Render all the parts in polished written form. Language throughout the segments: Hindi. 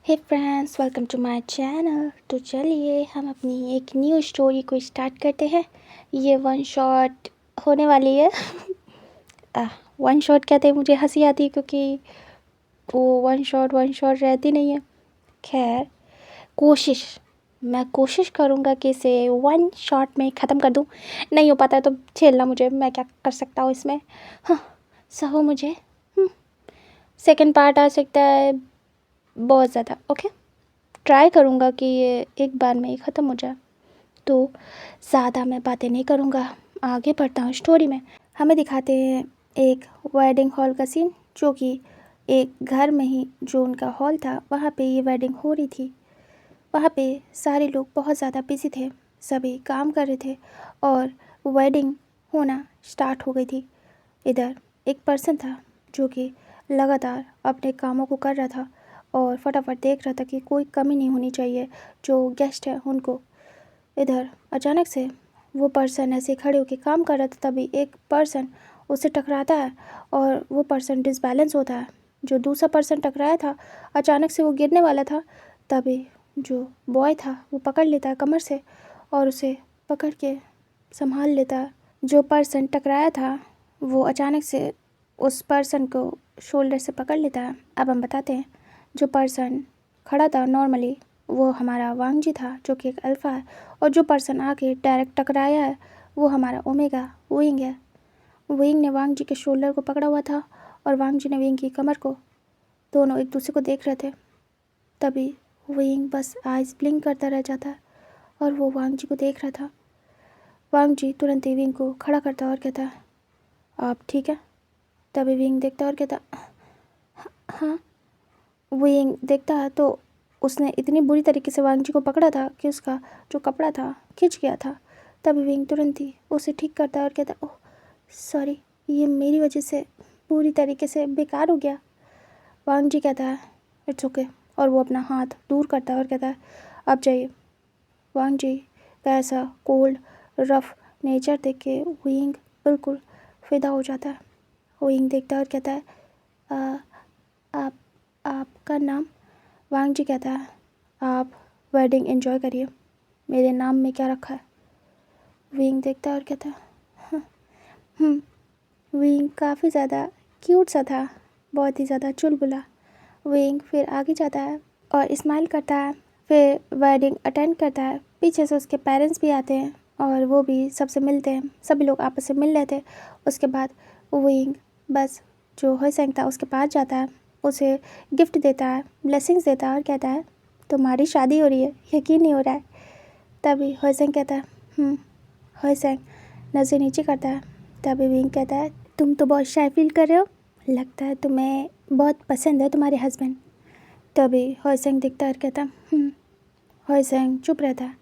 Hey friends, welcome to my channel. तो चलिए हम अपनी एक न्यू स्टोरी को स्टार्ट करते हैं। ये वन शॉट होने वाली है। वन शॉट कहते हैं, मुझे हंसी आती है क्योंकि वो वन शॉट रहती नहीं है। खैर, मैं कोशिश करूँगा कि इसे वन शॉट में ख़त्म कर दूँ। नहीं हो पाता है तो झेलना मुझे, मैं क्या कर सकता हूँ इसमें। हाँ, सहो मुझे सेकंड पार्ट आ सकता है बहुत ज़्यादा। ओके, ट्राई करूँगा कि ये एक बार में ही ख़त्म हो जाए। तो ज़्यादा मैं बातें नहीं करूँगा, आगे बढ़ता हूँ स्टोरी में। हमें दिखाते हैं एक वेडिंग हॉल का सीन, जो कि एक घर में ही जो उनका हॉल था वहाँ पे ये वेडिंग हो रही थी। वहाँ पे सारे लोग बहुत ज़्यादा बिजी थे, सभी काम कर रहे थे और वेडिंग होना स्टार्ट हो गई थी। इधर एक पर्सन था जो कि लगातार अपने कामों को कर रहा था और फटाफट देख रहा था कि कोई कमी नहीं होनी चाहिए जो गेस्ट है उनको। इधर अचानक से वो पर्सन ऐसे खड़े होकर काम कर रहा था, तभी एक पर्सन उससे टकराता है और वो पर्सन डिसबैलेंस होता है। जो दूसरा पर्सन टकराया था, अचानक से वो गिरने वाला था, तभी जो बॉय था वो पकड़ लेता है कमर से और उसे पकड़ के संभाल लेता है। जो पर्सन टकराया था वो अचानक से उस पर्सन को शोल्डर से पकड़ लेता है। अब हम बताते हैं, जो पर्सन खड़ा था नॉर्मली वो हमारा वांग जी था, जो कि एक अल्फ़ा है, और जो पर्सन आके डायरेक्ट टकराया है वो हमारा ओमेगा विंग है। विंग ने वांग जी के शोल्डर को पकड़ा हुआ था और वांग जी ने विंग की कमर को। दोनों एक दूसरे को देख रहे थे, तभी विंग बस आइज़ ब्लिंक करता रह जाता है और वो वांग जी को देख रहा था। वांग जी तुरंत ही विंग को खड़ा करता और कहता, आप ठीक है? तभी विंग देखता और कहता, हाँ। विंग देखता है तो उसने इतनी बुरी तरीके से वांग जी को पकड़ा था कि उसका जो कपड़ा था खिंच गया था। तभी विंग तुरंत ही उसे ठीक करता है और कहता, ओह सॉरी, ये मेरी वजह से पूरी तरीके से बेकार हो गया। वांग जी कहता है इट्स ओके, और वो अपना हाथ दूर करता है और कहता है अब जाइए। वांग जी का ऐसा कोल्ड रफ नेचर देख के विंग बिल्कुल फिदा हो जाता है। विंग देखता है और कहता है आप आपका नाम? वांग जी कहता है आप वेडिंग एंजॉय करिए, मेरे नाम में क्या रखा है? विंग देखता है और कहता है हाँ। विंग काफ़ी ज़्यादा क्यूट सा था, बहुत ही ज़्यादा चुलबुला। विंग फिर आगे जाता है और स्माइल करता है, फिर वेडिंग अटेंड करता है। पीछे से उसके पेरेंट्स भी आते हैं और वो भी सबसे मिलते हैं, सभी लोग आपस में मिल रहे थे। उसके बाद विंग बस जो होसेंग था उसके पास जाता है, उसे गिफ्ट देता है, ब्लेसिंग्स देता है और कहता है तुम्हारी शादी हो रही है, यकीन नहीं हो रहा है। तभी होसेंग कहता है होसेंग नज़र नीचे करता है। तभी विंग कहता है तुम तो बहुत शाय फील कर रहे हो, लगता है तुम्हें बहुत पसंद है तुम्हारे हस्बैंड। तभी होसेंग दिखता है और कहता होसेंग चुप रहता है।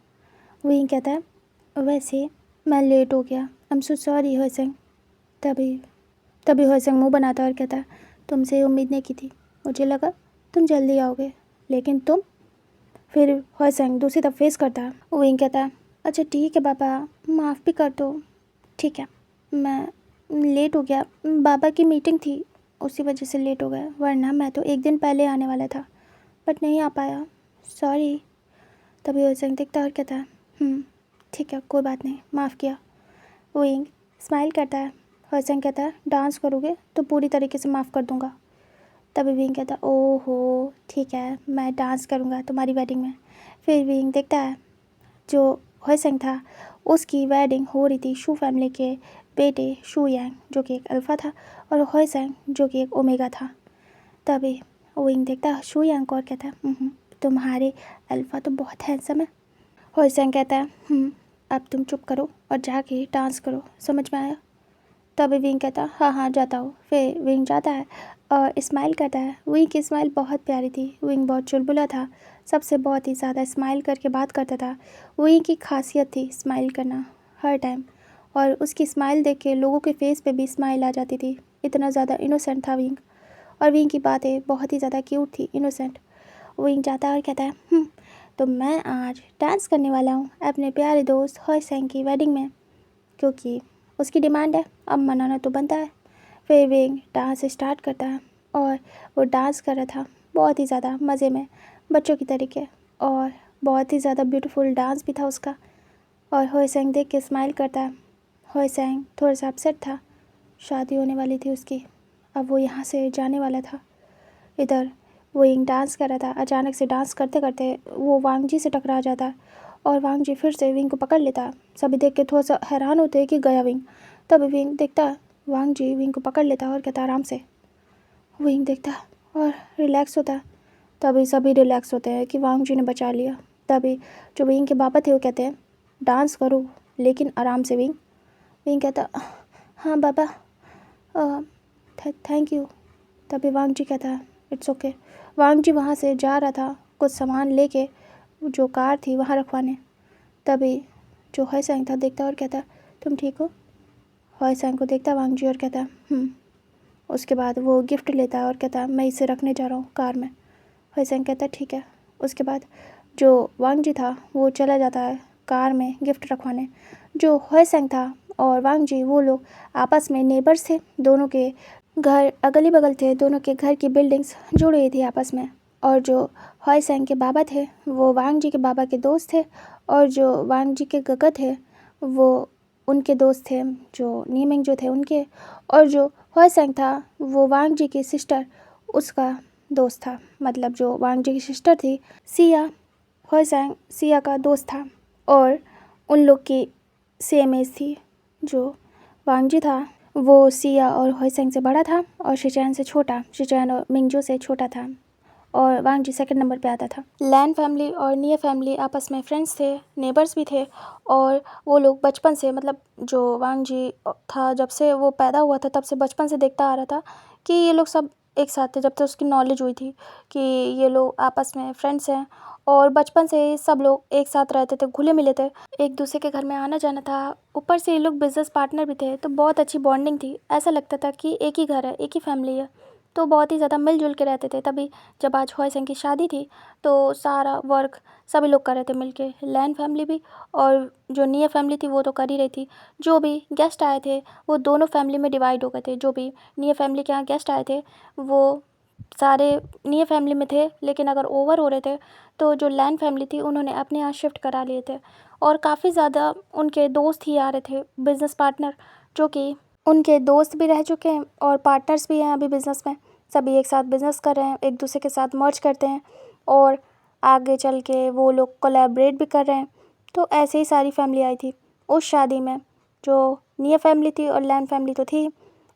विंग कहता है वैसे मैं लेट हो गया, आई एम सो सॉरी होसेंग। तभी तभी होसेंग मुंह बनाता और कहता है तुमसे उम्मीद नहीं की थी, मुझे लगा तुम जल्दी आओगे, लेकिन तुम। फिर होसेंग दूसरी तरफ फेस करता है। विंग कहता है अच्छा ठीक है बाबा, माफ़ भी कर दो। ठीक है, मैं लेट हो गया, बाबा की मीटिंग थी उसी वजह से लेट हो गया, वरना मैं तो एक दिन पहले आने वाला था बट नहीं आ पाया, सॉरी। तभी होसेंग देखता और कहता है ठीक है कोई बात नहीं, माफ़ किया। विंग स्माइल करता है। होसेंग कहता है डांस करोगे तो पूरी तरीके से माफ़ कर दूंगा। तभी विंग कहता है ओहो ठीक है, मैं डांस करूंगा तुम्हारी वेडिंग में। फिर विंग देखता है जो होसेंग था उसकी वेडिंग हो रही थी शू फैमिली के बेटे शू यांग, जो कि एक अल्फ़ा था, और होसेंग जो कि एक ओमेगा था। तभी विंग देखता है शू यांग को और कहता है तुम्हारे अल्फ़ा तो बहुत हैंडसम है। होसेंग कहता है अब तुम चुप करो और जाके डांस करो, समझ में आया? तभी विंग कहता हाँ जाता हूँ। फिर विंग जाता है और स्माइल करता है। विंग की स्माइल बहुत प्यारी थी। विंग बहुत चुलबुला था, सबसे बहुत ही ज़्यादा स्माइल करके बात करता था। विंग की खासियत थी स्माइल करना हर टाइम, और उसकी स्माइल देख के लोगों के फेस पे भी स्माइल आ जाती थी। इतना ज़्यादा इनोसेंट था विंग, और विंग की बातें बहुत ही ज़्यादा क्यूट थी, इनोसेंट। विंग जाता है और कहता है तो मैं आज डांस करने वाला हूँ अपने प्यारे दोस्त होसेंग की वेडिंग में, क्योंकि उसकी डिमांड है, अब मनाना तो बनता है। फिर विंग डांस स्टार्ट करता है और वो डांस कर रहा था बहुत ही ज़्यादा मज़े में। बच्चों की तरीके, और बहुत ही ज़्यादा ब्यूटीफुल डांस भी था उसका। और होए सेंग देख के स्माइल करता है। होए सेंग थोड़ा सा अपसेट था, शादी होने वाली थी उसकी, अब वो यहाँ से जाने वाला था। इधर वो यिंग डांस कर रहा था। अचानक से डांस करते करते वो वांग जी से टकरा जाता है और वांग जी फिर से विंग को पकड़ लेता है। सभी देख के थोड़ा सा हैरान होते हैं कि गया विंग। तभी विंग देखता है वांग जी विंग को पकड़ लेता है और कहता आराम से। विंग देखता है और रिलैक्स होता है। तभी सभी रिलैक्स होते हैं कि वांग जी ने बचा लिया। तभी जो विंग के बाबा थे वो कहते हैं डांस करो लेकिन आराम से विंग। विंग कहता हाँ बाबा, थैंक यू। तभी वांग जी कहता है इट्स ओके। वांग जी वहाँ से जा रहा था कुछ सामान लेके जो कार थी वहाँ रखवाने। तभी जो होए सेंग था देखता और कहता तुम ठीक हो। होए सेंग को देखता वांग जी और कहता उसके बाद वो गिफ्ट लेता है और कहता मैं इसे रखने जा रहा हूँ कार में। होए सेंग कहता ठीक है। उसके बाद जो वांग जी था वो चला जाता है कार में गिफ्ट रखवाने। जो होए सेंग था और वांग जी वो लोग आपस में नेबर्स थे, दोनों के घर अगल ही बगल थे, दोनों के घर की बिल्डिंग्स जुड़ी हुई थी आपस में। और जो होए सेंग के बाबा थे वो वांग जी के बाबा के दोस्त थे, और जो वांग जी के गगा थे वो उनके दोस्त थे, जो नीमिंग जो थे उनके। और जो होए सेंग था वो वांग जी की सिस्टर उसका दोस्त था, मतलब जो वांग जी की सिस्टर थी सिया, होए सेंग सिया का दोस्त था। और उन लोग की सेम एज थी। जो वांग जी था वो सिया और होए सेंग से बड़ा था और शिचैन से छोटा, शिचैन और मिंगजू से छोटा था। और वांग जी सेकंड नंबर पे आता था। लैन फैमिली और निये फैमिली आपस में फ्रेंड्स थे, नेबर्स भी थे। और वो लोग बचपन से, मतलब जो वांग जी था जब से वो पैदा हुआ था तब से बचपन से देखता आ रहा था कि ये लोग सब एक साथ थे, जब तक उसकी नॉलेज हुई थी कि ये लोग आपस में फ्रेंड्स हैं। और बचपन से ही सब लोग एक साथ रहते थे, घुले मिले थे, एक दूसरे के घर में आना जाना था। ऊपर से ये लोग बिजनेस पार्टनर भी थे, तो बहुत अच्छी बॉन्डिंग थी। ऐसा लगता था कि एक ही घर है, एक ही फैमिली है, तो बहुत ही ज़्यादा मिलजुल के रहते थे। तभी जब आज होए सेंग की शादी थी तो सारा वर्क सभी लोग कर रहे थे मिलके, लैन फैमिली भी और जो निये फैमिली थी वो तो कर ही रही थी। जो भी गेस्ट आए थे वो दोनों फैमिली में डिवाइड हो गए थे। जो भी निये फैमिली के यहाँ गेस्ट आए थे वो सारे निये फैमिली में थे, लेकिन अगर ओवर हो रहे थे तो जो लैन फैमिली थी उन्होंने अपने यहाँ शिफ्ट करा लिए थे। और काफ़ी ज़्यादा उनके दोस्त ही आ रहे थे, बिजनेस पार्टनर, जो कि उनके दोस्त भी रह चुके हैं और पार्टनर्स भी हैं अभी बिज़नेस में। सभी एक साथ बिज़नेस कर रहे हैं, एक दूसरे के साथ मर्ज करते हैं और आगे चल के वो लोग कोलैबोरेट भी कर रहे हैं। तो ऐसे ही सारी फैमिली आई थी उस शादी में। जो निये फैमिली थी और लैन फैमिली तो थी,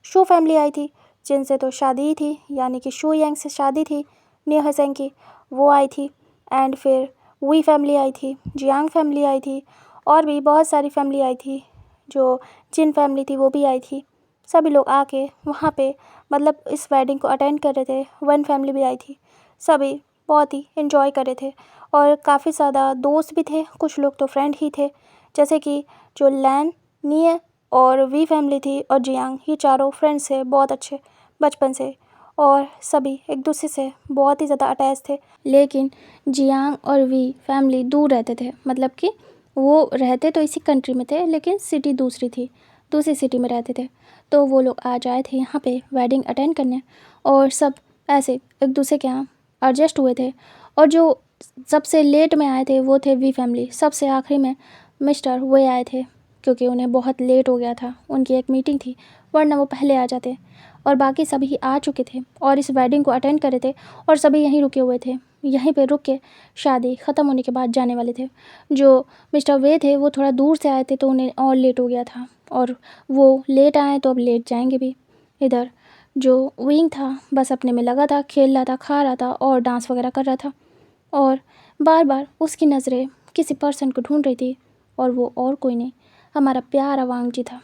शू फैमिली आई थी जिनसे तो शादी ही थी, यानी कि शू यांग से शादी थी निये होए सेंग की, वो आई थी। एंड फिर वी फैमिली आई थी, जियांग फैमिली आई थी, और भी बहुत सारी फैमिली आई थी। जो जिन फैमिली थी वो भी आई थी। सभी लोग आके वहाँ पे मतलब इस वेडिंग को अटेंड कर रहे थे। वन फैमिली भी आई थी। सभी बहुत ही इन्जॉय कर रहे थे और काफ़ी ज़्यादा दोस्त भी थे, कुछ लोग तो फ्रेंड ही थे। जैसे कि जो लैन, निये और वी फैमिली थी और जियांग, ये चारों फ्रेंड्स थे बहुत अच्छे बचपन से, और सभी एक दूसरे से बहुत ही ज़्यादा अटैच थे। लेकिन जियांग और वी फैमिली दूर रहते थे, मतलब कि वो रहते तो इसी कंट्री में थे लेकिन सिटी दूसरी थी, दूसरी सिटी में रहते थे। तो वो लोग आज आए थे यहाँ पे वेडिंग अटेंड करने और सब ऐसे एक दूसरे के यहाँ एडजस्ट हुए थे। और जो सबसे लेट में आए थे वो थे वी फैमिली। सबसे आखिरी में मिस्टर वे आए थे क्योंकि उन्हें बहुत लेट हो गया था, उनकी एक मीटिंग थी, वरना वो पहले आ जाते। और बाकी सभी आ चुके थे और इस वेडिंग को अटेंड कर रहे थे और सभी यहीं रुके हुए थे। यहीं पे रुक के शादी ख़त्म होने के बाद जाने वाले थे। जो मिस्टर वे थे वो थोड़ा दूर से आए थे तो उन्हें और लेट हो गया था और वो लेट आए तो अब लेट जाएंगे भी। इधर जो विंग था बस अपने में लगा था, खेल रहा था, खा रहा था और डांस वगैरह कर रहा था। और बार बार उसकी नज़रें किसी पर्सन को ढूंढ रही थी और वो और कोई नहीं, हमारा प्यारा वांग जी था।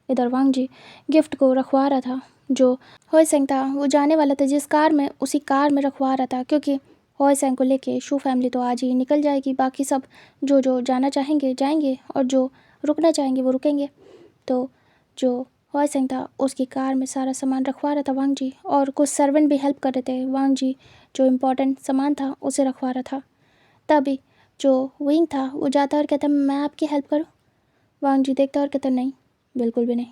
इधर वांग जी गिफ्ट को रखवा रहा था। जो होए सेंग था वो जाने वाला था जिस कार में, उसी कार में रखवा रहा था, क्योंकि होए सेंग को लेके शू फैमिली तो आज ही निकल जाएगी, बाकी सब जो जो जाना चाहेंगे जाएंगे और जो रुकना चाहेंगे वो रुकेंगे। तो जो होए सेंग था उसकी कार में सारा सामान रखवा रहा था वांग जी, और कुछ सर्वेंट भी हेल्प कर रहे थे। वांग जी जो इम्पोर्टेंट सामान था उसे रखवा रहा था। तभी जो विंग था वो जाता और कहता मैं आपकी हेल्प करूँ। वांग जी देखता और कहता नहीं, बिल्कुल भी नहीं।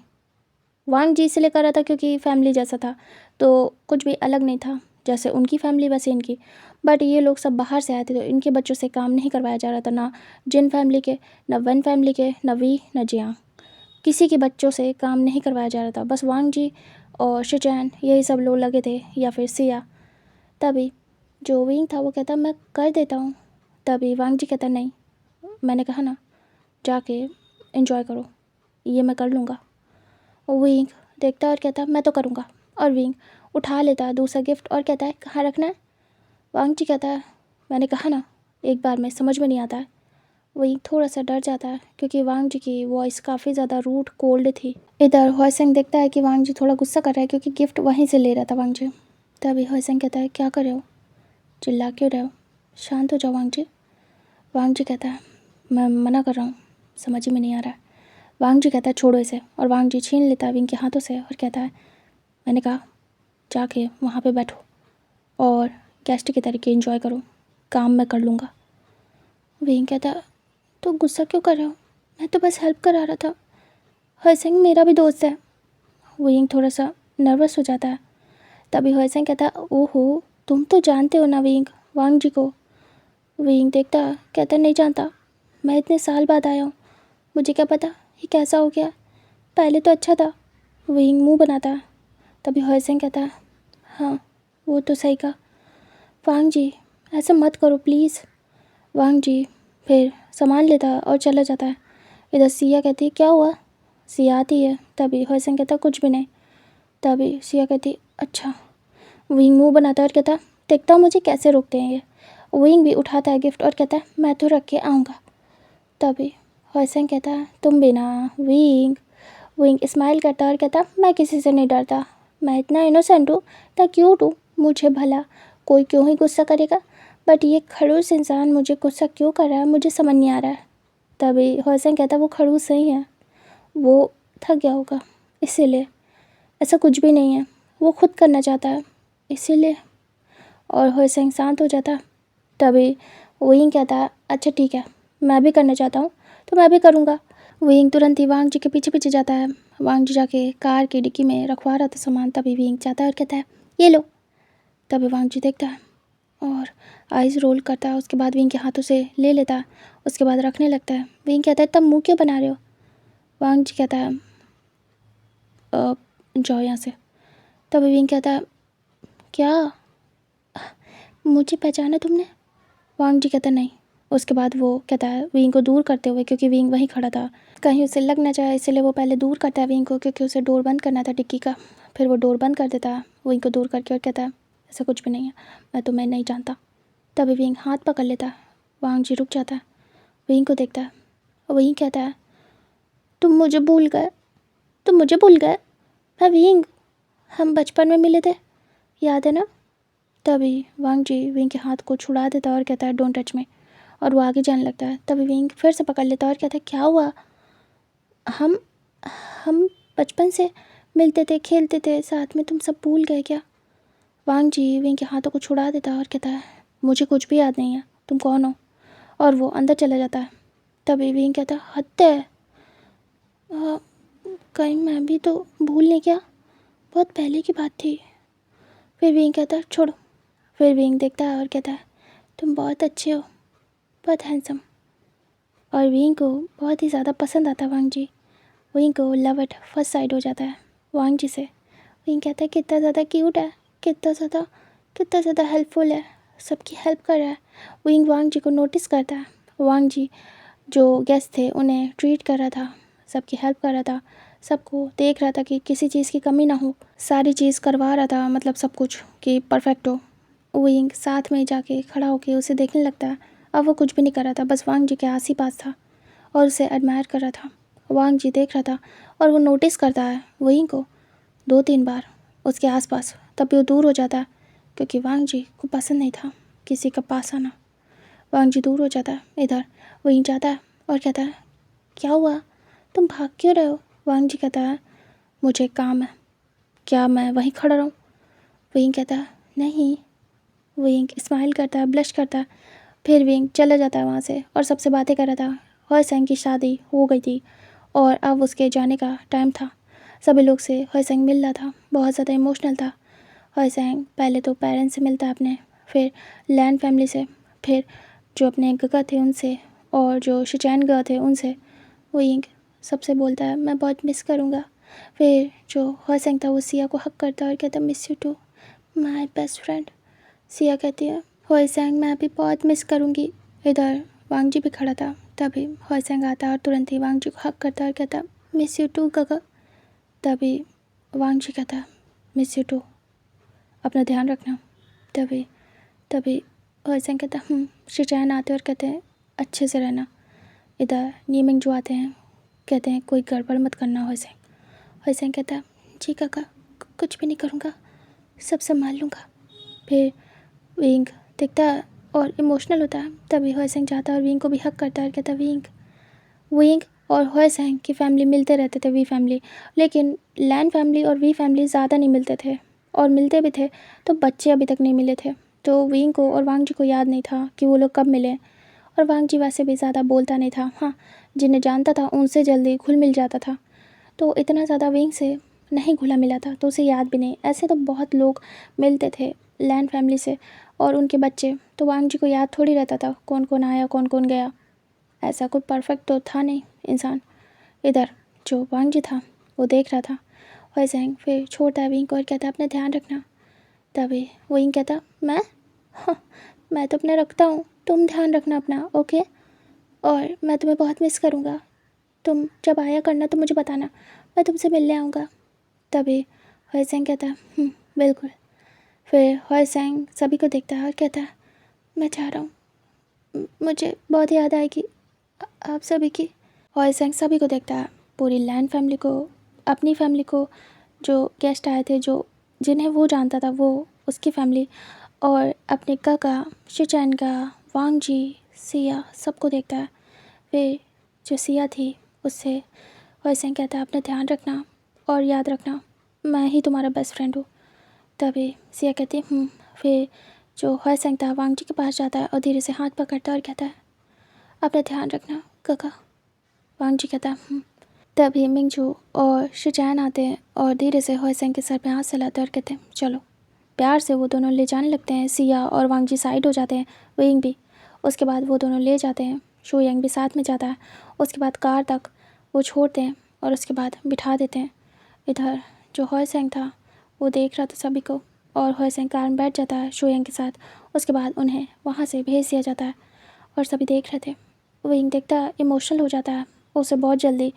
वांग जी इसलिए कर रहा था क्योंकि फैमिली जैसा था, तो कुछ भी अलग नहीं था। जैसे उनकी फैमिली वैसे इनकी। बट ये लोग सब बाहर से आए थे तो इनके बच्चों से काम नहीं करवाया जा रहा था, ना जिन फैमिली के, ना वन फैमिली के, ना वी, ना जियांग, किसी के बच्चों से काम नहीं करवाया जा रहा था। बस वांग जी और शिचैन यही सब लोग लगे थे, या फिर सिया। तभी जो विंग था वो कहता मैं कर देता हूँ। तभी वांग जी कहता नहीं, मैंने कहा ना जाके एंजॉय करो, ये मैं कर लूँगा। विंग देखता और कहता मैं तो करूँगा। और विंग उठा लेता है दूसरा गिफ्ट और कहता है कहाँ रखना है। वांग जी कहता है मैंने कहा ना एक बार में, समझ में नहीं आता है। विंग थोड़ा सा डर जाता है क्योंकि वांग जी की वॉइस काफ़ी ज़्यादा रूड कोल्ड थी। इधर होइसेंग देखता है कि वांग जी थोड़ा गुस्सा कर रहा है क्योंकि गिफ्ट वहीं से ले रहा था वांग जी। तभी होइसेंग कहता है क्या कर रहे हो, चिल्ला क्यों रहे हो, शांत हो जाओ वांग जी। वांग जी कहता है मैं मना कर रहा हूँ, समझ में नहीं आ रहा है। वांग जी कहता है छोड़ो इसे, और वांग जी छीन लेता है विंग के हाथों से और कहता है मैंने कहा जाके वहाँ पे बैठो और गेस्ट के तरीके एंजॉय करो, काम मैं कर लूँगा। विंग कहता है तो गुस्सा क्यों कर रहे हो, मैं तो बस हेल्प करा रहा था, होइसेंग मेरा भी दोस्त है। विंग थोड़ा सा नर्वस हो जाता है। तभी होइसेंग कहता है ओहो तुम तो जानते हो ना विंग, वांग जी को। विंग देखता कहता नहीं जानता, मैं इतने साल बाद आया हूँ, मुझे क्या पता ये कैसा हो गया, पहले तो अच्छा था। विंग मुंह बनाता है। तभी होइसेंग कहता है हाँ वो तो सही कहा, वांग जी ऐसा मत करो प्लीज़। वांग जी फिर सामान लेता है और चला जाता है। इधर सिया कहती है क्या हुआ। सिया आती है। तभी होइसेंग कहता कुछ भी नहीं। तभी सिया कहती अच्छा। विंग मुंह बनाता है और कहता देखता हूँ मुझे कैसे रोकते हैं ये। विंग भी उठाता है गिफ्ट और कहता है मैं तो रख के आऊँगा। तभी होइसेंग कहता है तुम भी ना विंग। विंग स्माइल करता है और कहता मैं किसी से नहीं डरता, मैं इतना इनोसेंट हूँ, इतना क्यूट हूँ, मुझे भला कोई क्यों ही गुस्सा करेगा, बट ये खड़ूस इंसान मुझे गुस्सा क्यों कर रहा है मुझे समझ नहीं आ रहा है। तभी होइसेंग कहता वो खड़ूस नहीं है, वो थक गया होगा इसीलिए, ऐसा कुछ भी नहीं है, वो खुद करना चाहता है इसीलिए। और होइसेंग शांत हो जाता। तभी विंग कहता है अच्छा ठीक है मैं भी करना चाहता हूँ तो मैं भी करूँगा। विंग तुरंत ही वांग जी के पीछे पीछे जाता है। वांग जी जाके कार की डिक्की में रखवा रहा था सामान। तभी विंग जाता है और कहता है ये लो। तभी वांग जी देखता है और आइज़ रोल करता है, उसके बाद विंग के हाथों से ले लेता है, उसके बाद रखने लगता है। विंग कहता है तब मुँह क्यों बना रहे हो। वांग जी कहता है जाओ यहाँ से। तभी विंग कहता है क्या मुझे पहचाना तुमने। वांग जी कहता नहीं। उसके बाद वो कहता है विंग को दूर करते हुए, क्योंकि विंग वहीं खड़ा था, कहीं उसे लग ना जाए इसलिए वो पहले दूर करता है विंग को, क्योंकि उसे डोर बंद करना था डिक्की का। फिर वो डोर बंद कर देता है विंग को दूर करके और कहता है ऐसा कुछ भी नहीं है, मैं तुम्हें नहीं जानता। तभी विंग हाथ पकड़ लेता है। वांग जी रुक जाता है, विंग को देखता है, वहीं कहता है तुम मुझे भूल गए, तुम मुझे भूल गए, मैं विंग, हम बचपन में मिले थे, याद है ना। तभी वांग जी विंग के हाथ को छुड़ा देता है और कहता है डोंट टच मी, और वो आगे जाने लगता है। तभी विंग फिर से पकड़ लेता है और कहता है क्या हुआ, हम हम बचपन से मिलते थे, खेलते थे साथ में, तुम सब भूल गए क्या। वांग जी विंग के हाथों को छुड़ा देता है और कहता है मुझे कुछ भी याद नहीं है, तुम कौन हो, और वो अंदर चला जाता है। तभी विंग कहता है हद है, कहीं मैं भी तो भूल नहीं गया, बहुत पहले की बात थी। फिर विंग कहता है छोड़ो। फिर विंग देखता है और कहता है तुम बहुत अच्छे हो, बहुत हैंडसम। और विंग को बहुत ही ज़्यादा पसंद आता है वांग जी। विंग को लव एट फर्स्ट साइड हो जाता है वांग जी से। विंग कहता है कितना ज़्यादा क्यूट है, कितना ज़्यादा हेल्पफुल है, सबकी हेल्प कर रहा है। विंग वांग जी को नोटिस करता है। वांग जी जो गेस्ट थे उन्हें ट्रीट कर रहा था, सबकी हेल्प कर रहा था, सबको देख रहा था कि किसी चीज़ की कमी ना हो, सारी चीज़ करवा रहा था, मतलब सब कुछ कि परफेक्ट हो। विंग साथ में जाके खड़ा होके उसे देखने लगता है। अब वो कुछ भी नहीं कर रहा था, बस वांग जी के आस ही पास था और उसे एडमायर कर रहा था। वांग जी देख रहा था और वो नोटिस करता है विंग को 2-3 बार उसके आसपास। तब वो दूर हो जाता है क्योंकि वांग जी को पसंद नहीं था किसी का पास आना। वांग जी दूर हो जाता है। इधर विंग जाता है और कहता है क्या हुआ, तुम भाग क्यों रहे हो। वांग जी कहता है मुझे काम है, क्या मैं वहीं खड़ा रहूँ। विंग कहता है नहीं। विंग स्माइल करता है, ब्लश करता है। फिर विंग चला जाता है वहाँ से और सबसे बातें कर रहा था। होइसेंग की शादी हो गई थी और अब उसके जाने का टाइम था। सभी लोग से होइसेंग मिल रहा था, बहुत ज़्यादा इमोशनल था। हॉयसेंग पहले तो पेरेंट्स से मिलता है अपने, फिर लैन फैमिली से, फिर जो अपने गगा थे उनसे, और जो शिचैन गा थे उनसे। वो यिंग सबसे बोलता है मैं बहुत मिस करूँगा। फिर जो हॉयसेंग था वो सिया को हक करता है और कहता है miss you to my best friend. Siya कहती है हॉयसेंग मैं भी बहुत मिस करूँगी। इधर वांगजी भी खड़ा था, तभी हॉयसेंग आता है और तुरंत ही वांगजी को हक करता है और कहता मिस यू टू गगा। तभी वांगजी कहता मिस यू टू, अपना ध्यान रखना। तभी तभी हॉयसेंग कहता शिचैन आते और कहते हैं अच्छे से रहना। इधर नीमिंग जो आते हैं कहते हैं कोई गड़बड़ मत करना हॉयसेंग। हॉयसेंग कहता है जी काका, कुछ भी नहीं करूँगा, सब संभाल लूँगा। फिर विंग देखता है और इमोशनल होता है। तभी हॉयसेंग जाता है और विंग को भी हक करता है और कहता है विंग और हॉयसेंग की फैमिली मिलते रहते थे, वी फैमिली, लेकिन लैन फैमिली और वी फैमिली ज़्यादा नहीं मिलते थे, और मिलते भी थे तो बच्चे अभी तक नहीं मिले थे। तो विंग को और वांगजी को याद नहीं था कि वो लोग कब मिले, और वांगजी वैसे भी ज़्यादा बोलता नहीं था। हाँ, जिन्हें जानता था उनसे जल्दी घुल मिल जाता था, तो इतना ज़्यादा विंग से नहीं घुला मिला था, तो उसे याद भी नहीं। ऐसे तो बहुत लोग मिलते थे लैन फैमिली से और उनके बच्चे, तो वांगजी को याद थोड़ी रहता था कौन कौन आया कौन कौन गया। ऐसा कोई परफेक्ट तो था नहीं इंसान। इधर जो वांगजी था वो देख रहा था हॉयसेंग, फिर छोड़ता है विंग को और कहता है अपना ध्यान रखना। तभी विंग कहता हाँ, मैं तो अपना रखता हूँ, तुम ध्यान रखना अपना, ओके, और मैं तुम्हें बहुत मिस करूँगा। तुम जब आया करना तो मुझे बताना, मैं तुमसे मिलने आऊँगा। तभी हॉयसेंग कहता बिल्कुल। फिर हॉयसेंग सभी को देखता है और कहता है मैं चाह रहा हूँ, मुझे बहुत याद आएगी आप सभी की। हॉयसेंग सभी को देखता है, पूरी लैन फैमिली को, अपनी फैमिली को, जो गेस्ट आए थे, जो जिन्हें वो जानता था वो उसकी फैमिली, और अपने काका शिचैन का, वांगजी, सिया, सबको देखता है। फिर जो सिया थी उससे हॉयसेंग कहता है अपना ध्यान रखना और याद रखना, मैं ही तुम्हारा बेस्ट फ्रेंड हूँ। तभी सिया कहती फिर जो हॉयसेंग था वांगजी के पास जाता है और धीरे से हाथ पकड़ता है और कहता है अपना ध्यान रखना काका। वांगजी कहता तभी मिंगजू और शिचैन आते हैं और धीरे से हॉयसेंग के सर पे हाथ चलाते हैं और कहते हैं चलो। प्यार से वो दोनों ले जाने लगते हैं। सिया और वांगजी साइड हो जाते हैं, विंग भी। उसके बाद वो दोनों ले जाते हैं, शोयंग भी साथ में जाता है। उसके बाद कार तक वो छोड़ते हैं और उसके बाद बिठा देते हैं। इधर जो हॉयसेंग था वो देख रहा था सभी को, और हॉयसेंग कार में बैठ जाता है शोयंग के साथ। उसके बाद उन्हें वहाँ से भेज दिया जाता है और सभी देख रहे थे। विंग देखता इमोशनल हो जाता है, उसे बहुत जल्दी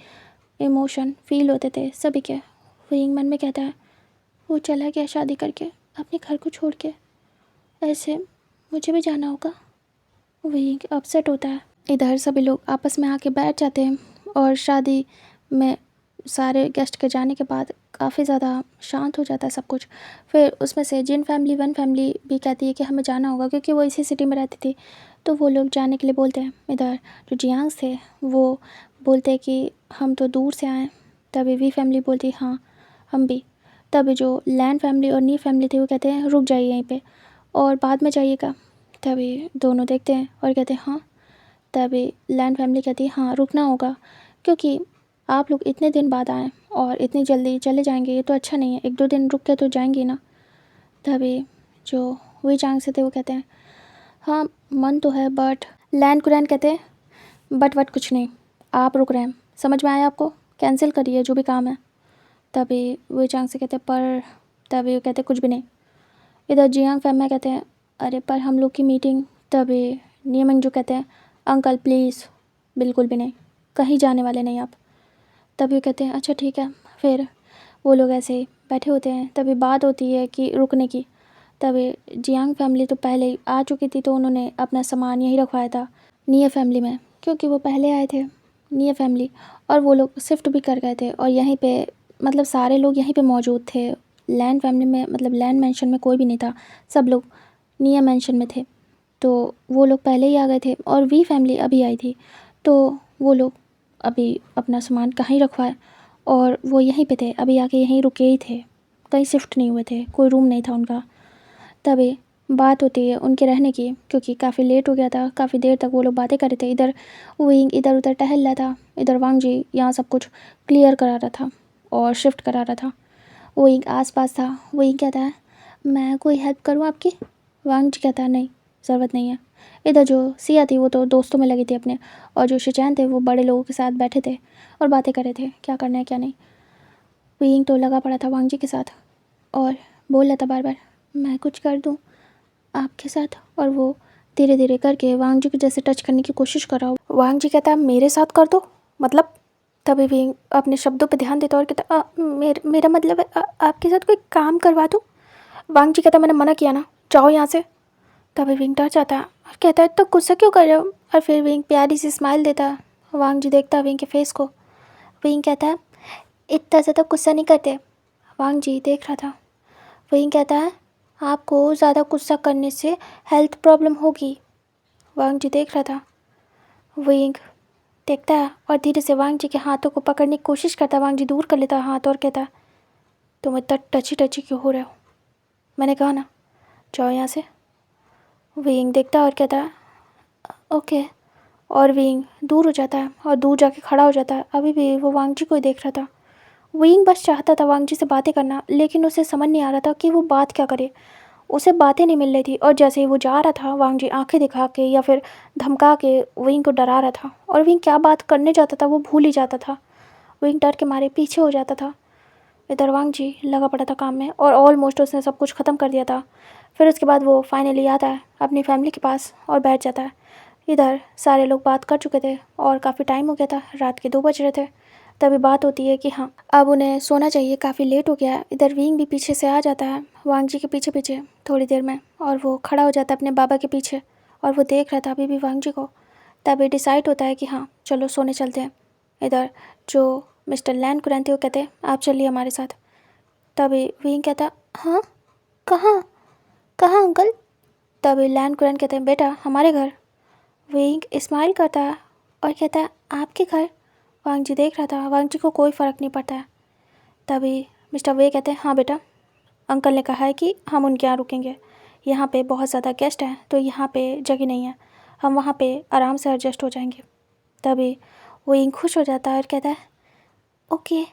इमोशन फील होते थे सभी के। विंग मन में कहता है वो चला गया शादी करके अपने घर को छोड़ के, ऐसे मुझे भी जाना होगा। विंग अपसेट होता है। इधर सभी लोग आपस में आके बैठ जाते हैं और शादी में सारे गेस्ट के जाने के बाद काफ़ी ज़्यादा शांत हो जाता है सब कुछ। फिर उसमें से जिन फैमिली वन फैमिली भी कहती है कि हमें जाना होगा क्योंकि वो इसी सिटी में रहती थी, तो वो लोग जाने के लिए बोलते हैं। इधर जो जियांग्स थे वो बोलते हैं कि हम तो दूर से आए। तभी वी फैमिली बोलती हाँ हम भी। तभी जो लैन फैमिली और नी फैमिली थी वो कहते हैं रुक जाइए यहीं पे और बाद में जाइएगा। तभी दोनों देखते हैं और कहते हैं हाँ। तभी लैन फैमिली कहती है हाँ रुकना होगा, क्योंकि आप लोग इतने दिन बाद आए और इतनी जल्दी चले जाएंगे ये तो अच्छा नहीं है, 1-2 दिन रुक के तो जाएंगे ना। तभी जो वी चांग से थे वो कहते हैं हाँ मन तो है, बट लैन कुरैन कहते हैं बट वट कुछ नहीं, आप रुक रहे हैं, समझ में आया आपको, कैंसिल करिए जो भी काम है। तभी वी चांग से कहते हैं पर, तभी वो कहते कुछ भी नहीं। इधर जियांग फैमिली कहते हैं अरे पर हम लोग की मीटिंग। तभी नियमिंग जो कहते हैं अंकल प्लीज़, बिल्कुल भी नहीं, कहीं जाने वाले नहीं आप। तभी वो कहते हैं अच्छा ठीक है। फिर वो लोग ऐसे ही बैठे होते हैं। तभी बात होती है कि रुकने की। तभी जियांग फैमिली तो पहले ही आ चुकी थी, तो उन्होंने अपना सामान यहीं रखवाया था निया फैमिली में, क्योंकि वो पहले आए थे निया फैमिली, और वो लोग शिफ्ट भी कर गए थे और यहीं पे मतलब सारे लोग यहीं पे मौजूद थे। लैंड फैमिली में मतलब लैंड मेंशन में कोई भी नहीं था, सब लोग निया मेंशन में थे, तो वो लोग पहले ही आ गए थे। और वी फैमिली अभी आई थी, तो वो लोग अभी अपना सामान कहीं रखवाए और वो यहीं पे थे, अभी आके यहीं रुके ही थे, कहीं शिफ्ट नहीं हुए थे, कोई रूम नहीं था उनका। तभी बात होती है उनके रहने की, क्योंकि काफ़ी लेट हो गया था, काफ़ी देर तक वो लोग बातें कर रहे थे। इधर विंग इधर उधर टहल रहा था, इधर वांगजी यहाँ सब कुछ क्लियर करा रहा था और शिफ्ट करा रहा था। विंग आसपास था। विंग कहता है मैं कोई हेल्प करूँ आपकी? वांग जी कहता नहीं, ज़रूरत नहीं है। इधर जो सिया थी वो तो दोस्तों में लगी थी अपने, और जो शिचैन थे वो बड़े लोगों के साथ बैठे थे और बातें कर रहे थे क्या करना है क्या नहीं। विंग तो लगा पड़ा था वांग जी के साथ और बोल रहा था बार बार, मैं कुछ कर दूँ आपके साथ, और वो धीरे धीरे करके वांग जी को जैसे टच करने की कोशिश कर रहा हो। वांग जी कहता मेरे साथ कर दो मतलब? तभी विंग अपने शब्दों पर ध्यान देता और कहता मेरा मतलब है आपके साथ कोई काम करवा दूँ? वांग जी कहता मैंने मना किया ना, जाओ यहाँ से। तभी विंग डर जाता है और कहता है तो गुस्सा क्यों कर रहे हो? और फिर विंग प्यारी सी स्माइल देता है। वांग जी देखता है विंग के फेस को। विंग कहता है इतना ज़्यादा गुस्सा नहीं करते। वांग जी देख रहा था। विंग कहता है आपको ज़्यादा गुस्सा करने से हेल्थ प्रॉब्लम होगी। वांग जी देख रहा था। विंग देखता है और धीरे से वांग जी के हाथों को पकड़ने की कोशिश करता है। वांग जी दूर कर लेता है हाथ और कहता है तुम इतना टची टची क्यों हो रहे हो? मैंने कहा ना जाओ यहाँ से। विंग देखता है और कहता है ओके, और विंग दूर हो जाता है और दूर जाके खड़ा हो जाता है। अभी भी वो वांग जी को ही देख रहा था। विंग बस चाहता था वांग जी से बातें करना, लेकिन उसे समझ नहीं आ रहा था कि वो बात क्या करे। उसे बातें नहीं मिल रही थी और जैसे ही वो जा रहा था वांग जी आंखें दिखा के या फिर धमका के विंग को डरा रहा था, और विंग क्या बात करने जाता था वो भूल ही जाता था। विंग डर के मारे पीछे हो जाता था। इधर वांग जी लगा पड़ा था काम में और ऑलमोस्ट उसने सब कुछ ख़त्म कर दिया था। फिर उसके बाद वो फाइनली आता है अपनी फैमिली के पास और बैठ जाता है। इधर सारे लोग बात कर चुके थे और काफ़ी टाइम हो गया था, रात के 2 बज रहे थे। तभी बात होती है कि हाँ अब उन्हें सोना चाहिए, काफ़ी लेट हो गया है। इधर विंग भी पीछे से आ जाता है वांग जी के पीछे पीछे थोड़ी देर में, और वो खड़ा हो जाता है अपने बाबा के पीछे और वो देख रहा था अभी भी वांग जी को। तभी डिसाइड होता है कि हाँ चलो सोने चलते हैं। इधर जो मिस्टर लैन कुरैन थे वो कहते हैं आप चलिए हमारे साथ। तभी विंग कहता हाँ कहाँ कहाँ अंकल? तभी लैन कुरैन कहते हैं बेटा हमारे घर। विंग स्माइल करता है और कहता है आपके घर? वांग जी देख रहा था, वांग जी को कोई फ़र्क नहीं पड़ता है। तभी मिस्टर वे कहते हैं हाँ बेटा, अंकल ने कहा है कि हम उनके यहाँ रुकेंगे, यहाँ पे बहुत ज़्यादा गेस्ट हैं तो यहाँ पे जगह नहीं है, हम वहाँ पे आराम से एडजस्ट हो जाएंगे। तभी विंग खुश हो जाता है और कहता है ओके,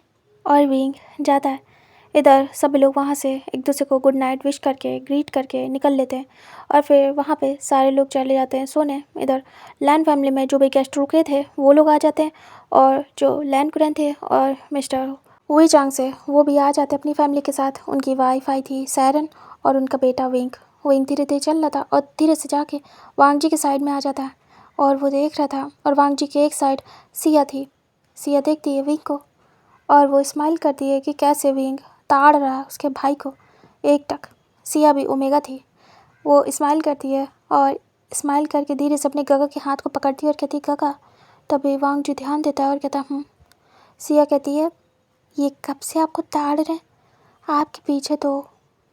और विंग जाता है। इधर सभी लोग वहाँ से एक दूसरे को गुड नाइट विश करके ग्रीट करके निकल लेते हैं और फिर वहाँ पे सारे लोग चले जाते हैं सोने। इधर लैन फैमिली में जो भी गेस्ट रुके थे वो लोग आ जाते हैं, और जो लैन कुरैन थे और मिस्टर वही चांग से वो भी आ जाते अपनी फैमिली के साथ। उनकी वाइफ आई थी सैरन और उनका बेटा विंग। विंग धीरे धीरे चल रहा था और धीरे से जाके वांग जी के साइड में आ जाता है और वो देख रहा था, और वांग जी के एक साइड सिया थी। सिया देखती है विंग को और वो स्माइल करती है कि कैसे विंग ताड़ रहा है उसके भाई को एक टक। सिया भी ओमेगा थी, वो स्माइल करती है और स्माइल करके धीरे से अपने गगा के हाथ को पकड़ती है और कहती है गगा। तभी वांग जी ध्यान देता है और कहता सिया कहती है ये कब से आपको ताड़ रहे हैं? आपके पीछे तो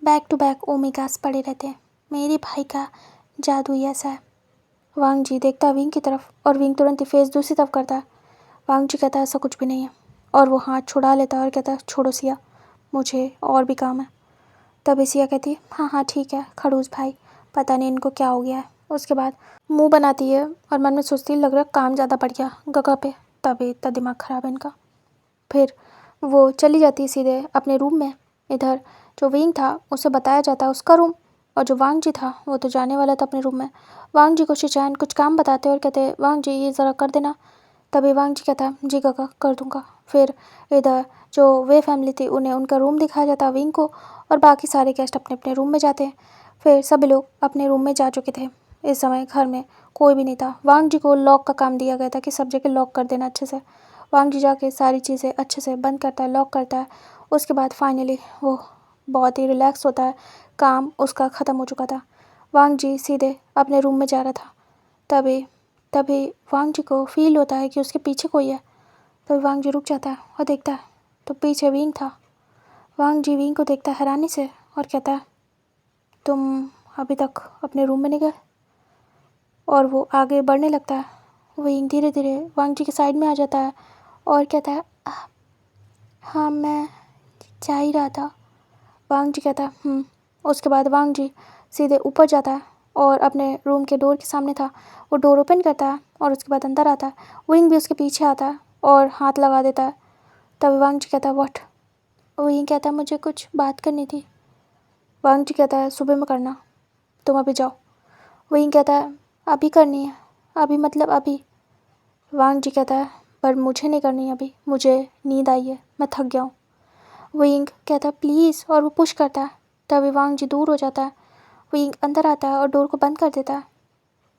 बैक टू बैक ओमेगास पड़े रहते हैं, मेरे भाई का जादू ही ऐसा है। वांग जी देखता है विंग की तरफ और विंग तुरंत ही फेस दूसरी तरफ करता है। वांग जी कहता है ऐसा कुछ भी नहीं है, और वो हाथ छुड़ा लेता है और कहता है छोड़ो सिया, मुझे और भी काम है। तभी सिया कहती है हाँ हाँ ठीक है खड़ूस भाई, पता नहीं इनको क्या हो गया है। उसके बाद मुंह बनाती है और मन में सोचती लग रहा है काम ज़्यादा बढ़ गया गगा पे, तभी इतना दिमाग ख़राब है इनका। फिर वो चली जाती है सीधे अपने रूम में। इधर जो विंग था उसे बताया जाता है उसका रूम, और जो वांग जी था वो तो जाने वाला था अपने रूम में। वांग जी को शिचैन कुछ काम बताते और कहते वांग जी ये ज़रा कर देना। तभी वांग जी कहता जी काका कर दूँगा। फिर इधर जो वे फैमिली थी उन्हें उनका रूम दिखाया जाता विंग को, और बाकी सारे गेस्ट अपने अपने रूम में जाते हैं। फिर सभी लोग अपने रूम में जा चुके थे। इस समय घर में कोई भी नहीं था। वांग जी को लॉक का काम दिया गया था कि सब जगह लॉक कर देना अच्छे से। वांग जी जाके सारी चीज़ें अच्छे से बंद करता है, लॉक करता है। उसके बाद फाइनली वो बहुत ही रिलैक्स होता है, काम उसका ख़त्म हो चुका था। वांग जी सीधे अपने रूम में जा रहा था। तभी तभी वांग जी को फील होता है कि उसके पीछे कोई है। तभी वांग जी रुक जाता है और देखता है तो पीछे विंग था। वांग जी विंग को देखता है हैरानी से और कहता है तुम अभी तक अपने रूम में नहीं गए? और वो आगे बढ़ने लगता है। विंग धीरे धीरे वांग जी के साइड में आ जाता है और कहता है हाँ मैं जा ही रहा था। वांग जी कहता है उसके बाद वांग जी सीधे ऊपर जाता है और अपने रूम के डोर के सामने था, वो डोर ओपन करता है और उसके बाद अंदर आता है। विंग भी उसके पीछे आता है और हाथ लगा देता है। तभी वांग जी कहता है व्हाट? विंग कहता है मुझे कुछ बात करनी थी। वांग जी कहता है सुबह में करना, तुम अभी जाओ। विंग कहता है अभी करनी है, अभी मतलब अभी। वांग जी कहता है पर मुझे नहीं करनी अभी, मुझे नींद आई है, मैं थक गया हूँ। विंग कहता है प्लीज़, और वो पुश करता है। तभी वांग जी दूर हो जाता है। विंग अंदर आता है और डोर को बंद कर देता है।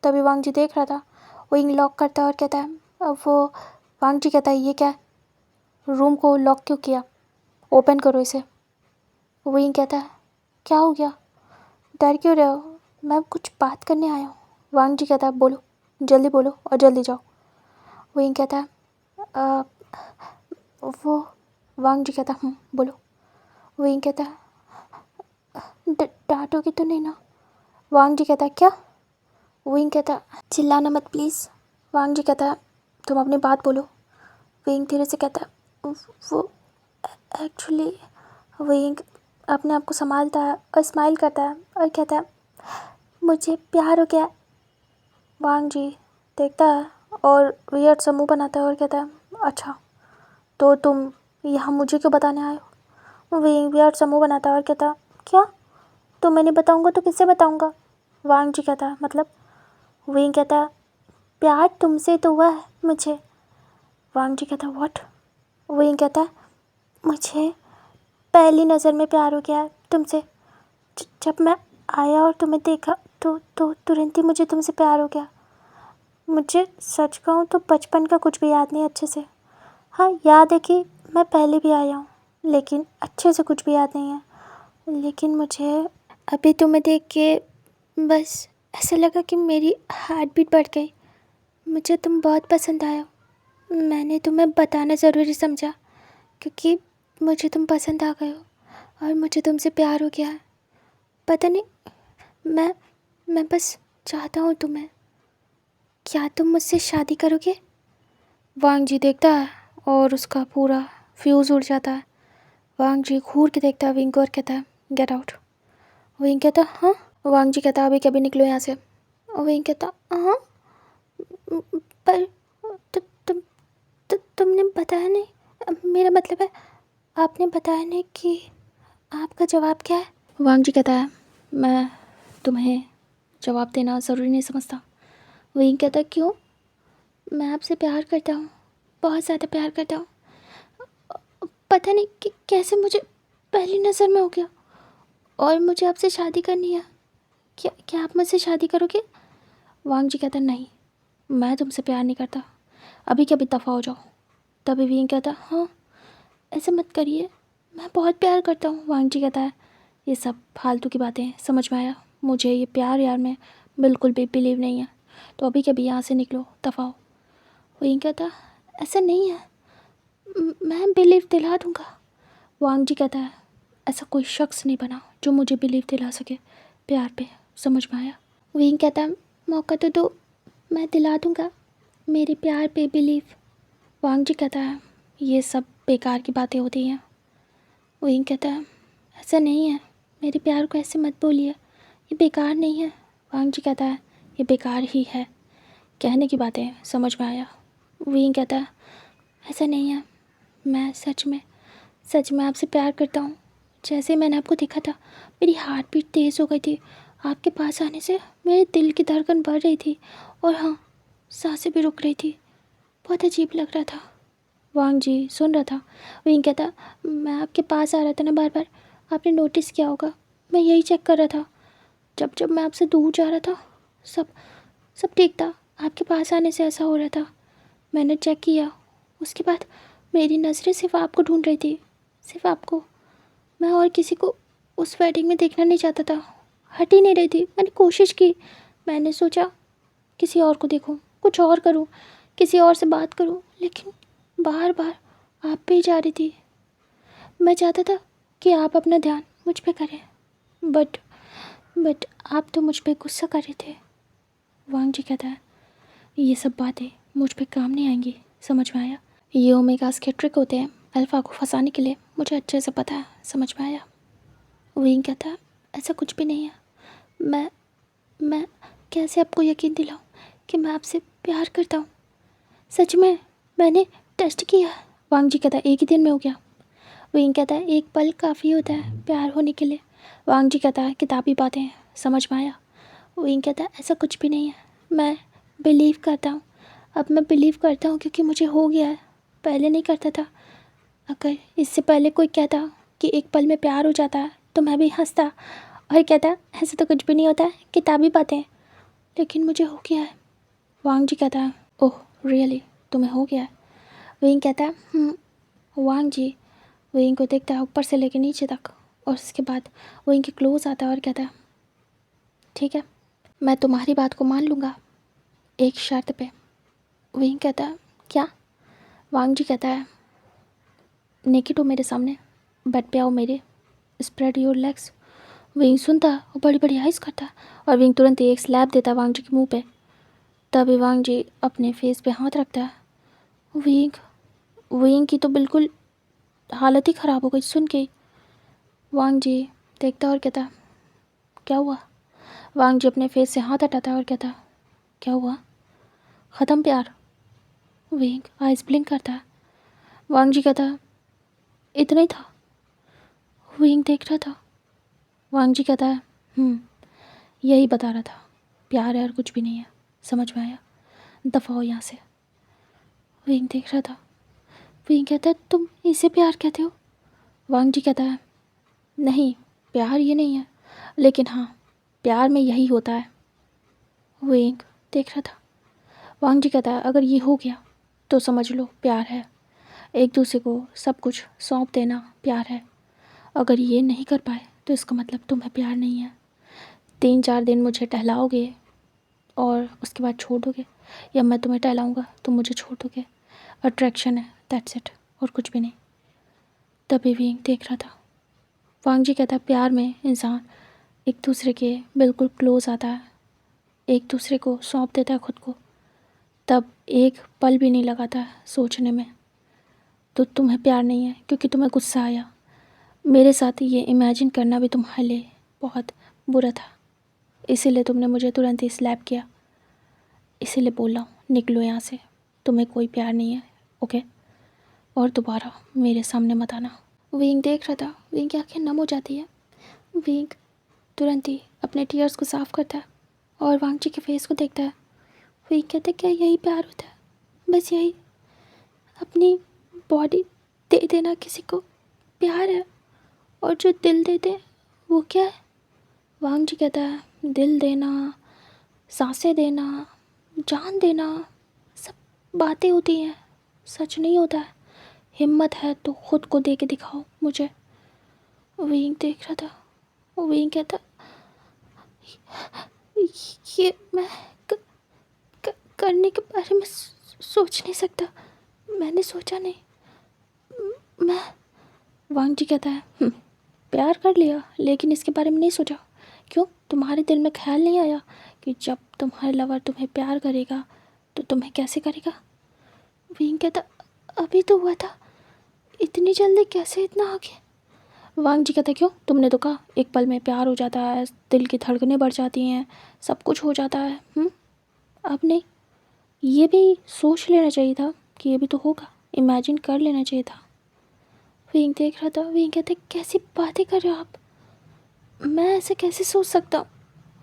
तभी वांग जी देख रहा था। विंग लॉक करता है और कहता है अब वो वांग जी कहता है ये क्या है, रूम को लॉक क्यों किया, ओपन करो इसे। विंग कहता है क्या हो गया, डर क्यों रहे हो, मैं कुछ बात करने आया हूँ। वांग जी कहता है बोलो, जल्दी बोलो और जल्दी जाओ। विंग कहता है "अ, वो वांग जी कहता है बोलो। विंग कहता है डांटोगे तो नहीं ना। वांग जी कहता है क्या। विंग कहता है चिल्लाना मत प्लीज़। वांग जी कहता है तुम अपनी बात बोलो। विंग धीरे से कहता है वो एक्चुअली। विंग अपने आप को संभालता है और स्माइल करता है और कहता है मुझे प्यार हो गया। वांग जी देखता है और वियर्ड सा मुँह बनाता है और कहता है अच्छा तो तुम यहाँ मुझे क्यों बताने आए हो। विंग वियर्ड सा मुँह बनाता है और कहता है क्या, तो मैं नहीं बताऊँगा तो किससे बताऊँगा। वांग जी कहता है मतलब। विंग कहता है प्यार तुमसे तो हुआ है मुझे। वांग जी कहता है व्हाट। विंग कहता है मुझे पहली नज़र में प्यार हो गया है तुमसे। जब मैं आया और तुम्हें देखा तो तुरंत ही मुझे तुमसे प्यार हो गया। मुझे सच कहूँ तो बचपन का कुछ भी याद नहीं अच्छे से। हाँ याद है कि मैं पहले भी आया हूँ, लेकिन अच्छे से कुछ भी याद नहीं है। लेकिन मुझे अभी तुम्हें देख के बस ऐसा लगा कि मेरी हार्ट बीट बढ़ गई। मुझे तुम बहुत पसंद आए हो। मैंने तुम्हें बताना ज़रूरी समझा क्योंकि मुझे तुम पसंद आ गए हो और मुझे तुमसे प्यार हो गया है। पता नहीं, मैं बस चाहता हूँ तुम्हें। क्या तुम मुझसे शादी करोगे। वांग जी देखता है और उसका पूरा फ्यूज़ उड़ जाता है। वांग जी घूर के देखता है विंग को और कहता है गेट आउट। विंग कहता हाँ। वांग जी कहता अभी कभी निकलो यहाँ से। विंग कहता हाँ पर तुमने बताया नहीं, मेरा मतलब है आपने बताया नहीं कि आपका जवाब क्या है। वांग जी कहता है मैं तुम्हें जवाब देना ज़रूरी नहीं समझता। विंग कहता क्यों, मैं आपसे प्यार करता हूँ, बहुत ज़्यादा प्यार करता हूँ। पता नहीं कि कैसे मुझे पहली नज़र में हो गया और मुझे आपसे शादी करनी है। क्या आप मुझसे शादी करोगे। वांग जी कहता नहीं, मैं तुमसे प्यार नहीं करता, अभी क्या भी दफ़ा हो जाओ। तभी विंग कहता हाँ ऐसे मत करिए, मैं बहुत प्यार करता हूँ। वांग जी कहता है ये सब फालतू की बातें हैं, समझ में आया, मुझे ये प्यार यार में बिल्कुल भी बिलीव नहीं है, तो अभी कभी यहाँ से निकलो, दफ़ा हो। विंग कहता ऐसा नहीं है, मैं बिलीव दिला दूँगा। वांग जी कहता है ऐसा कोई शख्स नहीं बना जो मुझे बिलीव दिला सके प्यार पे, समझ में आया। विंग कहता है मौका तो दो, मैं दिला दूँगा मेरे प्यार पे बिलीव। वांग जी कहता है ये सब बेकार की बातें होती हैं। विंग कहता है ऐसा नहीं है, मेरे प्यार को ऐसे मत बोलिए, ये बेकार नहीं है। वांग जी कहता है ये बेकार ही है, कहने की बातें, समझ में आया। विंग कहता है ऐसा नहीं है, मैं सच में आपसे प्यार करता हूँ। जैसे मैंने आपको देखा था मेरी हार्ट बीट तेज़ हो गई थी, आपके पास आने से मेरे दिल की धड़कन बढ़ रही थी और हाँ सांसें भी रुक रही थी, बहुत अजीब लग रहा था। वांग जी सुन रहा था। विंग कहता मैं आपके पास आ रहा था ना बार बार, आपने नोटिस किया होगा, मैं यही चेक कर रहा था। जब मैं आपसे दूर जा रहा था सब ठीक था, आपके पास आने से ऐसा हो रहा था। मैंने चेक किया, उसके बाद मेरी नज़रें सिर्फ आपको ढूंढ रही थी, सिर्फ आपको। मैं और किसी को उस वेडिंग में देखना नहीं चाहता था, हट ही नहीं रही थी। मैंने कोशिश की, मैंने सोचा किसी और को देखूं, कुछ और करूं, किसी और से बात करूं, लेकिन बार बार आप पे ही जा रही थी। मैं चाहता था कि आप अपना ध्यान मुझ पे करें, बट आप तो मुझ पे गुस्सा कर रहे थे। वांग जी कहता है ये सब बातें मुझ पे काम नहीं आएंगी, समझ में आया। ये ओमेगास के ट्रिक होते हैं अल्फ़ा को फंसाने के लिए, मुझे अच्छे से पता है, समझ में आया। विंग कहता है ऐसा कुछ भी नहीं है, मैं कैसे आपको यकीन दिलाऊं कि मैं आपसे प्यार करता हूँ। सच में मैंने टेस्ट किया। वांग जी कहता है एक ही दिन में हो गया। विंग कहता है एक पल काफ़ी होता है प्यार होने के लिए, वांग जी कहता है किताबी बातें समझ में आया। विंग कहता है ऐसा कुछ भी नहीं है, मैं बिलीव करता हूँ, अब मैं बिलीव करता हूँ क्योंकि मुझे हो गया है, पहले नहीं करता था। अगर इससे पहले कोई कहता कि एक पल में प्यार हो जाता है तो मैं भी हंसता और कहता ऐसा तो कुछ भी नहीं होता है, किताबी बातें, लेकिन मुझे हो गया है। वांग जी कहता है ओह रियली, तुम्हें हो गया है। विंग कहता है वांग जी विंग को देखता है ऊपर से लेकर नीचे तक, और उसके बाद विंग के क्लोज आता है और कहता है ठीक है, मैं तुम्हारी बात को मान लूँगा एक शर्त पे। विंग कहता है क्या? वांग जी कहता है नेकेड हो मेरे सामने, बेड पे आओ मेरे, स्प्रेड योर लेग्स। विंग सुनता और बड़ी बड़ी आइज़ करता और विंग तुरंत ही एक स्लैप देता वांग जी के मुंह पे। तभी वांग जी अपने फेस पे हाथ रखता है। विंग की तो बिल्कुल हालत ही ख़राब हो गई सुन के। वांग जी देखता और कहता क्या हुआ? वांग जी अपने फेस से हाथ हटाता और कहता क्या हुआ? ख़त्म प्यार? विंग आइज़ ब्लिंक करता है। वांग जी कहता इतना ही था? विंग देख रहा था। वांग जी कहता है यही बता रहा था, प्यार है और कुछ भी नहीं है, समझ में आया, दफ़ा हो यहाँ से। विंग देख रहा था। विंग कहता है तुम इसे प्यार कहते हो? वांग जी कहता है नहीं, प्यार ये नहीं है, लेकिन हाँ प्यार में यही होता है। विंग देख रहा था। वांग जी कहता है अगर ये हो गया तो समझ लो प्यार है, एक दूसरे को सब कुछ सौंप देना प्यार है। अगर ये नहीं कर पाए तो इसका मतलब तुम्हें प्यार नहीं है। 3-4 दिन मुझे टहलाओगे और उसके बाद छोड़ दोगे, या मैं तुम्हें टहलाऊँगा तुम मुझे छोड़ दोगे। अट्रैक्शन है, दैट्स इट, और कुछ भी नहीं। तभी विंग देख रहा था। वांग जी कहता है प्यार में इंसान एक दूसरे के बिल्कुल क्लोज आता है, एक दूसरे को सौंप देता है खुद को, तब एक पल भी नहीं लगाता है सोचने में तो तुम्हें प्यार नहीं है, क्योंकि तुम्हें गुस्सा आया। मेरे साथ ये इमेजिन करना भी तुम्हारे लिए बहुत बुरा था, इसीलिए तुमने मुझे तुरंत ही स्लैप किया। इसीलिए बोल रहा हूँ निकलो यहाँ से, तुम्हें कोई प्यार नहीं है, ओके? और दोबारा मेरे सामने मत आना। विंग देख रहा था। विंग की आँखें नम हो जाती है। विंग तुरंत ही अपने टीयर्स को साफ करता है और वांग जी के फेस को देखता है। विंग कहते क्या यही प्यार होता है? बस यही, अपनी बॉडी दे देना किसी को प्यार है, और जो दिल दे दे वो क्या है? वांग जी कहता है दिल देना, सांसें देना, जान देना सब बातें होती हैं, सच नहीं होता है। हिम्मत है तो खुद को दे के दिखाओ मुझे। विंग देख रहा था। विंग कहता ये मैं करने के बारे में सोच नहीं सकता, मैंने सोचा नहीं, मैं। वांग जी कहता है प्यार कर लिया लेकिन इसके बारे में नहीं सोचा? क्यों, तुम्हारे दिल में ख्याल नहीं आया कि जब तुम्हारे लवर तुम्हें प्यार करेगा तो तुम्हें कैसे करेगा? विंग कहता अभी तो हुआ था, इतनी जल्दी कैसे इतना आगे? वांग जी कहता क्यों, तुमने तो कहा एक पल में प्यार हो जाता है, दिल की धड़कनें बढ़ जाती हैं, सब कुछ हो जाता है। अब नहीं, ये भी सोच लेना चाहिए था कि ये भी तो होगा, इमेजिन कर लेना चाहिए था। विंग देख रहा था। विंग कहते कैसी बातें कर रहे हो आप, मैं ऐसे कैसे सोच सकता हूँ?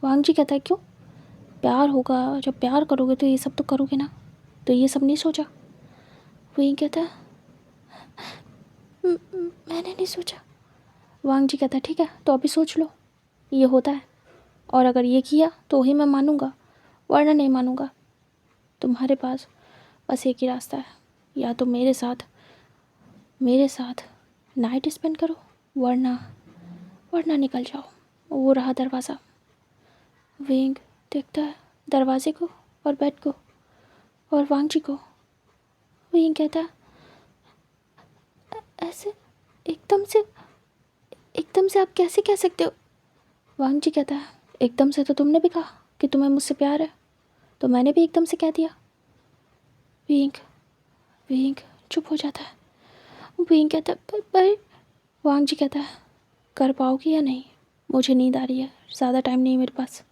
वांग जी कहता है क्यों, प्यार होगा, जब प्यार करोगे तो ये सब तो करोगे ना, तो ये सब नहीं सोचा? विंग कहता है मैंने नहीं सोचा। वांग जी कहता है ठीक है तो अभी सोच लो, ये होता है, और अगर ये किया तो ही मैं मानूंगा, वरना नहीं मानूंगा। तुम्हारे पास बस एक ही रास्ता है, या तो मेरे साथ नाइट स्पेंड करो, वरना निकल जाओ। वो रहा दरवाज़ा। विंग देखता है दरवाजे को और बेड को और वांग जी को। विंग कहता है ऐसे एकदम से आप कैसे कह सकते हो? वांग जी कहता है एकदम से तो तुमने भी कहा कि तुम्हें मुझसे प्यार है, तो मैंने भी एकदम से कह दिया। विंग चुप हो जाता है। विंग कहता है पर वांग जी कहता है कर पाओगी या नहीं, मुझे नींद आ रही है, ज़्यादा टाइम नहीं मेरे पास।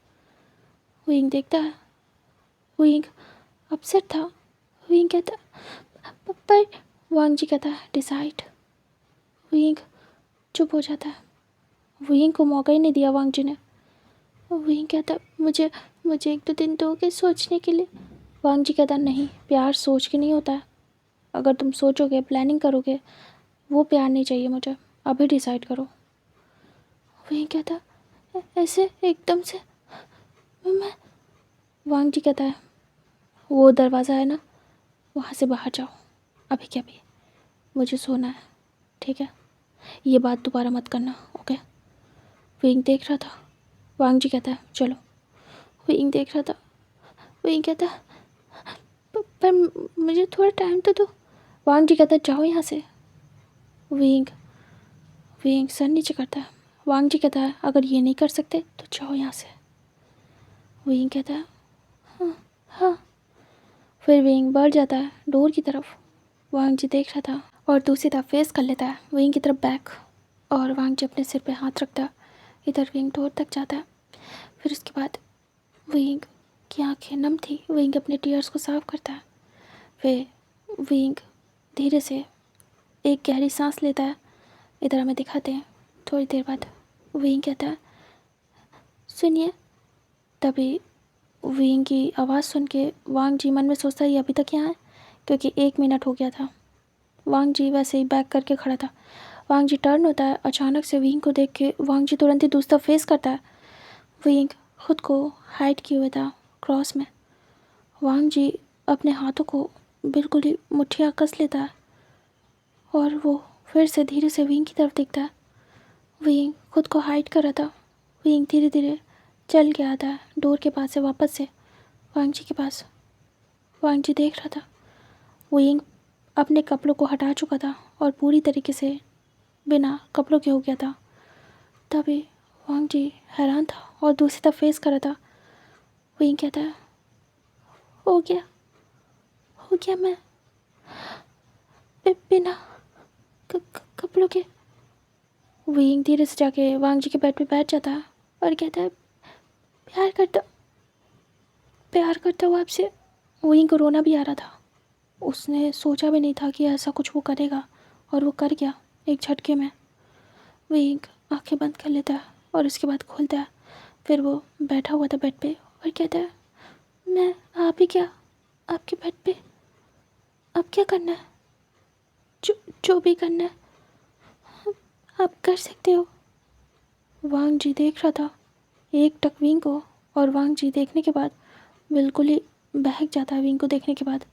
विंग देखता है। विंग अपसेट था। विंग कहता पर वांग जी कहता है डिसाइड। विंग चुप हो जाता है। विंग को मौका ही नहीं दिया वांग जी ने। विंग कहता मुझे मुझे 1-2 दिन दोगे सोचने के लिए। वांग जी कहता नहीं, प्यार सोच के नहीं होता है। अगर तुम सोचोगे, प्लानिंग करोगे, वो प्यार नहीं चाहिए मुझे, अभी डिसाइड करो। विंग कहता ऐसे एकदम से मैं। वांग जी कहता है वो दरवाज़ा है ना, वहाँ से बाहर जाओ अभी के अभी, मुझे सोना है, ठीक है? ये बात दोबारा मत करना, ओके? विंग देख रहा था। वांग जी कहता है चलो। विंग देख रहा था। विंग कहता पर मुझे थोड़ा टाइम तो दो। वांग जी कहता जाओ यहाँ से। विंग विंग सर नीचे करता है। वांग जी कहता है अगर ये नहीं कर सकते तो जाओ यहाँ से। विंग कहता है हाँ हाँ। फिर विंग बढ़ जाता है डोर की तरफ। वांग जी देख रहा था और दूसरी तरफ फेस कर लेता है विंग की तरफ बैक, और वांग जी अपने सिर पे हाथ रखता है। इधर विंग डोर तक जाता है। फिर उसके बाद विंग की आंखें नम थी। विंग अपने टीयर्स को साफ करता है। फिर विंग धीरे से एक गहरी सांस लेता है। इधर हमें दिखाते हैं थोड़ी देर बाद। विंग कहता है सुनिए। तभी विंग की आवाज़ सुन के वांग जी मन में सोचता है ये अभी तक यहाँ है, क्योंकि 1 मिनट हो गया था। वांग जी वैसे ही बैक करके खड़ा था। वांग जी टर्न होता है। अचानक से विंग को देख के वांग जी तुरंत ही दूसरा फेस करता है। विंग खुद को हाइड किए हुए था क्रॉस में। वांग जी अपने हाथों को बिल्कुल ही मुठ्ठियाँ कस लेता है और वो फिर से धीरे से विंग की तरफ देखता है। विंग खुद को हाइड कर रहा था। विंग धीरे धीरे चल के आता है डोर के पास से वापस से वांग जी के पास। वांग जी देख रहा था विंग अपने कपड़ों को हटा चुका था और पूरी तरीके से बिना कपड़ों के हो गया था। तभी वांग जी हैरान था और दूसरी तरफ फेस कर रहा था। विंग कहता है हो गया मैं बिना कपड़ों के। विंग धीरे से जाके वांग जी के बेड पे बैठ जाता है और कहता है प्यार करता हूँ आपसे। विंग को रोना भी आ रहा था। उसने सोचा भी नहीं था कि ऐसा कुछ वो करेगा, और वो कर गया एक झटके में। विंग आंखें बंद कर लेता है और उसके बाद खोलता है। फिर वो बैठा हुआ था बेड पे और कहता है मैं आप ही क्या आपके बेड पे, अब क्या करना है? जो भी करना है आप कर सकते हो। वांग जी देख रहा था एक टक विंग को, और वांग जी देखने के बाद बिल्कुल ही बहक जाता है। विंग को देखने के बाद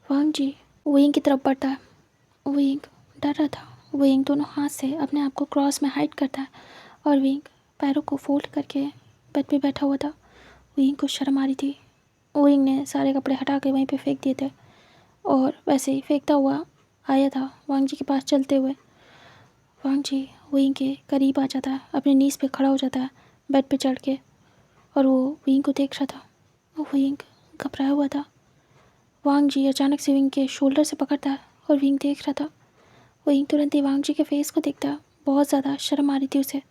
वांग जी विंग की तरफ बढ़ता है। विंग डर रहा था। विंग दोनों हाथ से अपने आप को क्रॉस में हाइड करता है और विंग पैरों को फोल्ड करके बेड पे बैठा हुआ था। विंग को शर्म आ रही थी। विंग ने सारे कपड़े हटा के वहीं पे फेंक दिए थे और वैसे ही फेंकता हुआ आया था वांग जी के पास चलते हुए। वांग जी विंग के करीब आ जाता है, अपने नीज पे खड़ा हो जाता है बेड पे चढ़ के, और वो विंग को देख रहा था। विंग घबराया हुआ था। वांग जी अचानक से विंग के शोल्डर से पकड़ता है और विंग देख रहा था। विंग तुरंत ही वांग जी के फेस को देखता है। बहुत ज़्यादा शर्म आ रही थी उसे,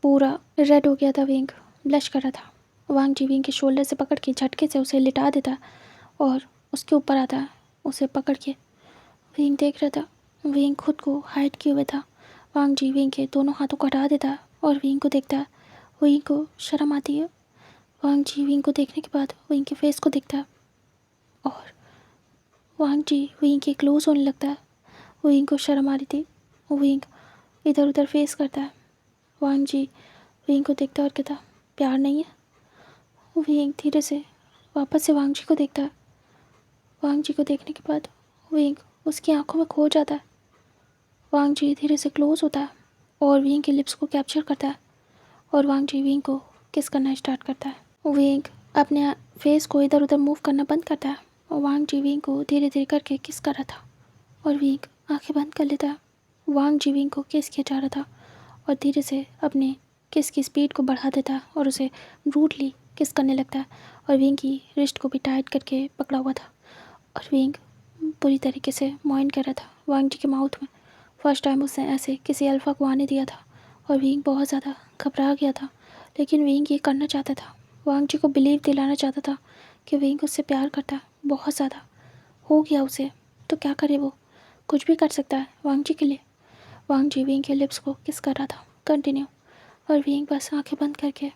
पूरा रेड हो गया था। विंग ब्लश कर रहा था। वांग जी विंग के शोल्डर से पकड़ के झटके से उसे लिटा देता है और उसके ऊपर आता है उसे पकड़ के। विंग देख रहा था। विंग खुद को हाइड किए हुए था। वांग जी विंग के दोनों हाथों को हटा देता है और विंग को देखता है। विंग को शर्म आती है। वांग जी विंग को देखने के बाद विंग के फेस को देखता है और वांग जी विंग के क्लोज होने लगता है। विंग को शर्म आ रही थी। विंग इधर उधर फेस करता है। वांग जी विंग को देखता है और कहता प्यार नहीं है। विंग धीरे से वापस से वांग जी को देखता है। वांग जी को देखने के बाद विंग उसकी आंखों में खो जाता है। वांग जी धीरे से क्लोज होता है और विंग के लिप्स को कैप्चर करता है और वांग जी विंग को किस करना स्टार्ट करता है। विंग अपने फेस को इधर उधर मूव करना बंद करता है और वांग जी विंग को धीरे धीरे करके किस कर रहा था और विंग आंखें बंद कर लेता है। वांग जी विंग को किस किया जा रहा था और धीरे से अपने किस की स्पीड को बढ़ा देता है और उसे ब्रूटली किस करने लगता है और विंग की रिस्ट को भी टाइट करके पकड़ा हुआ था और विंग पूरी तरीके से मॉइन कर रहा था वांग जी के माउथ में। फर्स्ट टाइम उसने ऐसे किसी अल्फ़ा को आने दिया था और विंग बहुत ज़्यादा घबरा गया था, लेकिन विंग ये करना चाहता था। वांग जी को बिलीव दिलाना चाहता था कि विंग उससे प्यार करता है बहुत ज़्यादा। हो गया उसे तो क्या करे, वो कुछ भी कर सकता है वांग जी के लिए। वांग जी विंग के लिप्स को किस कर रहा था कंटिन्यू। और विंग बस आंखें बंद करके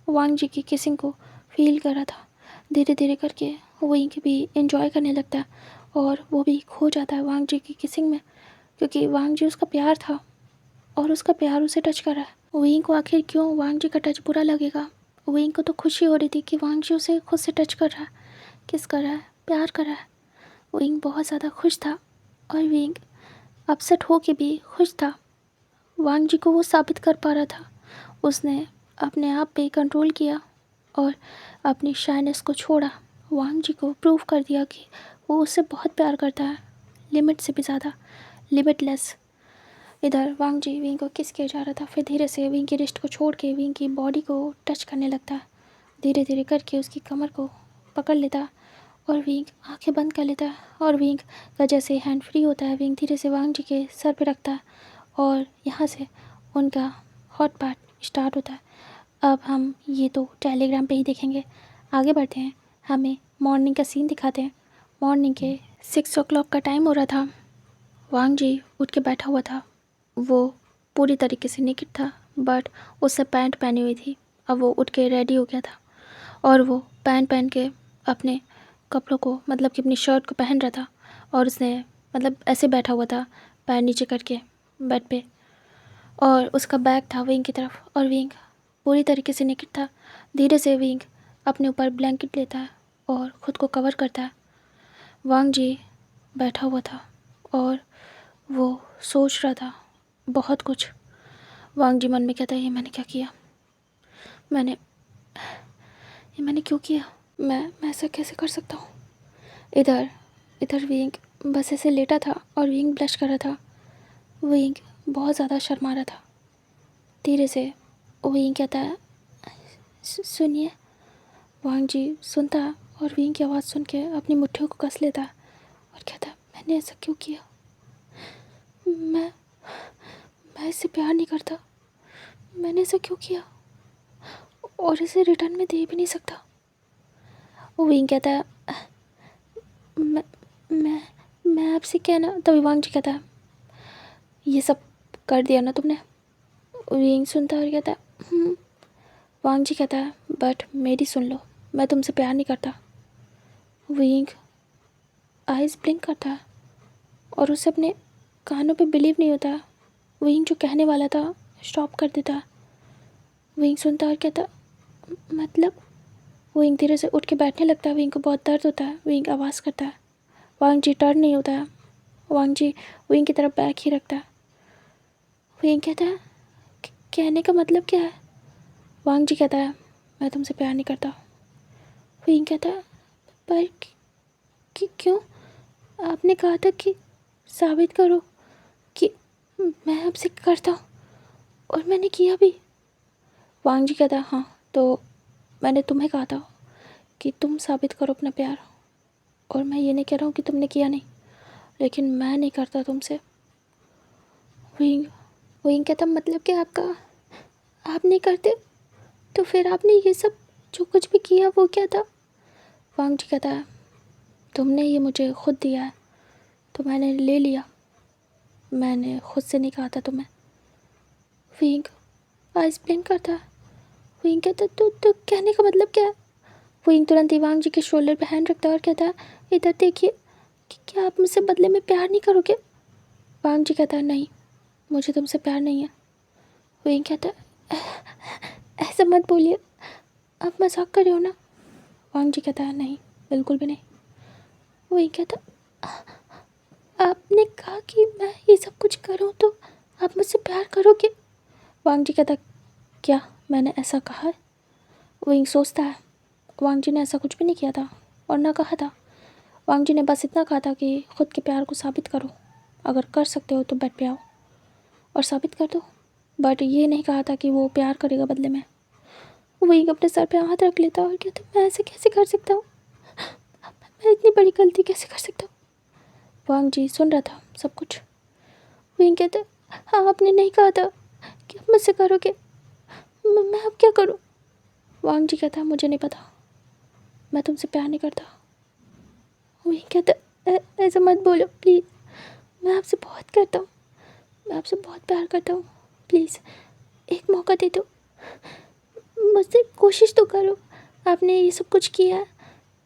वांग जी की किसिंग को फील कर रहा था। धीरे धीरे करके विंग भी एंजॉय करने लगता है और वो भी खो जाता है वांग जी की किसिंग में, क्योंकि वांग जी उसका प्यार था और उसका प्यार उसे टच कर रहा है। विंग को आखिर क्यों वांग जी का टच बुरा लगेगा? विंग को तो खुशी हो रही थी कि वांग जी उसे खुद से टच कर रहा है, किस कर रहा है, प्यार कर रहा है। विंग बहुत ज़्यादा खुश था और विंग अपसेट हो के भी खुश था। वांग जी को वो साबित कर पा रहा था। उसने अपने आप पे कंट्रोल किया और अपनी शाइनेस को छोड़ा। वांग जी को प्रूव कर दिया कि वो उससे बहुत प्यार करता है, लिमिट से भी ज़्यादा, लिमिटलेस। इधर वांग जी विंग को किस किया जा रहा था, फिर धीरे से विंग की रिस्ट को छोड़ के विंग की बॉडी को टच करने लगता है। धीरे धीरे करके उसकी कमर को पकड़ लेता है और विंग आंखें बंद कर लेता है और विंग का जैसे हैंड फ्री होता है, विंग धीरे से वांग जी के सर पे रखता है और यहाँ से उनका हॉट पार्ट स्टार्ट होता है। अब हम ये तो टेलीग्राम पे ही देखेंगे, आगे बढ़ते हैं। हमें मॉर्निंग का सीन दिखाते हैं। मॉर्निंग के 6 o'clock का टाइम हो रहा था। वांग जी उठ के बैठा हुआ था। वो पूरी तरीके से नेकेड था, बट उससे पैंट पहनी हुई थी। अब वो उठ के रेडी हो गया था और वो पैंट पहन के अपने कपड़ों को, मतलब कि अपनी शर्ट को पहन रहा था और उसने मतलब ऐसे बैठा हुआ था, पैर नीचे करके बेड पे, और उसका बैग था विंग की तरफ और विंग पूरी तरीके से नेकेड था। धीरे से विंग अपने ऊपर ब्लैंकेट लेता है और ख़ुद को कवर करता है। वांग जी बैठा हुआ था और वो सोच रहा था बहुत कुछ। वांग जी मन में कहता है, ये मैंने क्या किया, ये मैंने क्यों किया, मैं ऐसा कैसे कर सकता हूँ। इधर इधर विंग बस ऐसे लेटा था और विंग ब्लश कर रहा था। विंग बहुत ज़्यादा शर्मा रहा था। धीरे से विंग कहता है, सुनिए। वांग जी सुनता है और विंग की आवाज़ सुन के अपनी मुट्ठियों को कस लेता है और कहता है, मैंने ऐसा क्यों किया, मैं इससे प्यार नहीं करता, मैंने ऐसा क्यों किया और इसे रिटर्न में दे भी नहीं सकता। विंग कहता है, मैं मैं मैं आपसे कहना। तभी वांग जी कहता है, ये सब कर दिया ना तुमने। विंग सुनता है और कहता है, वांग जी कहता है, बट मेरी सुन लो, मैं तुमसे प्यार नहीं करता। विंग आइज़ ब्लिंक करता है और उसे अपने कानों पे बिलीव नहीं होता। विंग जो कहने वाला था स्टॉप कर देता। विंग सुनता और कहता, मतलब। विंग धीरे से उठ के बैठने लगता है। विंग को बहुत दर्द होता है। विंग आवाज़ करता है। वांग जी टर्न नहीं होता है। वांग जी विंग की तरफ बैक ही रखता है। विंग कहता है, कहने का मतलब क्या है। वांग जी कहता है, मैं तुमसे प्यार नहीं करता। विंग कहता है, पर क्यों, आपने कहा था कि साबित करो कि मैं आपसे करता हूँ और मैंने किया भी। वांग जी कहता है, हाँ तो मैंने तुम्हें कहा था कि तुम साबित करो अपना प्यार, और मैं ये नहीं कह रहा हूँ कि तुमने किया नहीं, लेकिन मैं नहीं करता तुमसे। विंग कहता, मतलब कि आप नहीं करते, तो फिर आपने ये सब जो कुछ भी किया वो क्या था। वांग जी कहता है, तुमने ये मुझे खुद दिया है तो मैंने ले लिया, मैंने खुद से नहीं कहा था तुम्हें। विंग आइस ब्लिंक करता है। विंग कहता, तो कहने का मतलब क्या है। विंग तुरंत ही वांग जी के शोल्डर पे हैंड रखता है और कहता है, इधर देखिए कि क्या आप मुझसे बदले में प्यार नहीं करोगे। वांग जी कहता है, नहीं, मुझे तुमसे प्यार नहीं है। विंग कहता है, ऐसा मत बोलिए, आप मजाक कर रहे हो ना। वांग जी कहता है, नहीं, बिल्कुल भी नहीं। विंग कहता, आपने कहा कि मैं ये सब कुछ करूं तो आप मुझसे प्यार करोगे। वांग जी कहता, क्या मैंने ऐसा कहा है। विंग सोचता है, वांग जी ने ऐसा कुछ भी नहीं किया था और ना कहा था। वांग जी ने बस इतना कहा था कि खुद के प्यार को साबित करो, अगर कर सकते हो तो बेड पे आओ और साबित कर दो, बट ये नहीं कहा था कि वो प्यार करेगा बदले में। विंग अपने सर पे हाथ रख लेता और कहता, मैं ऐसे कैसे कर सकता हूँ, मैं इतनी बड़ी गलती कैसे कर सकता हूँ। वांग जी सुन रहा था सब कुछ। विंग कहता, हाँ आपने नहीं कहा था कि आप मुझसे करोगे, मैं अब क्या करूँ। वांग जी कहता, मुझे नहीं पता, मैं तुमसे प्यार नहीं करता। विंग कहता, ऐसा मत बोलो प्लीज़, मैं आपसे बहुत करता हूँ, मैं आपसे बहुत प्यार करता हूँ, प्लीज़ एक मौका दे दो, मुझसे कोशिश तो करो। आपने ये सब कुछ किया है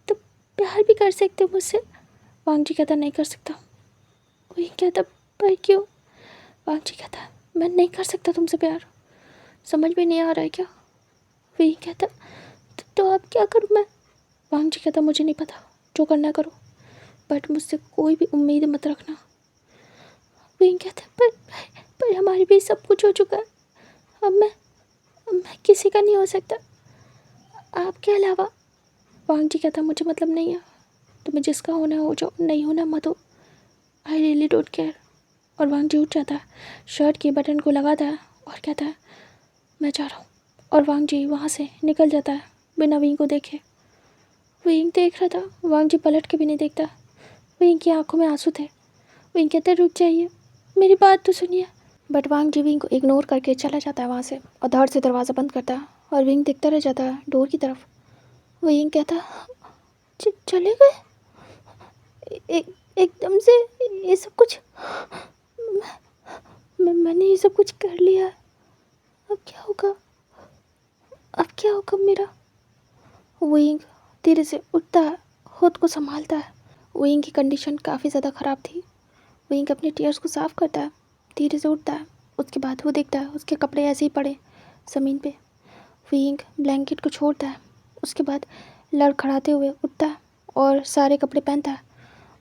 तो प्यार भी कर सकते हो मुझसे। वांग जी कहता नहीं कर सकता। वही कहता पर क्यों? वांग जी कहता मैं नहीं कर सकता तुमसे प्यार, समझ में नहीं आ रहा है क्या? वही कहता तो अब क्या करूँ मैं? वांग जी कहता मुझे नहीं पता, जो करना करो, बट मुझसे कोई भी उम्मीद मत रखना। वही कहता पर हमारे भी सब कुछ हो चुका है, अब मैं किसी का नहीं हो सकता आपके अलावा। वांग जी कहता मुझे मतलब नहीं है, तुम्हें जिसका होना हो जाओ, नहीं होना मत हो, आई रियली डोंट केयर। और वांग जी उठ जाता है, शर्ट के बटन को लगाता है और कहता है मैं जा रहा हूँ। और वांग जी वहाँ से निकल जाता है बिना विंग को देखे। विंग देख रहा था, वांग जी पलट के भी नहीं देखता। विंग की आंखों में आंसू थे। विंग कहते रुक जाइए, मेरी बात तो सुनिए। बट वांग जी विंग को इग्नोर करके चला जाता है वहाँ से और धड़ से दरवाज़ा बंद करता है और विंग देखता रह जाता है डोर की तरफ। विंग कहता चले गए एकदम से, ये सब कुछ मैंने ये सब कुछ कर लिया, अब क्या होगा? अब क्या होगा मेरा? विंग धीरे से उठता है, खुद को संभालता है। विंग की कंडीशन काफ़ी ज़्यादा ख़राब थी। विंग अपने टीयर्स को साफ़ करता है, धीरे से उठता है। उसके बाद वो देखता है उसके कपड़े ऐसे ही पड़े ज़मीन पे। विंग ब्लैंकेट को छोड़ता है, उसके बाद लड़खड़ाते हुए उठता है और सारे कपड़े पहनता है।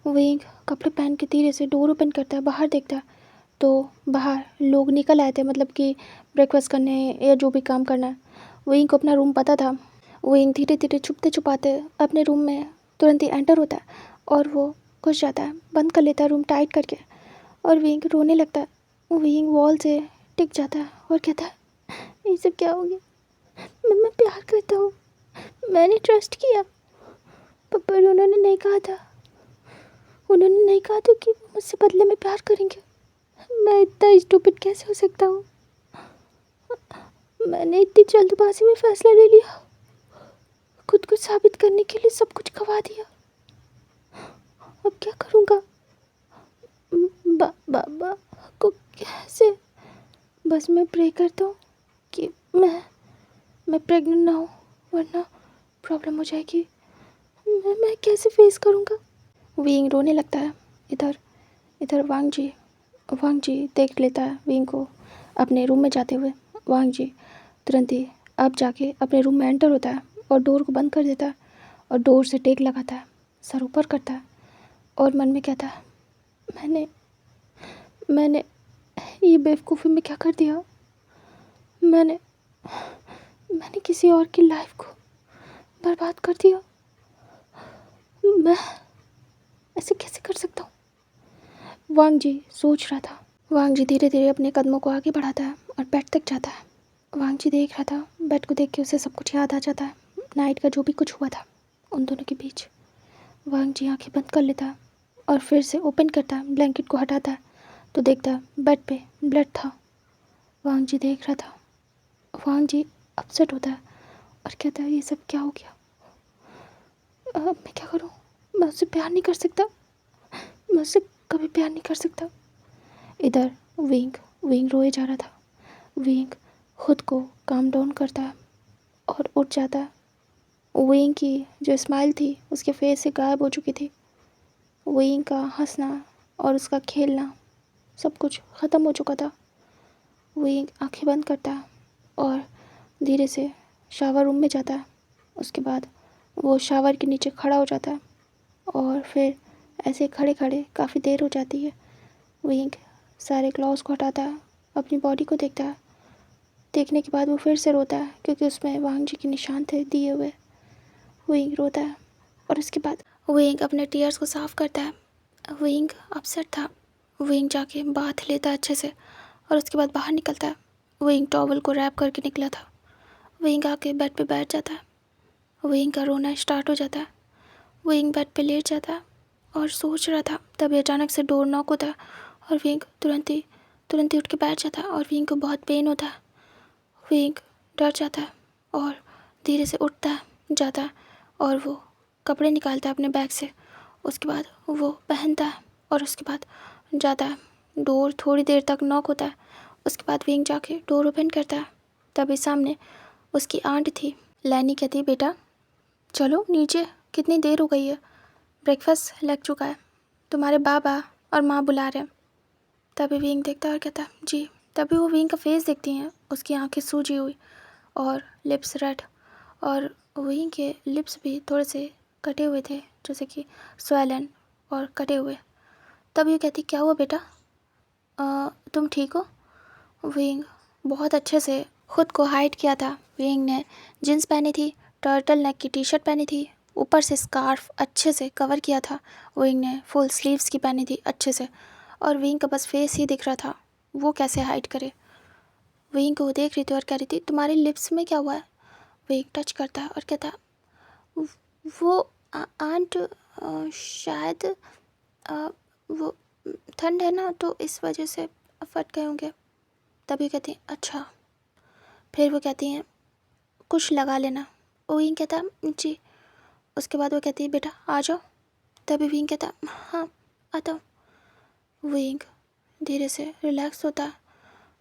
विंग कपड़े पहन के धीरे से डोर ओपन करता है, बाहर देखता है तो बाहर लोग निकल आए थे, मतलब कि ब्रेकफास्ट करने या जो भी काम करना है। विंग को अपना रूम पता था। विंग धीरे धीरे छुपते छुपाते अपने रूम में तुरंत ही एंटर होता है और वो घुस जाता है, बंद कर लेता है रूम टाइट करके। और विंग रोने लगता है। विंग वॉल से टिक जाता है और कहता है ये सब क्या हो गया? मैं प्यार करता हूँ, मैंने ट्रस्ट किया, पर उन्होंने नहीं कहा था कि वो मुझसे बदले में प्यार करेंगे। मैं इतना स्टूपिड कैसे हो सकता हूँ? मैंने इतनी जल्दबाजी में फैसला ले लिया, खुद को साबित करने के लिए सब कुछ गवा दिया। अब क्या करूँगा? बाबा को कैसे? बस मैं प्रे करता हूँ कि मैं प्रेग्नेंट ना हूँ, वरना प्रॉब्लम हो जाएगी। मैं कैसे फेस करूँगा? विंग रोने लगता है। इधर वांग जी देख लेता है विंग को अपने रूम में जाते हुए। वांग जी तुरंत ही अब जाके अपने रूम में एंटर होता है और डोर को बंद कर देता है और डोर से टेक लगाता है, सर ऊपर करता है और मन में कहता है मैंने ये बेवकूफ़ी में क्या कर दिया? मैंने किसी और की लाइफ को बर्बाद कर दिया। मैं ऐसे कैसे कर सकता हूँ? वांग जी सोच रहा था। वांग जी धीरे धीरे अपने कदमों को आगे बढ़ाता है और बेड तक जाता है। वांग जी देख रहा था, बेड को देख के उसे सब कुछ याद आ जाता है, नाइट का जो भी कुछ हुआ था उन दोनों के बीच। वांग जी आंखें बंद कर लेता है और फिर से ओपन करता है, ब्लैंकेट को हटाता है तो देखता है बेड पे ब्लड था। वांग जी देख रहा था। वांग जी अपसेट होता है और कहता है ये सब क्या हो गया? अब मैं क्या करूँ? मैं उससे प्यार नहीं कर सकता, मैं उससे कभी प्यार नहीं कर सकता। इधर विंग रोए जा रहा था। विंग खुद को काम डाउन करता है और उठ जाता है। विंग की जो स्माइल थी उसके फेस से गायब हो चुकी थी। विंग का हंसना और उसका खेलना सब कुछ ख़त्म हो चुका था। विंग आंखें बंद करता है और धीरे से शावर रूम में जाता है। उसके बाद वो शावर के नीचे खड़ा हो जाता है और फिर ऐसे खड़े खड़े काफ़ी देर हो जाती है। विंग सारे क्लॉज को हटाता है, अपनी बॉडी को देखता है। देखने के बाद वो फिर से रोता है क्योंकि उसमें वांग जी के निशान थे दिए हुए। विंग रोता है और उसके बाद विंग अपने टीयर्स को साफ़ करता है। विंग अपसेट था। विंग जाके बाथ लेता है अच्छे से और उसके बाद बाहर निकलता है। विंग टॉवल को रैप करके निकला था। विंग आके बेड पे बैठ जाता है। विंग का रोना स्टार्ट हो जाता है। विंग बेड पे लेट जाता है और सोच रहा था, तभी अचानक से डोर नॉक होता है और विंग तुरंत ही उठ के बैठ जाता है और विंग को बहुत पेन होता है। विंग डर जाता है और धीरे से उठता है, जाता है और वो कपड़े निकालता है अपने बैग से। उसके बाद वो पहनता है और उसके बाद जाता है। डोर थोड़ी देर तक नॉक होता है, उसके बाद विंग जाके डोर ओपन करता है। तभी सामने उसकी आंट थी। लैनी कहती, बेटा चलो नीचे, कितनी देर हो गई है, ब्रेकफास्ट लग चुका है, तुम्हारे बाबा और माँ बुला रहे हैं। तभी विंग देखता है और कहता है, जी। तभी वो विंग का फेस देखती हैं, उसकी आंखें सूजी हुई और लिप्स रेड, और विंग के लिप्स भी थोड़े से कटे हुए थे, जैसे कि स्वेलन और कटे हुए। तभी वो कहती, क्या हुआ बेटा, तुम ठीक हो? विंग बहुत अच्छे से खुद को हाइड किया था। विंग ने जीन्स पहनी थी, टर्टल नेक की टी शर्ट पहनी थी, ऊपर से स्कार्फ अच्छे से कवर किया था। विंग ने फुल स्लीव्स की पहनी थी अच्छे से, और विंग का बस फेस ही दिख रहा था, वो कैसे हाइड करे। विंग को देख रही थी और कह रही थी, तुम्हारे लिप्स में क्या हुआ है? विंग टच करता है और कहता है, वो आंट शायद वो ठंड है ना, तो इस वजह से फट गए होंगे। तभी कहती हैं, अच्छा। फिर वो कहती हैं, कुछ लगा लेना। विंग कहता है, जी। उसके बाद वो कहती है, बेटा आ जाओ। तभी विंग कहता है, हाँ आता हूँ। विंग धीरे से रिलैक्स होता है।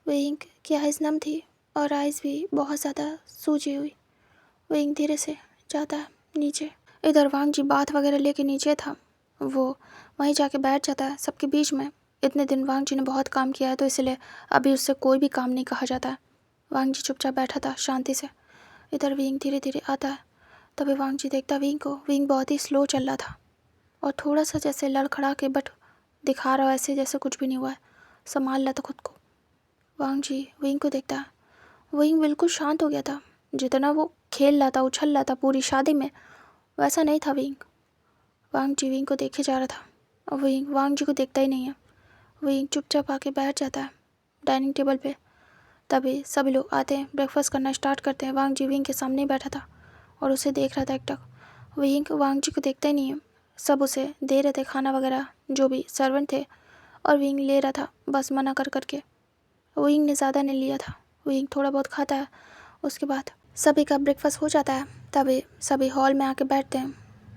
विंग की आइज़ नम थी और आइज़ भी बहुत ज़्यादा सूजी हुई। विंग धीरे से जाता है नीचे। इधर वांग जी बात वगैरह लेके नीचे था, वो वहीं जाके बैठ जाता है सबके बीच में। इतने दिन वांग जी ने बहुत काम किया है, तो इसलिए अभी उससे कोई भी काम नहीं कहा जाता है। वांग जी चुपचाप बैठा था शांति से। इधर विंग धीरे धीरे आता है। तभी वांग जी देखता विंग को। विंग बहुत ही स्लो चल रहा था और थोड़ा सा जैसे लड़खड़ा के बट दिखा रहा है ऐसे जैसे कुछ भी नहीं हुआ है, संभाल रहा था खुद को। वांग जी विंग को देखता है। विंग बिल्कुल शांत हो गया था। जितना वो खेल रहा था, उछल रहा था पूरी शादी में, वैसा नहीं था विंग। वांग जी विंग को देखे जा रहा था और विंग वांग जी को देखता ही नहीं है। विंग चुपचाप आके बैठ जाता है डाइनिंग टेबल पे। तभी सभी लोग आते हैं, ब्रेकफास्ट करना स्टार्ट करते हैं। वांग जी विंग के सामने ही बैठा था और उसे देख रहा था एकटक। विंग वांग जी को देखता ही नहीं है। सब उसे दे रहे थे खाना वगैरह, जो भी सर्वेंट थे, और विंग ले रहा था बस मना कर करके। विंग ने ज़्यादा नहीं लिया था। विंग थोड़ा बहुत खाता है। उसके बाद सभी का ब्रेकफास्ट हो जाता है। तभी सभी हॉल में आके बैठते हैं।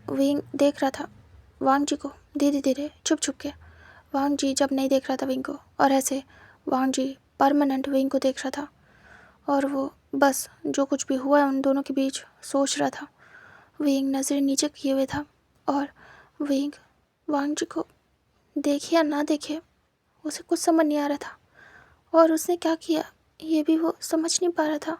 विंग देख रहा था वांग जी को धीरे धीरे छुप छुप के। वांग जी जब नहीं देख रहा था विंग को, और ऐसे वांग जी परमानेंट विंग को देख रहा था, और वो बस जो कुछ भी हुआ है उन दोनों के बीच सोच रहा था। विंग नज़रें नीचे किए हुए था, और विंग वांग जी को देखे या ना देखे उसे कुछ समझ नहीं आ रहा था, और उसने क्या किया ये भी वो समझ नहीं पा रहा था।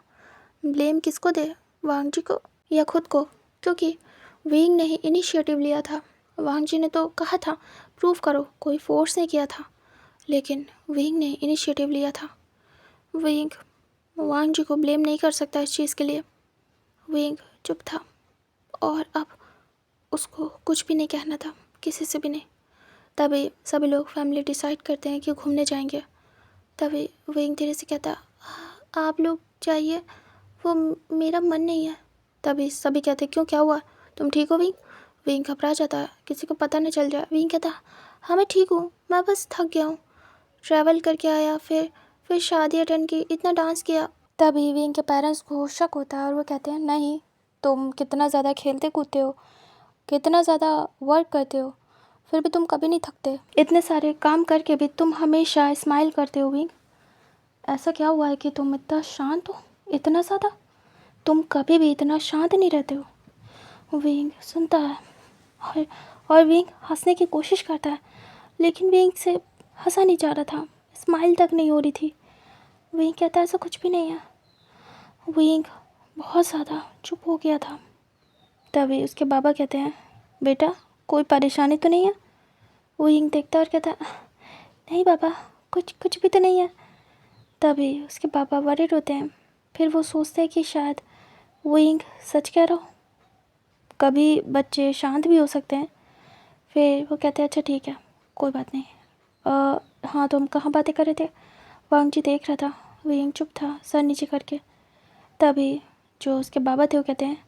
ब्लेम किसको दे, वांग जी को या खुद को? क्योंकि विंग ने ही इनिशिएटिव लिया था। वांग जी ने तो कहा था प्रूव करो, कोई फोर्स नहीं किया था, लेकिन विंग ने इनिशिएटिव लिया था। विंग वांग जी को ब्लेम नहीं कर सकता इस चीज़ के लिए। विंग चुप था, और अब उसको कुछ भी नहीं कहना था, किसी से भी नहीं। तभी सभी लोग फैमिली डिसाइड करते हैं कि घूमने जाएंगे। तभी विंग धीरे से कहता, आप लोग जाइए, वो मेरा मन नहीं है। तभी सभी कहते, क्यों, क्या हुआ, तुम ठीक हो विंग? विंग घबरा जाता है, किसी को पता नहीं चल जाए। विंग कहता, हाँ मैं ठीक हूँ, मैं बस थक गया हूँ, ट्रैवल करके आया, फिर शादी अटेंड की, इतना डांस किया। तभी विंग के पेरेंट्स को शक होता है और वो कहते हैं, नहीं, तुम कितना ज़्यादा खेलते कूदते हो, कितना ज़्यादा वर्क करते हो, फिर भी तुम कभी नहीं थकते, इतने सारे काम करके भी तुम हमेशा स्माइल करते हो विंग। ऐसा क्या हुआ है कि तुम इतना शांत हो, इतना ज़्यादा? तुम कभी भी इतना शांत नहीं रहते हो। विंग सुनता है, और विंग हंसने की कोशिश करता है, लेकिन विंग से हंसा नहीं जा रहा था, स्माइल तक नहीं हो रही थी। विंग कहता है, ऐसा कुछ भी नहीं है। विंग बहुत ज़्यादा चुप हो गया था। तभी उसके बाबा कहते हैं, बेटा कोई परेशानी तो नहीं है? विंग देखता है और कहता है, नहीं बाबा, कुछ भी तो नहीं है। तभी उसके पापा वरीड होते हैं। फिर वो सोचते हैं कि शायद विंग सच कह रहा हो, कभी बच्चे शांत भी हो सकते हैं। फिर वो कहते हैं, अच्छा ठीक है, कोई बात नहीं। हाँ, तो हम कहाँ बातें कर रहे थे? वांग जी देख रहा था, विंग चुप था सर नीचे करके। तभी जो उसके बाबा थे वो कहते हैं,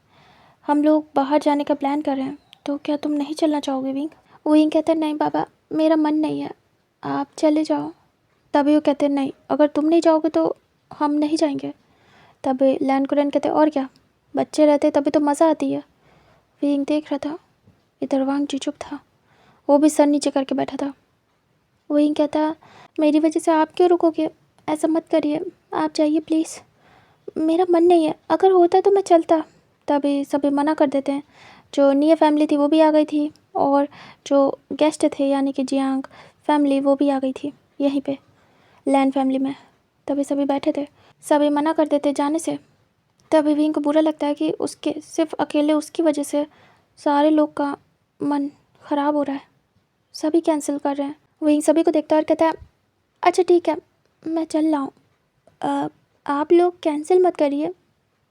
हम लोग बाहर जाने का प्लान कर रहे हैं, तो क्या तुम नहीं चलना चाहोगे विंग? विंग कहते हैं, नहीं बाबा, मेरा मन नहीं है, आप चले जाओ। तभी वो कहते हैं, नहीं, अगर तुम नहीं जाओगे तो हम नहीं जाएंगे। तभी लैन कुरैन कहते हैं, और क्या, बच्चे रहते तभी तो मज़ा आती है। विंग देख रहा था। इधर वांग जी चुप था, वो भी सर नीचे करके बैठा था। विंग कहता, मेरी वजह से आप क्यों रुकोगे? ऐसा मत करिए, आप जाइए प्लीज़, मेरा मन नहीं है। अगर होता तो मैं चलता, तभी सभी मना कर देते हैं। जो निया फैमिली थी वो भी आ गई थी, और जो गेस्ट थे यानी कि जियांग फैमिली वो भी आ गई थी यहीं पे लैंड फैमिली में। तभी सभी बैठे थे, सभी मना कर देते जाने से। तभी विंग को बुरा लगता है कि उसके सिर्फ अकेले उसकी वजह से सारे लोग का मन ख़राब हो रहा है, सभी कैंसिल कर रहे हैं। विंग सभी को देखता है और कहता है अच्छा ठीक है, मैं चल रहा हूँ, आप लोग कैंसिल मत करिए,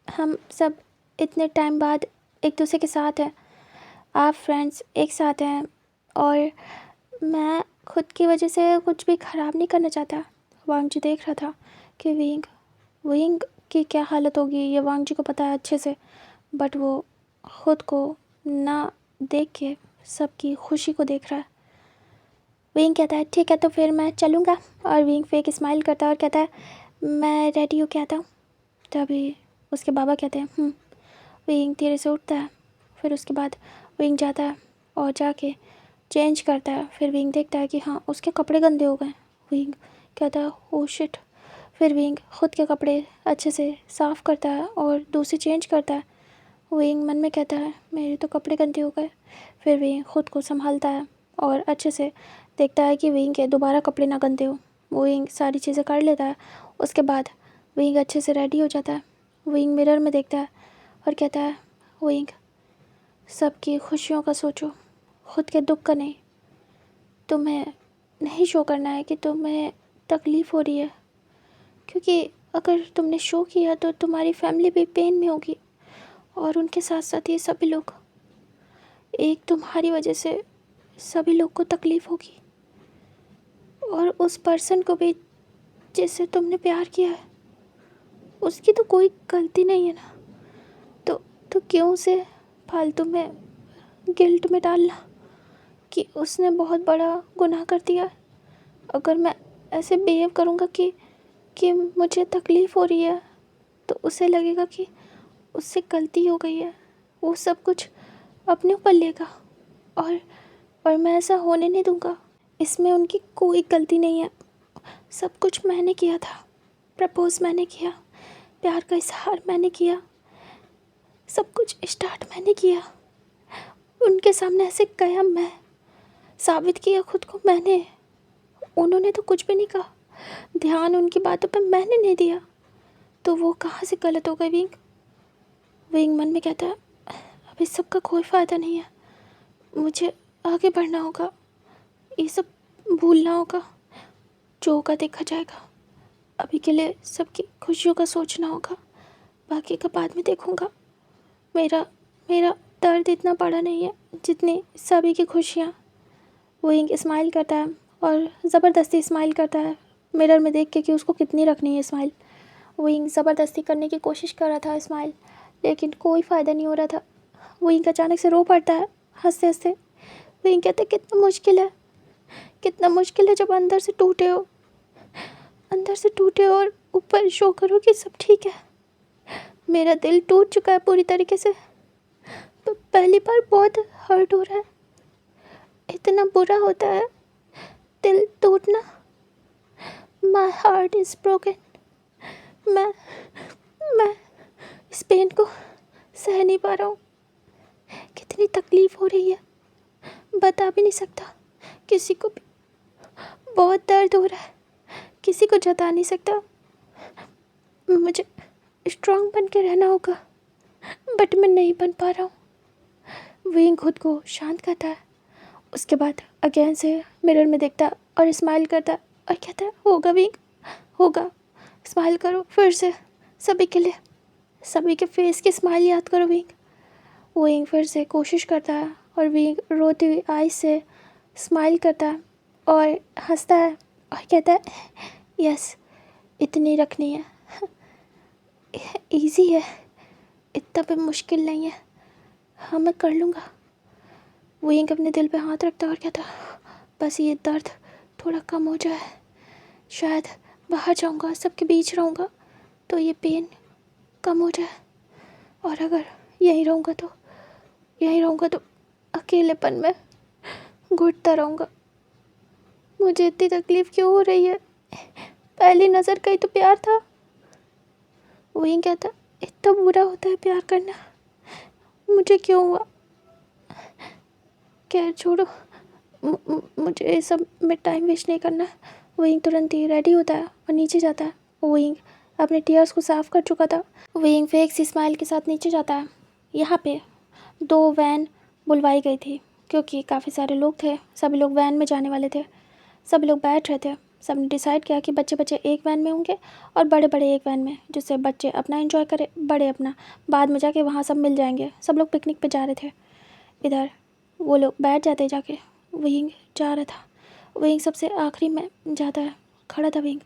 हम सब इतने टाइम बाद एक दूसरे के साथ हैं, आप फ्रेंड्स एक साथ हैं, और मैं खुद की वजह से कुछ भी ख़राब नहीं करना चाहता। वांग जी देख रहा था कि विंग की क्या हालत होगी, ये वांग जी को पता है अच्छे से, बट वो खुद को ना देख के सबकी खुशी को देख रहा है। विंग कहता है ठीक है तो फिर मैं चलूँगा, और विंग फेक स्माइल करता है और कहता है मैं रेडी हो के आता हूँ। तभी उसके बाबा कहते हैं विंग धीरे से उठता है। फिर उसके बाद विंग जाता है और जाके चेंज करता है। फिर विंग देखता है कि हाँ उसके कपड़े गंदे हो गए। विंग कहता है ओह शिट। फिर विंग खुद के कपड़े अच्छे से साफ़ करता है और दूसरे चेंज करता है। विंग मन में कहता है मेरे तो कपड़े गंदे हो गए। फिर विंग खुद को संभालता है और अच्छे से देखता है कि विंग के दोबारा कपड़े ना गंदे हो। विंग सारी चीज़ें कर लेता है। उसके बाद विंग अच्छे से रेडी हो जाता है। विंग मिरर में देखता है और कहता है विंग सबकी खुशियों का सोचो, खुद के दुख का नहीं। तुम्हें नहीं शो करना है कि तुम्हें तकलीफ़ हो रही है, क्योंकि अगर तुमने शो किया तो तुम्हारी फैमिली भी पेन में होगी, और उनके साथ साथ ये सभी लोग, एक तुम्हारी वजह से सभी लोग को तकलीफ़ होगी, और उस पर्सन को भी जिससे तुमने प्यार किया है उसकी तो कोई गलती नहीं है ना, तो क्यों उसे फालतू में गिल्ट में डालना कि उसने बहुत बड़ा गुनाह कर दिया। अगर मैं ऐसे बिहेव करूँगा कि मुझे तकलीफ़ हो रही है, तो उसे लगेगा कि उससे गलती हो गई है, वो सब कुछ अपने ऊपर लेगा, और मैं ऐसा होने नहीं दूँगा। इसमें उनकी कोई गलती नहीं है, सब कुछ मैंने किया था, प्रपोज़ मैंने किया, प्यार का इजहार मैंने किया, सब कुछ स्टार्ट मैंने किया, उनके सामने ऐसे गया, मैं साबित किया खुद को मैंने। उन्होंने तो कुछ भी नहीं कहा, ध्यान उनकी बातों पे मैंने नहीं दिया, तो वो कहाँ से गलत हो गई। विंग मन में कहता है अब इस सब का कोई फ़ायदा नहीं है, मुझे आगे बढ़ना होगा, ये सब भूलना होगा, जो होगा देखा जाएगा। अभी के लिए सबकी खुशियों का सोचना होगा, बाकी का बाद में देखूँगा। मेरा मेरा दर्द इतना बड़ा नहीं है जितनी सभी की खुशियाँ। विंग स्माइल करता है और ज़बरदस्ती स्माइल करता है मिरर में देख के कि उसको कितनी रखनी है स्माइल। विंग ज़बरदस्ती करने की कोशिश कर रहा था स्माइल, लेकिन कोई फ़ायदा नहीं हो रहा था। विंग अचानक से रो पड़ता है हंसते हंसते। विंग कहते कितना मुश्किल है जब अंदर से टूटे और ऊपर शो करो कि सब ठीक है। मेरा दिल टूट चुका है पूरी तरीके से, तो पहली बार बहुत हर्ट हो रहा है। इतना बुरा होता है दिल टूटना। My heart is broken. मैं इस पेन को सह नहीं पा रहा हूँ। कितनी तकलीफ़ हो रही है, बता भी नहीं सकता किसी को भी। बहुत दर्द हो रहा है, किसी को जता नहीं सकता। मुझे स्ट्रांग बन के रहना होगा, बट मैं नहीं बन पा रहा हूँ। विंग खुद को शांत करता है। उसके बाद अगेन से मिरर में देखता है और स्माइल करता है और कहता है होगा विंग, होगा। स्माइल करो फिर से सभी के लिए, सभी के फेस की स्माइल याद करो विंग फिर से कोशिश करता है, और विंग रोती हुई आईज से स्माइल करता है और हंसता है और कहता है यस, इतनी रखनी है, इजी है, इतना भी मुश्किल नहीं है, हाँ मैं कर लूँगा। विंग अपने दिल पे हाथ रखता है और कहता बस ये दर्द थोड़ा कम हो जाए, शायद बाहर जाऊँगा, सबके बीच रहूँगा तो ये पेन कम हो जाए, और अगर यहीं रहूँगा तो अकेलेपन में घुटता रहूँगा। मुझे इतनी तकलीफ़ क्यों हो रही है, पहली नज़र का ही तो प्यार था। वही कहता इतना बुरा होता है प्यार करना, मुझे क्यों हुआ? खैर छोड़ो, मुझे ये सब में टाइम वेस्ट नहीं करना। वही तुरंत ही रेडी होता है और नीचे जाता है। वही अपने टीयर्स को साफ कर चुका था। वही फेक सी स्माइल के साथ नीचे जाता है। यहाँ पे 2 वैन बुलवाई गई थी क्योंकि काफ़ी सारे लोग थे, सभी लोग वैन में जाने वाले थे। सभी लोग बैठ रहे थे। सब ने डिसाइड किया कि बच्चे बच्चे एक वैन में होंगे और बड़े बड़े एक वैन में, जिससे बच्चे अपना एंजॉय करें, बड़े अपना। बाद में जाके वहाँ सब मिल जाएंगे। सब लोग पिकनिक पे जा रहे थे। इधर वो लोग बैठ जाते जाके। विंग जा रहा था। विंग सबसे आखिरी में जाता है, खड़ा था विंग।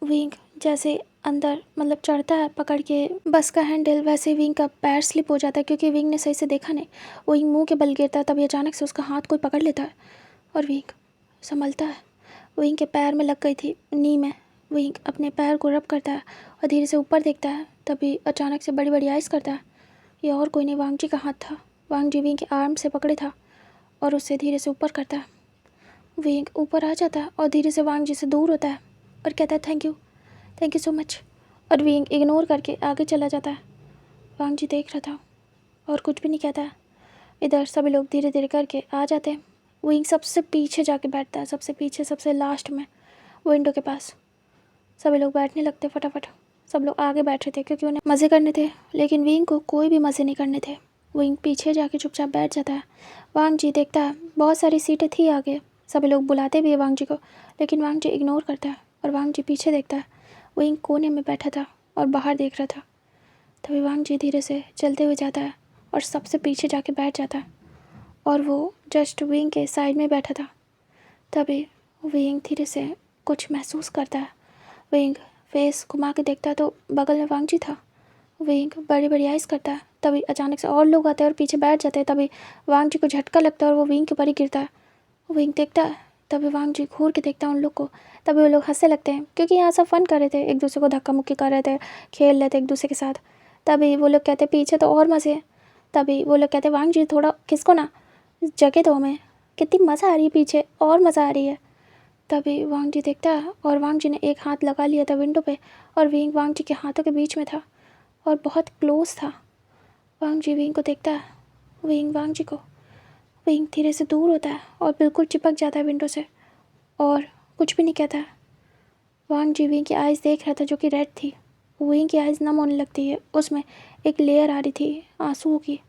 विंग जैसे अंदर मतलब चढ़ता है पकड़ के बस का हैंडल, वैसे विंग का पैर स्लिप हो जाता है क्योंकि विंग ने सही से देखा नहीं। विंग मुंह के बल गिरता है, तभी अचानक से उसका हाथ कोई पकड़ लेता है और विंग संभलता है। विंग के पैर में लग गई थी नी में। विंग अपने पैर को रब करता है और धीरे से ऊपर देखता है, तभी अचानक से बड़ी बड़ी आइज़ करता है। ये और कोई नहीं, वांग जी का हाथ था। वांग जी विंग के आर्म से पकड़े था और उससे धीरे से ऊपर करता है। विंग ऊपर आ जाता है और धीरे से वांग जी से दूर होता है और कहता है थैंक यू सो मच। और विंग इग्नोर करके आगे चला जाता है। वांग जी देख रहा था और कुछ भी नहीं कहता है। इधर सभी लोग धीरे धीरे करके आ जाते हैं। विंग सबसे पीछे जाके बैठता है, सबसे पीछे, सबसे लास्ट में, विंडो के पास। सभी लोग बैठने लगते फटाफट। सब लोग आगे बैठे थे क्योंकि उन्हें मज़े करने थे, लेकिन विंग को कोई भी मज़े नहीं करने थे। विंग पीछे जाके चुपचाप बैठ जाता है। वांग जी देखता है बहुत सारी सीटें थी आगे, सभी लोग बुलाते भी है वांग जी को, लेकिन वांग जी इग्नोर करता है और वांग जी पीछे देखता है। विंग कोने में बैठा था और बाहर देख रहा था। तभी वांग जी धीरे से चलते हुए जाता है और सबसे पीछे जाके बैठ जाता है और वो जस्ट विंग के साइड में बैठा था। तभी विंग धीरे से कुछ महसूस करता है। विंग फेस घुमा के देखता है तो बगल में वांग जी था। विंग बड़ी बड़ी आइज़ करता है, तभी अचानक से और लोग आते हैं और पीछे बैठ जाते हैं। तभी वांग जी को झटका लगता है और वो विंग के ऊपर ही गिरता है। विंग देखता है, तभी वांग जी घूर के देखता है उन लोग को। तभी वो लोग हंसने लगते हैं क्योंकि यहाँ सब फन कर रहे थे, एक दूसरे को धक्का मुक्की कर रहे थे, खेल रहे थे एक दूसरे के साथ। तभी वो लोग कहते पीछे तो और मज़े हैं। तभी वो लोग कहते वांग जी थोड़ा खिसको ना, जगह दो हमें, कितनी मज़ा आ रही है पीछे, और मज़ा आ रही है। तभी वांग जी देखता है और वांग जी ने एक हाथ लगा लिया था विंडो पे और विंग वांग जी के हाथों के बीच में था और बहुत क्लोज था। वांग जी विंग को देखता है, विंग वांग जी को। विंग धीरे से दूर होता है और बिल्कुल चिपक जाता है विंडो से और कुछ भी नहीं कहता है। वांग जी विंग की आइज़ देख रहा था जो कि रेड थी। विंग की आइज़ नम होने लगती है, उसमें एक लेयर आ रही थी आंसुओं की।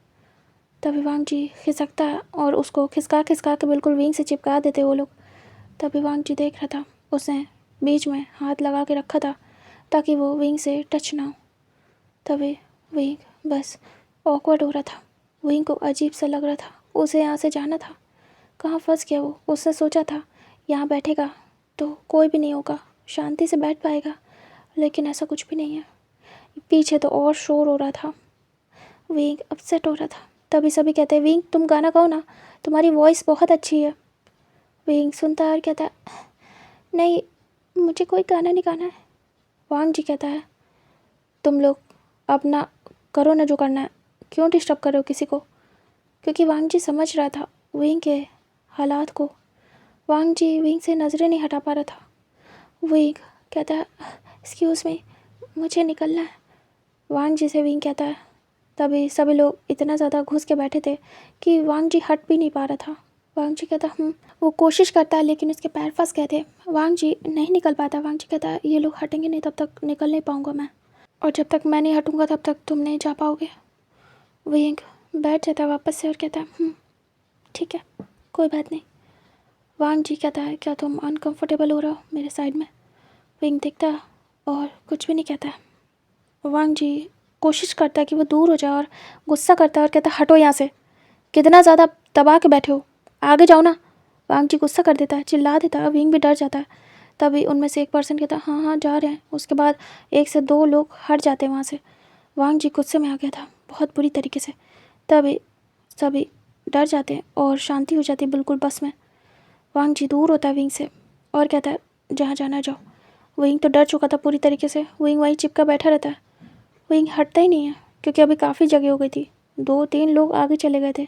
तभी वांग जी खिसकता है और उसको खिसका खिसका के बिल्कुल विंग से चिपका देते वो लोग। तभी वांग जी देख रहा था, उसने बीच में हाथ लगा के रखा था ताकि वो विंग से टच ना हो। तभी विंग बस ऑकवर्ड हो रहा था। विंग को अजीब सा लग रहा था, उसे यहाँ से जाना था। कहाँ फंस गया वो? उसने सोचा था यहाँ बैठेगा तो कोई भी नहीं होगा, शांति से बैठ पाएगा, लेकिन ऐसा कुछ भी नहीं है। पीछे तो और शोर हो रहा था। विंग अपसेट हो रहा था। तभी सभी कहते हैं विंग तुम गाना गाओ ना, तुम्हारी वॉइस बहुत अच्छी है। विंग सुनता है और कहता है नहीं, मुझे कोई गाना नहीं गाना है। वांग जी कहता है तुम लोग अपना करो ना जो करना है, क्यों डिस्टर्ब कर रहे हो किसी को? क्योंकि वांग जी समझ रहा था विंग के हालात को। वांग जी विंग से नज़रें नहीं हटा पा रहा था। विंग कहता है एक्सक्यूज़ मी, मुझे निकलना है। वांग जी से विंग कहता है। तभी सभी लोग इतना ज़्यादा घुस के बैठे थे कि वांग जी हट भी नहीं पा रहा था। वांग जी कहता वो कोशिश करता है लेकिन उसके पैर फंस गए थे। वांग जी नहीं निकल पाता। वांग जी कहता है ये लोग हटेंगे नहीं तब तक निकल नहीं पाऊँगा मैं, और जब तक मैं नहीं हटूँगा तब तक तुम नहीं जा पाओगे। विंग बैठ जाता है वापस से और कहता है ठीक है, कोई बात नहीं। वांग जी कहता है क्या तुम अनकंफर्टेबल हो रहे हो मेरे साइड में? विंग देखता है और कुछ भी नहीं कहता है। वांग जी कोशिश करता है कि वो दूर हो जाए और गुस्सा करता है और कहता है हटो यहाँ से, कितना ज़्यादा दबा के बैठे हो, आगे जाओ ना। वांग जी गुस्सा कर देता है, चिल्ला देता है। विंग भी डर जाता है। तभी उनमें से एक पर्सन कहता है हाँ हाँ जा रहे हैं। उसके बाद 1 से 2 लोग हट जाते हैं वहाँ से। वांग जी गुस्से में आ गया था बहुत बुरी तरीके से। तभी सभी डर जाते हैं और शांति हो जाती है बिल्कुल बस में। वांग जी दूर होता है विंग से और कहता है जहाँ जाना जाओ। विंग तो डर चुका था पूरी तरीके से। विंग वहीं चिपका बैठा रहता है। विंग हटता ही नहीं है क्योंकि अभी काफ़ी जगह हो गई थी, 2-3 लोग आगे चले गए थे।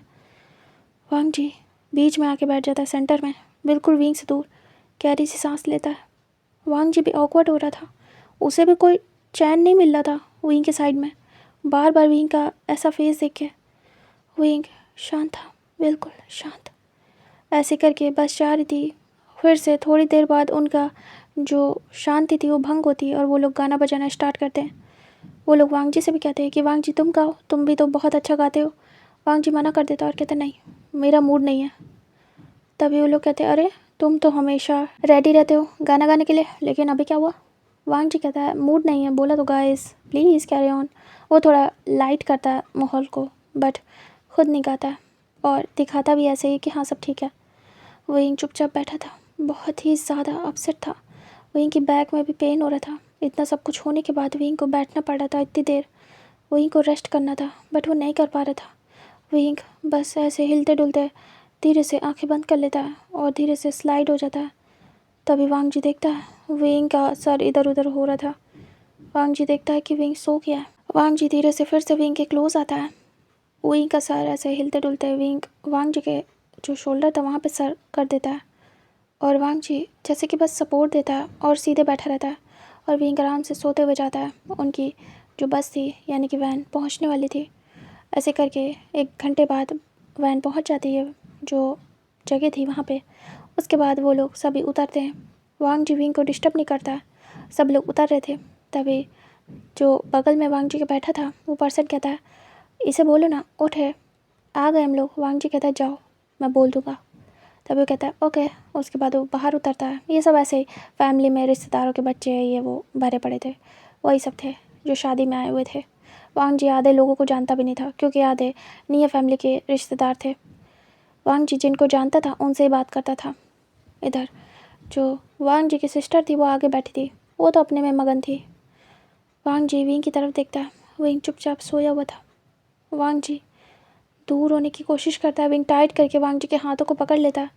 वांग जी बीच में आके बैठ जाता है सेंटर में, बिल्कुल विंग से दूर। गहरी सी सांस लेता है। वांग जी भी ऑकवर्ड हो रहा था, उसे भी कोई चैन नहीं मिल रहा था विंग के साइड में। बार बार विंग का ऐसा फेस देख के विंग शांत था, बिल्कुल शांत। ऐसे करके बस जा रही थी। फिर से थोड़ी देर बाद उनका जो शांति थी वो भंग होती है और वो लोग गाना बजाना स्टार्ट करते हैं। वो लोग वांग जी से भी कहते हैं कि वांग जी तुम गाओ, तुम भी तो बहुत अच्छा गाते हो। वांग जी मना कर देता और कहते नहीं, मेरा मूड नहीं है। तभी वो लोग कहते हैं अरे तुम तो हमेशा रेडी रहते हो गाना गाने के लिए, लेकिन अभी क्या हुआ? वांग जी कहता है मूड नहीं है, बोला तो गाइस प्लीज़ कैरी ऑन। वो थोड़ा लाइट करता है माहौल को, बट खुद नहीं गाता है और दिखाता भी ऐसे ही कि हाँ सब ठीक है। विंग चुपचाप बैठा था, बहुत ही ज़्यादा अपसेट था। विंग की बैक में भी पेन हो रहा था। इतना सब कुछ होने के बाद विंग को बैठना पड़ रहा था इतनी देर। विंग को रेस्ट करना था बट वो नहीं कर पा रहा था। विंग बस ऐसे हिलते डुलते धीरे से आंखें बंद कर लेता है और धीरे से स्लाइड हो जाता है। तभी वांग जी देखता है विंग का सर इधर उधर हो रहा था। वांग जी देखता है कि विंग सो गया है। वांग जी धीरे से फिर से विंग के क्लोज आता है। विंग का सर ऐसे हिलते डुलते विंग वांग जी के जो शोल्डर था वहाँ पे सर कर देता है और वांग जी जैसे कि बस सपोर्ट देता है और सीधे बैठा रहता है और विंग आराम से सोते हुए जाता है। उनकी जो बस थी यानी कि वैन पहुँचने वाली थी। ऐसे करके 1 घंटे बाद वैन पहुँच जाती है जो जगह थी वहाँ पे। उसके बाद वो लोग सभी उतरते हैं। वांग जी विंग को डिस्टर्ब नहीं करता, सब लोग उतर रहे थे। तभी जो बगल में वांग जी के बैठा था वो पर्सन कहता है इसे बोलो ना उठे, आ गए हम लोग। वांग जी कहता है जाओ, मैं बोल दूँगा। तभी वो कहता है ओके। उसके बाद वो बाहर उतरता है। ये सब ऐसे ही फैमिली में रिश्तेदारों के बच्चे ये वो भरे पड़े थे, वही सब थे जो शादी में आए हुए थे। वांग जी आधे लोगों को जानता भी नहीं था क्योंकि आधे निया फैमिली के रिश्तेदार थे। वांग जी जिनको जानता था उनसे ही बात करता था। इधर जो वांग जी की सिस्टर थी वो आगे बैठी थी, वो तो अपने में मगन थी। वांग जी विंग की तरफ देखता है, विंग चुपचाप सोया हुआ था। वांग जी दूर होने की कोशिश करता है, विंग टाइट करके वांग जी के हाथों को पकड़ लेता है।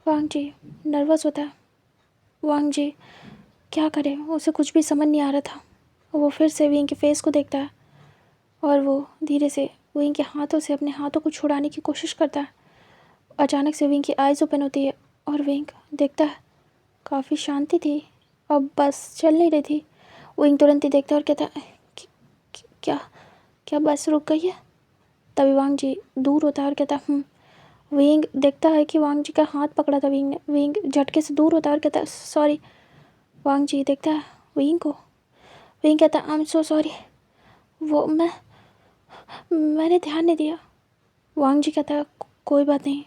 वांग जी नर्वस होता है। वांग जी क्या करे, उसे कुछ भी समझ नहीं आ रहा था। वो फिर से विंग के फेस को देखता है और वो धीरे से विंग के हाथों से अपने हाथों को छुड़ाने की कोशिश करता है। अचानक से विंग की आइज़ ओपन होती है और विंग देखता है काफ़ी शांति थी, अब बस चल नहीं रही थी। विंग तुरंत ही देखता है और कहता है क्या क्या बस रुक गई है? तभी वांग जी दूर होता है और कहता है विंग देखता है कि वांग जी का हाथ पकड़ा था विंग ने। विंग झटके से दूर होता है और कहता है सॉरी। वांग जी देखता है विंग को। विंग कहता है आई एम सो सॉरी, वो मैंने ध्यान नहीं दिया। वांग जी कहता है कोई बात नहीं।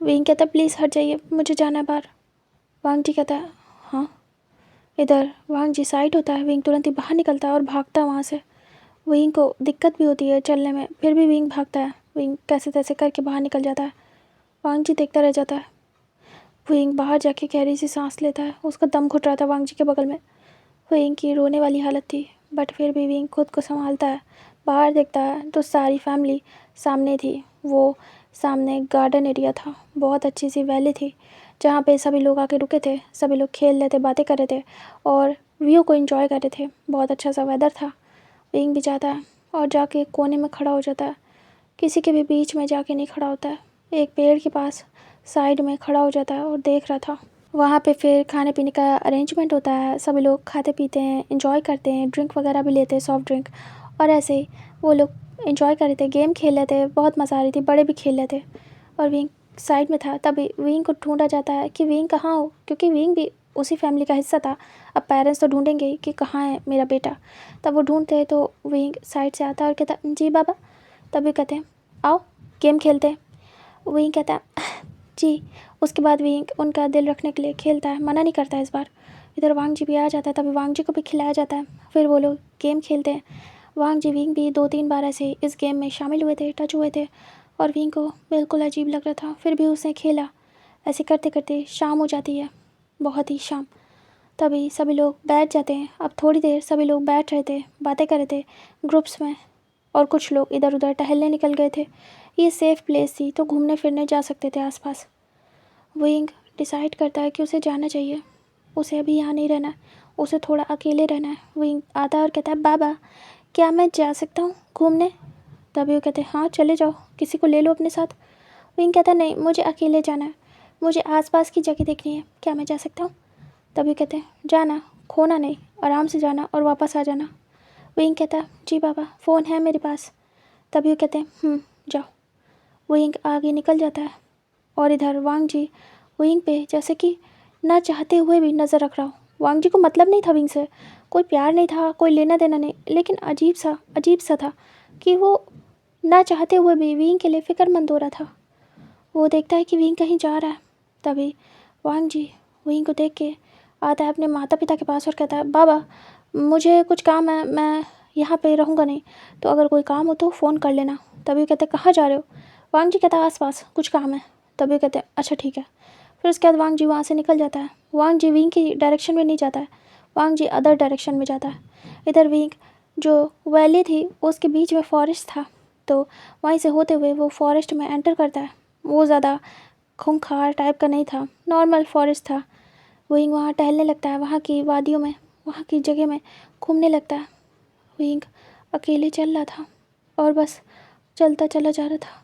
विंग कहता है प्लीज़ हट जाइए, मुझे जाना है बाहर। वांग जी कहता है हाँ। इधर वांग जी साइड होता है, विंग तुरंत ही बाहर निकलता है और भागता है वहाँ से। विंग को दिक्कत भी होती है चलने में, फिर भी विंग भागता है। विंग कैसे तैसे करके बाहर निकल जाता है। वांग जी देखता रह जाता है। विंग बाहर जाके गहरी सी सांस लेता है, उसका दम घुट रहा था वांग जी के बगल में। विंग की रोने वाली हालत थी बट फिर भी विंग खुद को संभालता है। बाहर देखता है तो सारी फैमिली सामने थी। वो सामने गार्डन एरिया था, बहुत अच्छी सी वैली थी जहाँ पे सभी लोग आके रुके थे। सभी लोग खेल रहे थे, बातें कर रहे थे और व्यू को एंजॉय कर रहे थे। बहुत अच्छा सा वेदर था। विंग भी जाता है और जाके कोने में खड़ा हो जाता है, किसी के भी बीच में जाके नहीं खड़ा होता है। एक पेड़ के पास साइड में खड़ा हो जाता है और देख रहा था। वहाँ पे फिर खाने पीने का अरेंजमेंट होता है, सभी लोग खाते पीते हैं, एंजॉय करते हैं, ड्रिंक वगैरह भी लेते हैं, सॉफ्ट ड्रिंक। और ऐसे ही वो लोग एंजॉय कर रहे थे, गेम खेल रहे थे, बहुत मज़ा आ रही थी, बड़े भी खेल रहे थे। और विंग साइड में था। तभी विंग को ढूंढा जाता है कि विंग कहाँ हो, क्योंकि विंग भी उसी फैमिली का हिस्सा था। अब पेरेंट्स तो ढूंढेंगे ही कि कहाँ है मेरा बेटा। तब वो ढूंढते हैं तो विंग साइड से आता है और कहता जी बाबा। तभी कहते हैं आओ गेम खेलते हैं। विंग कहता है जी। उसके बाद विंग उनका दिल रखने के लिए खेलता है, मना नहीं करता है इस बार। इधर वांग जी भी आ जाता है, तभी वांग जी को भी खिलाया जाता है। फिर वो लोग गेम खेलते हैं। वांग जी विंग भी 2-3 बार ऐसे इस गेम में शामिल हुए थे, टच हुए थे और विंग को बिल्कुल अजीब लग रहा था, फिर भी उसने खेला। ऐसे करते करते शाम हो जाती है, बहुत ही शाम। तभी सभी लोग बैठ जाते हैं। अब थोड़ी देर सभी लोग बैठ रहे थे, बातें कर रहे थे ग्रुप्स में और कुछ लोग इधर उधर टहलने निकल गए थे। ये सेफ़ प्लेस थी तो घूमने फिरने जा सकते थे आसपास। विंग डिसाइड करता है कि उसे जाना चाहिए, उसे अभी यहाँ नहीं रहना है, उसे थोड़ा अकेले रहना है। विंग आता है और कहता है बाबा क्या मैं जा सकता हूँ घूमने? तभी वो कहते हैं हाँ चले जाओ, किसी को ले लो अपने साथ। विंग कहता है नहीं, मुझे अकेले जाना है, मुझे आसपास की जगह देखनी है, क्या मैं जा सकता हूँ? तभी कहते हैं जाना, खोना नहीं, आराम से जाना और वापस आ जाना। विंग कहता है जी पापा, फ़ोन है मेरे पास। तभी वो कहते हैं जाओ। विंग आगे निकल जाता है और इधर वांग जी विंग पे जैसे कि ना चाहते हुए भी नज़र रख रहा हो। वांग जी को मतलब नहीं था विंग से, कोई प्यार नहीं था, कोई लेना देना नहीं, लेकिन अजीब सा था कि वो ना चाहते हुए भी विंग के लिए फ़िक्रमंद हो रहा था। वो देखता है कि विंग कहीं जा रहा है। तभी वांग जी विंग को देख के आता है अपने माता पिता के पास और कहता है बाबा, मुझे कुछ काम है, मैं यहाँ पे रहूँगा नहीं, तो अगर कोई काम हो तो फ़ोन कर लेना। तभी कहते कहाँ जा रहे हो? वांग जी कहता है आस पास कुछ काम है। तभी कहते हैं अच्छा ठीक है। फिर उसके बाद वांग जी वहाँ से निकल जाता है। वांग जी विंग की डायरेक्शन में नहीं जाता है, वांग जी अदर डायरेक्शन में जाता है। इधर विंग जो वैली थी उसके बीच में फॉरेस्ट था, तो वहीं से होते हुए वो फॉरेस्ट में एंटर करता है। वो ज़्यादा खूंखार टाइप का नहीं था, नॉर्मल फॉरेस्ट था। विंग वहाँ टहलने लगता है, वहाँ की वादियों में, वहाँ की जगह में घूमने लगता है। विंग अकेले चल रहा था और बस चलता चला जा रहा था।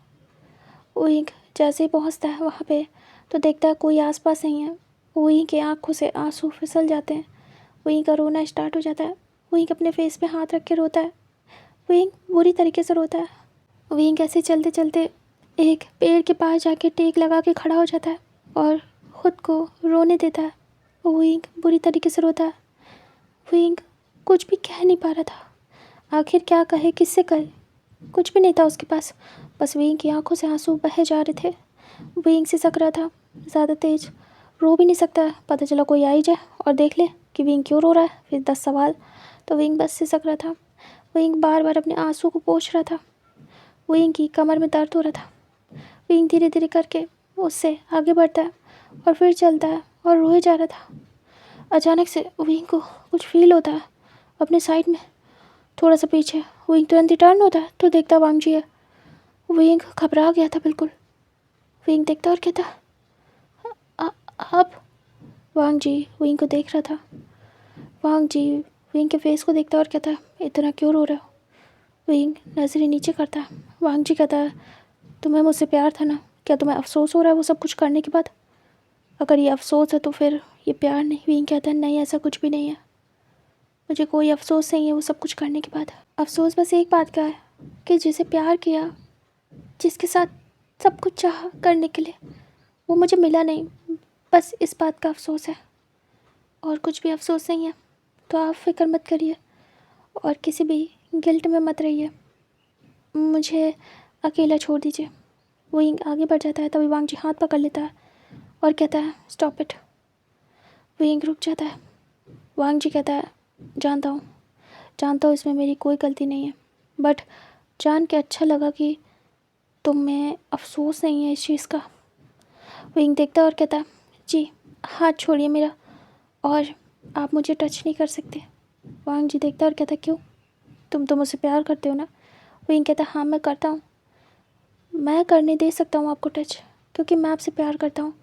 विंग जैसे ही पहुँचता है वहाँ पे तो देखता है कोई आसपास नहीं है। विंग की आंखों से आंसू फिसल जाते हैं। विंग का रोना स्टार्ट हो जाता है। विंग अपने फेस पे हाथ रख के रोता है। विंग बुरी तरीके से रोता है। विंग ऐसे चलते चलते एक पेड़ के पास जाके टेक लगा के खड़ा हो जाता है और ख़ुद को रोने देता है। विंग बुरी तरीके से रोता है। विंग कुछ भी कह नहीं पा रहा था, आखिर क्या कहे, किससे कहे, कुछ भी नहीं था उसके पास। बस विंग की आंखों से आंसू बहे जा रहे थे। विंग सिसक रहा था ज़्यादा तेज, रो भी नहीं सकता है, पता चला कोई आ ही जाए और देख ले कि विंग क्यों रो रहा है, फिर 10 सवाल। तो विंग बस सिसक रहा था। विंग बार बार अपने आंसू को पोंछ रहा था। विंग की कमर में दर्द हो रहा था। विंग धीरे धीरे करके उससे आगे बढ़ता है और फिर चलता है और रोए जा रहा था। अचानक से विंग को कुछ फील होता है अपने साइड में, थोड़ा सा पीछे। विंग तुरंत ही टर्न होता है तो देखता वांग जी है। विंग घबरा गया था बिल्कुल। विंग देखता और कहता आप। वांग जी विंग को देख रहा था। वांग जी विंग के फेस को देखता और कहता इतना क्यों रो रहे हो? विंग नज़रें नीचे करता है। वांग जी कहता है तुम्हें मुझसे प्यार था ना, क्या तुम्हें अफसोस हो रहा है वो सब कुछ करने के बाद? अगर ये अफसोस है तो फिर ये प्यार नहीं। विंग कहता है नहीं, ऐसा कुछ भी नहीं है, मुझे कोई अफसोस नहीं है वो सब कुछ करने के बाद। अफसोस बस एक बात का है कि जिसे प्यार किया, जिसके साथ सब कुछ चाह करने के लिए, वो मुझे मिला नहीं, बस इस बात का अफसोस है, और कुछ भी अफसोस नहीं है। तो आप फिक्र मत करिए और किसी भी गिल्ट में मत रहिए, मुझे अकेला छोड़ दीजिए। वो आगे बढ़ जाता है। तभी वांग जी हाथ पकड़ लेता है और कहता है स्टॉप इट। वो रुक जाता है। वांग जी कहता है जानता हूँ इसमें मेरी कोई गलती नहीं है, बट जान के अच्छा लगा कि तुम्हें अफसोस नहीं है इस चीज़ का। विंग देखता और कहता जी हाथ छोड़िए मेरा, और आप मुझे टच नहीं कर सकते। वांग जी देखता और कहता क्यों, तुम तो मुझसे प्यार करते हो ना? विंग कहता हाँ मैं करता हूँ, मैं करने दे सकता हूँ आपको टच, क्योंकि मैं आपसे प्यार करता हूँ।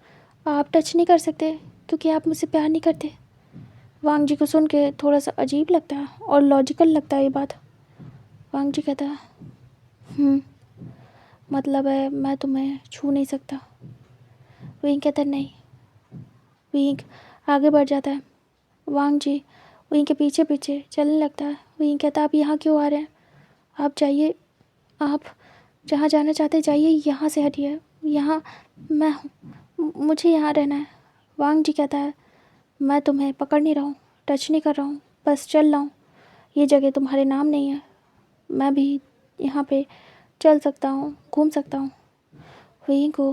आप टच नहीं कर सकते क्योंकि आप मुझसे प्यार नहीं करते। वांग जी को सुन के थोड़ा सा अजीब लगता है और लॉजिकल लगता है ये बात। वांग जी कहता है मतलब है मैं तुम्हें छू नहीं सकता। विंग कहता नहीं। विंग आगे बढ़ जाता है। वांग जी विंग के पीछे पीछे चलने लगता है। विंग कहता आप यहाँ क्यों आ रहे हैं? आप जाइए, आप जहाँ जाना चाहते जाइए, यहाँ से हटिए, यहाँ मैं हूँ, मुझे यहाँ रहना है। वांग जी कहता है मैं तुम्हें पकड़ नहीं रहा हूँ, टच नहीं कर रहा हूँ, बस चल रहा हूँ, ये जगह तुम्हारे नाम नहीं है, मैं भी यहाँ पे चल सकता हूँ, घूम सकता हूँ। विंग को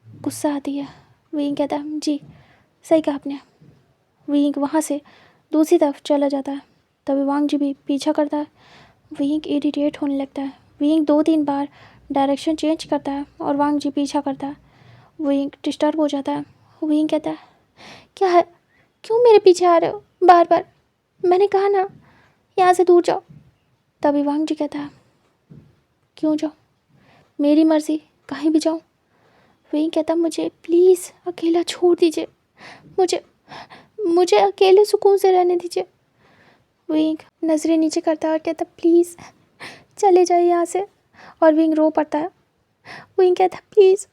गुस्सा आती है। विंग कहता है जी सही कहा आपने। विंग वहाँ से दूसरी तरफ चला जाता है। तभी वांग जी भी पीछा करता है। विंग इरिटेट होने लगता है। विंग 2-3 बार डायरेक्शन चेंज करता है और वांग जी पीछा करता है। विंग डिस्टर्ब हो जाता है। विंग कहता है क्या है, क्यों मेरे पीछे आ रहे हो बार बार? मैंने कहा ना यहाँ से दूर जाओ। तभी वांग जी कहता है क्यों जाओ, मेरी मर्ज़ी, कहीं भी जाऊँ। विंग कहता मुझे प्लीज़ अकेला छोड़ दीजिए, मुझे अकेले सुकून से रहने दीजिए। विंग नज़रें नीचे करता है और कहता प्लीज़ चले जाइए यहाँ से, और विंग रो पड़ता है। विंग कहता प्लीज़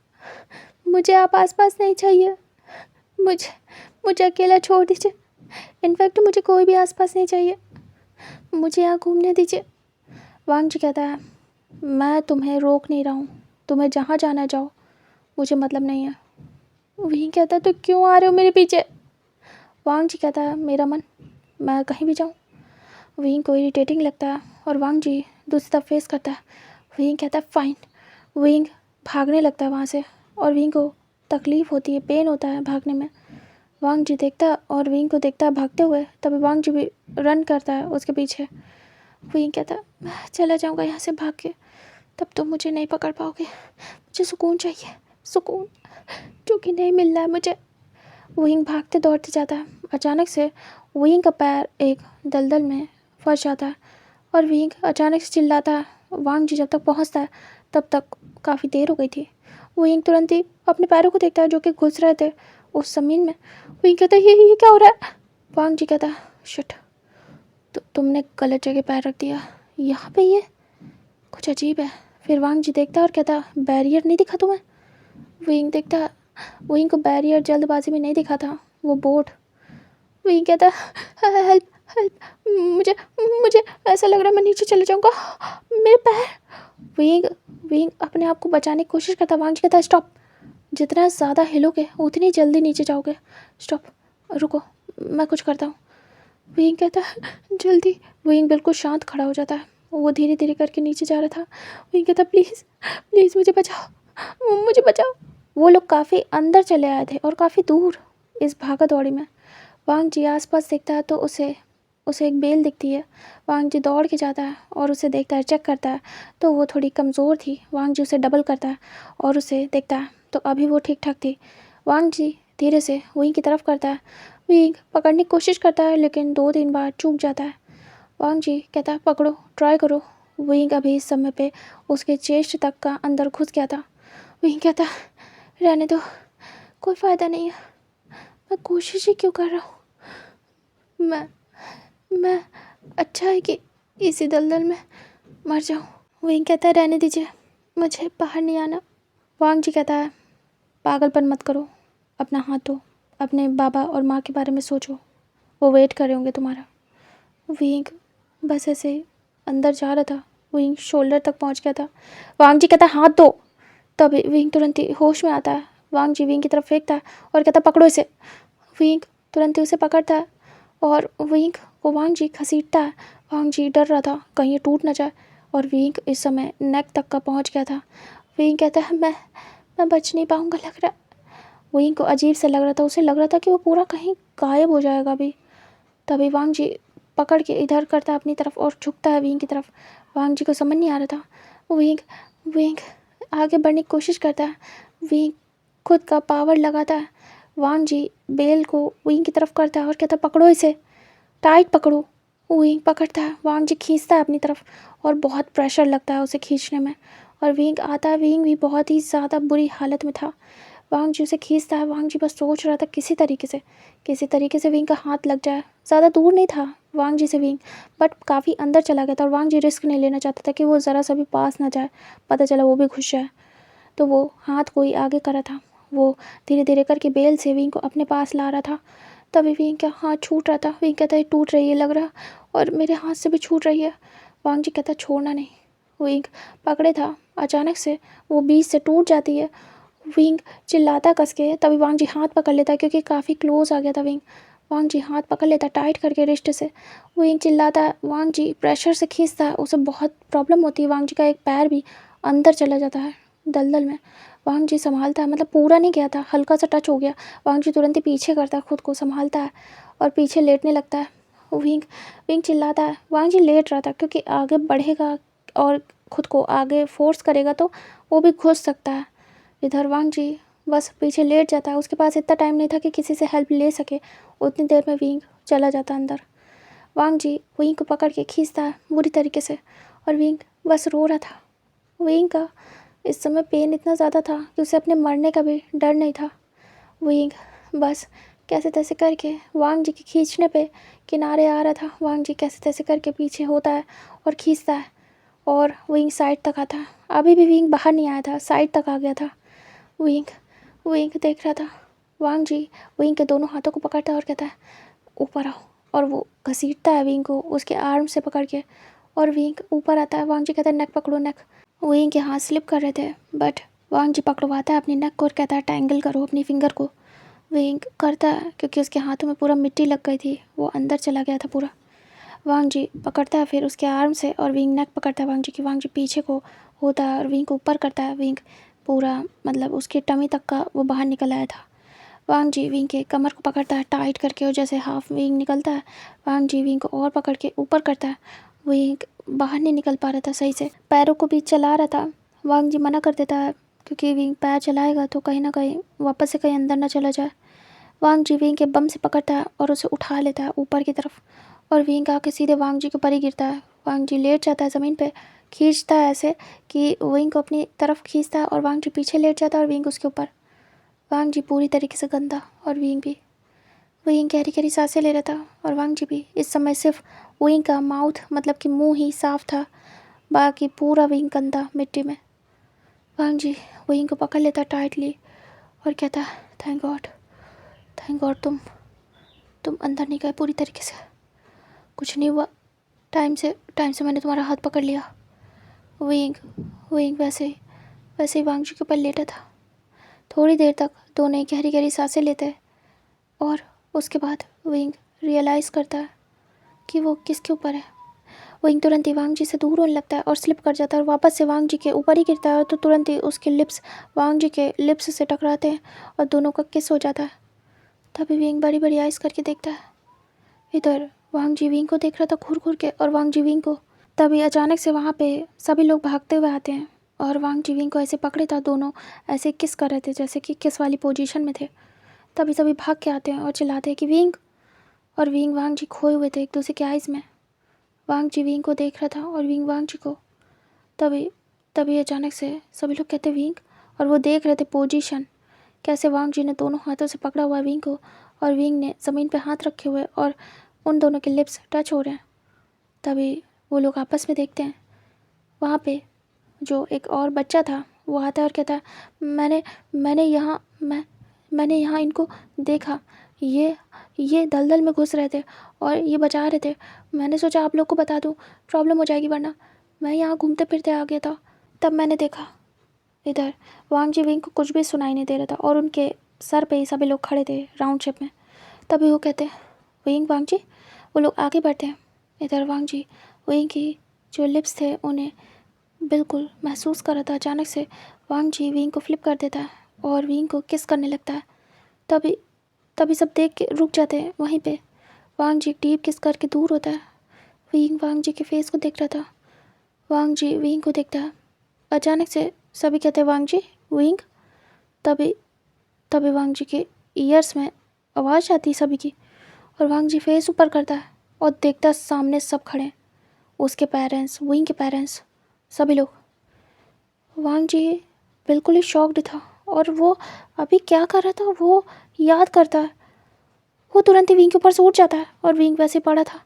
मुझे आप आसपास नहीं चाहिए, मुझे अकेला छोड़ दीजिए, इनफैक्ट मुझे कोई भी आसपास नहीं चाहिए, मुझे यहाँ घूमने दीजिए। वांग जी कहता है, मैं तुम्हें रोक नहीं रहा हूँ, तुम्हें जहाँ जाना जाओ, मुझे मतलब नहीं है। वहीं कहता है, तो क्यों आ रहे हो मेरे पीछे? वांग जी कहता है, मेरा मन, मैं कहीं भी जाऊँ। वहीं को इरिटेटिंग लगता है और वांग जी दूसरी तरफ फेस करता है। वहीं कहता है, फाइन। वहीं भागने लगता है वहाँ से और वहीं को तकलीफ़ होती है, पेन होता है भागने में। वांग जी देखता है और विंग को देखता है भागते हुए, तभी वांग जी भी रन करता है उसके पीछे। विंग कहता है, मैं चला जाऊँगा यहाँ से भाग के, तब तो मुझे नहीं पकड़ पाओगे, मुझे सुकून चाहिए, सुकून जो कि नहीं मिल रहा है मुझे। विंग भागते दौड़ते जाता है। अचानक से विंग का पैर एक दलदल में फंस जाता है और विंग अचानक से चिल्लाता है। वांग जी जब तक पहुँचता है तब तक काफ़ी देर हो गई थी। विंग तुरंत ही अपने पैरों को देखता है जो कि घुस रहे थे उस ज़मीन में। विंग कहता है, ये क्या हो रहा है? वांग जी कहता है, शिट, तो तुमने गलत जगह पैर रख दिया, यहाँ पे ये कुछ अजीब है। फिर वांग जी देखता है और कहता है, बैरियर नहीं दिखा तुम्हें? विंग देखता है, विंग को बैरियर जल्दबाजी में नहीं दिखा था, वो बोर्ड। विंग कहता है, हेल्प हेल्प, मुझे मुझे ऐसा लग रहा है मैं नीचे चले जाऊँगा, मेरे पैर। विंग विंग अपने आप को बचाने की कोशिश करता है। वांग जी कहता है, स्टॉप, जितना ज़्यादा हिलोगे उतनी जल्दी नीचे जाओगे, स्टॉप, रुको, मैं कुछ करता हूँ। विंग कहता है, जल्दी। विंग बिल्कुल शांत खड़ा हो जाता है, वो धीरे धीरे करके नीचे जा रहा था। विंग कहता, प्लीज़ प्लीज़ मुझे बचाओ, मुझे बचाओ। वो लोग काफ़ी अंदर चले आए थे और काफ़ी दूर इस भागा दौड़ी में। वांग जी आसपास देखता है तो उसे उसे एक बेल दिखती है। वांग जी दौड़ के जाता है और उसे देखता है, चेक करता है तो वो थोड़ी कमज़ोर थी। वांग जी उसे डबल करता है और उसे देखता है तो अभी वो ठीक ठाक थी। वांग जी धीरे से विंग की तरफ करता है। विंग पकड़ने की कोशिश करता है लेकिन 2-3 बार चूक जाता है। वांग जी कहता है, पकड़ो, ट्राई करो। विंग अभी इस समय पे उसके चेस्ट तक का अंदर घुस गया था। विंग कहता है, रहने दो, कोई फ़ायदा नहीं है, मैं कोशिश ही क्यों कर रहा हूँ, मैं अच्छा है कि इसी दलदल में मर जाऊँ। विंग कहता है, रहने दीजिए, मुझे बाहर नहीं आना। वांग जी कहता है, पागलपन मत करो, अपना हाथ धो, अपने बाबा और माँ के बारे में सोचो, वो वेट कर रहे होंगे तुम्हारा। विंग बस ऐसे ही अंदर जा रहा था, विंग शोल्डर तक पहुंच गया था। वांग जी कहता है, हाथ दो। तभी विंग तुरंत ही होश में आता है। वांग जी विंग की तरफ फेंकता है और कहता, पकड़ो इसे। विंग तुरंत ही उसे पकड़ता है और विंग को वांग जी घसीटता है। वांग जी डर रहा था कहीं ये टूट ना जाए और विंग इस समय नेक तक का पहुंच गया था। विंग कहता है, मैं बच नहीं पाऊंगा लग रहा है। विंग को अजीब सा लग रहा था, उसे लग रहा था कि वो पूरा कहीं गायब हो जाएगा अभी। तभी वांग जी पकड़ के इधर करता है अपनी तरफ और झुकता है विंग की तरफ। वांग जी को समझ नहीं आ रहा था। विंग विंग आगे बढ़ने की कोशिश करता है। विंग खुद का पावर लगाता है। वांग जी बेल को विंग की तरफ करता है और कहता है, पकड़ो इसे, टाइट पकड़ो। विंग पकड़ता है, वांग जी खींचता है अपनी तरफ और बहुत प्रेशर लगता है उसे खींचने में और विंग आता है। विंग भी बहुत ही ज़्यादा बुरी हालत में था। वांग जी उसे खींचता है। वांग जी बस सोच रहा था किसी तरीके से विंग का हाथ लग जाए। ज़्यादा दूर नहीं था वांग जी से विंग, बट काफ़ी अंदर चला गया था और वांग जी रिस्क नहीं लेना चाहता था कि वो ज़रा सा भी पास ना जाए, पता चला वो भी घुस जाए। तो वो हाथ कोई आगे करा था, वो धीरे धीरे करके बेल से विंग को अपने पास ला रहा था। तभी विंग का हाथ छूट रहा था। विंग कहता है, टूट रही है लग रहा, और मेरे हाथ से भी छूट रही है। वांग जी कहता है, छोड़ना नहीं। विंग पकड़े था, अचानक से वो बीच से टूट जाती है। विंग चिल्लाता कस के, तभी वांग जी हाथ पकड़ लेता है क्योंकि काफ़ी क्लोज आ गया था विंग। वांग जी हाथ पकड़ लेता टाइट करके रिस्ट से। विंग चिल्लाता है, वांग जी प्रेशर से खींचता है, उसे बहुत प्रॉब्लम होती है। वांग जी का एक पैर भी अंदर चला जाता है दलदल में। वांग जी संभालता है, मतलब पूरा नहीं गया था, हल्का सा टच हो गया। वांग जी तुरंत ही पीछे करता है, खुद को संभालता है और पीछे लेटने लगता है। विंग विंग चिल्लाता है। वांग जी लेट रहा था क्योंकि आगे बढ़ेगा और खुद को आगे फोर्स करेगा तो वो भी घुस सकता है। इधर वांग जी बस पीछे लेट जाता है, उसके पास इतना टाइम नहीं था कि किसी से हेल्प ले सके। उतनी देर में विंग चला जाता अंदर। वांग जी विंग को पकड़ के खींचता है बुरी तरीके से और विंग बस रो रहा था। विंग का इस समय पेन इतना ज़्यादा था कि उसे अपने मरने का भी डर नहीं था। विंग बस कैसे तैसे करके वांग जी के खींचने पे किनारे आ रहा था। वांग जी कैसे तैसे करके पीछे होता है और खींचता है और विंग साइड तक आता है। अभी भी विंग बाहर नहीं आया था, साइड तक आ गया था। विंग विंग देख रहा था। वांग जी विंग के दोनों हाथों को पकड़ता है और कहता है, ऊपर आओ। और वो घसीटता है विंग को उसके आर्म से पकड़ के, और विंग ऊपर आता है। वांग जी कहता है नेक पकड़ो नेक। विंग के हाथ स्लिप कर रहे थे, बट वांग जी पकड़वाता है अपनी नेक को और कहता है टैंगल करो अपनी फिंगर को। विंग करता है क्योंकि उसके हाथों में पूरा मिट्टी लग गई थी, वो अंदर चला गया था पूरा। वांग जी पकड़ता है फिर उसके आर्म से, और विंग नेक पकड़ता है वांग जी की। वांग जी पीछे को होता है और विंग को ऊपर करता है। विंग पूरा मतलब उसकी टमी तक का वो बाहर निकल आया था। वांग जी विंग के कमर को पकड़ता है टाइट करके, और जैसे हाफ विंग निकलता है वांग जी विंग को और पकड़ के ऊपर करता है। विंग बाहर नहीं निकल पा रहा था सही से, पैरों को भी चला रहा था। वांग जी मना कर देता है क्योंकि विंग पैर चलाएगा तो कहीं ना कहीं वापस से कहीं अंदर ना चला जाए। वांग जी विंग के बम से पकड़ता है और उसे उठा लेता है ऊपर की तरफ, और विंग आके सीधे वांग जी के ऊपर ही गिरता है। वांग जी लेट जाता है ज़मीन पे, खींचता है ऐसे कि विंग को अपनी तरफ खींचता है, और वांग जी पीछे लेट जाता है और विंग उसके ऊपर। वांग जी पूरी तरीके से गंदा, और विंग भी। विंग गहरी गहरी सांसें ले रहा था, और वांग जी भी। इस समय सिर्फ विंग का माउथ मतलब कि मुंह ही साफ था, बाकी पूरा विंग गंदा मिट्टी में। वांग जी विंग को पकड़ लेता टाइटली और कहता थैंक गॉड तुम अंदर नहीं गए पूरी तरीके से, कुछ नहीं हुआ। टाइम से मैंने तुम्हारा हाथ पकड़ लिया। विंग विंग वैसे ही वांग जी के ऊपर लेटा था। थोड़ी देर तक दोनों ही गहरी गहरी सांसें लेते हैं, और उसके बाद विंग रियलाइज़ करता है कि वो किसके ऊपर है। विंग तुरंत ही वांग जी से दूर होने लगता है और स्लिप कर जाता है, और वापस से वांग जी के ऊपर ही गिरता है। तो तुरंत ही उसके लिप्स वांग जी के लिप्स से टकराते हैं और दोनों का किस हो जाता है। तभी विंग बड़ी बड़ी आइज़ करके देखता है। इधर वांग जी विंग को देख रहा था घूर घूर के, और वांग जी विंग को। तभी अचानक से वहाँ पे सभी लोग भागते हुए आते हैं, और वांग जी विंग को ऐसे पकड़े था, दोनों ऐसे किस कर रहे थे जैसे कि किस वाली पोजीशन में थे। तभी सभी भाग के आते हैं और चिल्लाते हैं कि विंग। और विंग वांग जी खोए हुए थे एक दूसरे के आइज़ में। वांग जी विंग को देख रहा था और विंग वांग जी को। तभी तभी अचानक से सभी लोग कहते विंग, और वो देख रहे थे पोजीशन कैसे वांग जी ने दोनों हाथों से पकड़ा हुआ है विंग को, और विंग ने ज़मीन पे हाथ रखे हुए और उन दोनों के लिप्स टच हो रहे हैं। तभी वो लोग आपस में देखते हैं, वहाँ पे जो एक और बच्चा था वो आता है और कहता है मैंने यहाँ इनको देखा, ये दलदल में घुस रहे थे और ये बचा रहे थे। मैंने सोचा आप लोग को बता दूँ, प्रॉब्लम हो जाएगी, वरना मैं यहाँ घूमते फिरते आ गया था, तब मैंने देखा। इधर वांग जी विंग को कुछ भी सुनाई नहीं दे रहा था, और उनके सर पे ही सभी लोग खड़े थे राउंड शेप में। तभी वो कहते हैं विंग वांग जी, वो लोग आगे बढ़ते हैं। इधर वांग जी विंग की जो लिप्स थे उन्हें बिल्कुल महसूस कर रहा था। अचानक से वांग जी विंग को फ्लिप कर देता है और विंग को किस करने लगता है। तभी तभी सब देख के रुक जाते हैं वहीं पे। वांग जी डीप किस करके दूर होता है। विंग वांग जी के फेस को देख रहा था। वांग जी विंग को देखता है। अचानक से सभी कहते हैं वांग जी विंग। तभी तभी वांग जी के ईयर्स में आवाज़ आती है सभी की, और वांग जी फेस ऊपर करता है और देखता है सामने सब खड़े हैं, उसके पेरेंट्स, विंग के पेरेंट्स, सभी लोग। वांग जी बिल्कुल ही शॉक्ड था, और वो अभी क्या कर रहा था वो याद करता है। वो तुरंत ही विंग के ऊपर से उठ जाता है, और विंग वैसे पड़ा था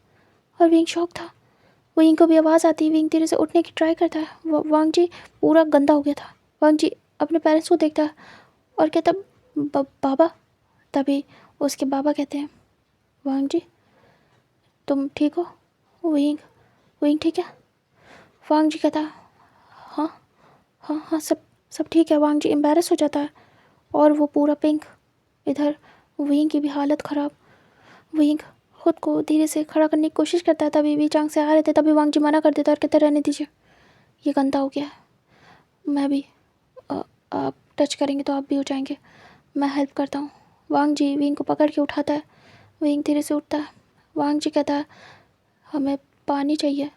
और विंग शॉक था। विंग को भी आवाज़ आती है, विंग धीरे से उठने की ट्राई करता है। वांग जी पूरा गंदा हो गया था। वांग जी अपने पेरेंट्स को देखता है और कहता बाबा। तभी उसके बाबा कहते हैं वांग जी तुम ठीक हो? विंग विंग ठीक है? वांग जी कहता हाँ हाँ हाँ सब सब ठीक है। वांग जी एम्बैरस हो जाता है और वो पूरा पिंक। इधर विंग की भी हालत ख़राब। विंग खुद को धीरे से खड़ा करने की कोशिश करता है, तभी भी चांग से आ रहे थे। तभी वांग जी मना कर देता है और कहते रहने दीजिए, ये गंदा हो गया है, मैं भी आप टच करेंगे तो आप भी हो जाएंगे, मैं हेल्प करता हूँ। वांग जी विंग को पकड़ के उठाता है। विंग धीरे से उठता है। वांग जी कहता है हमें पानी चाहिए।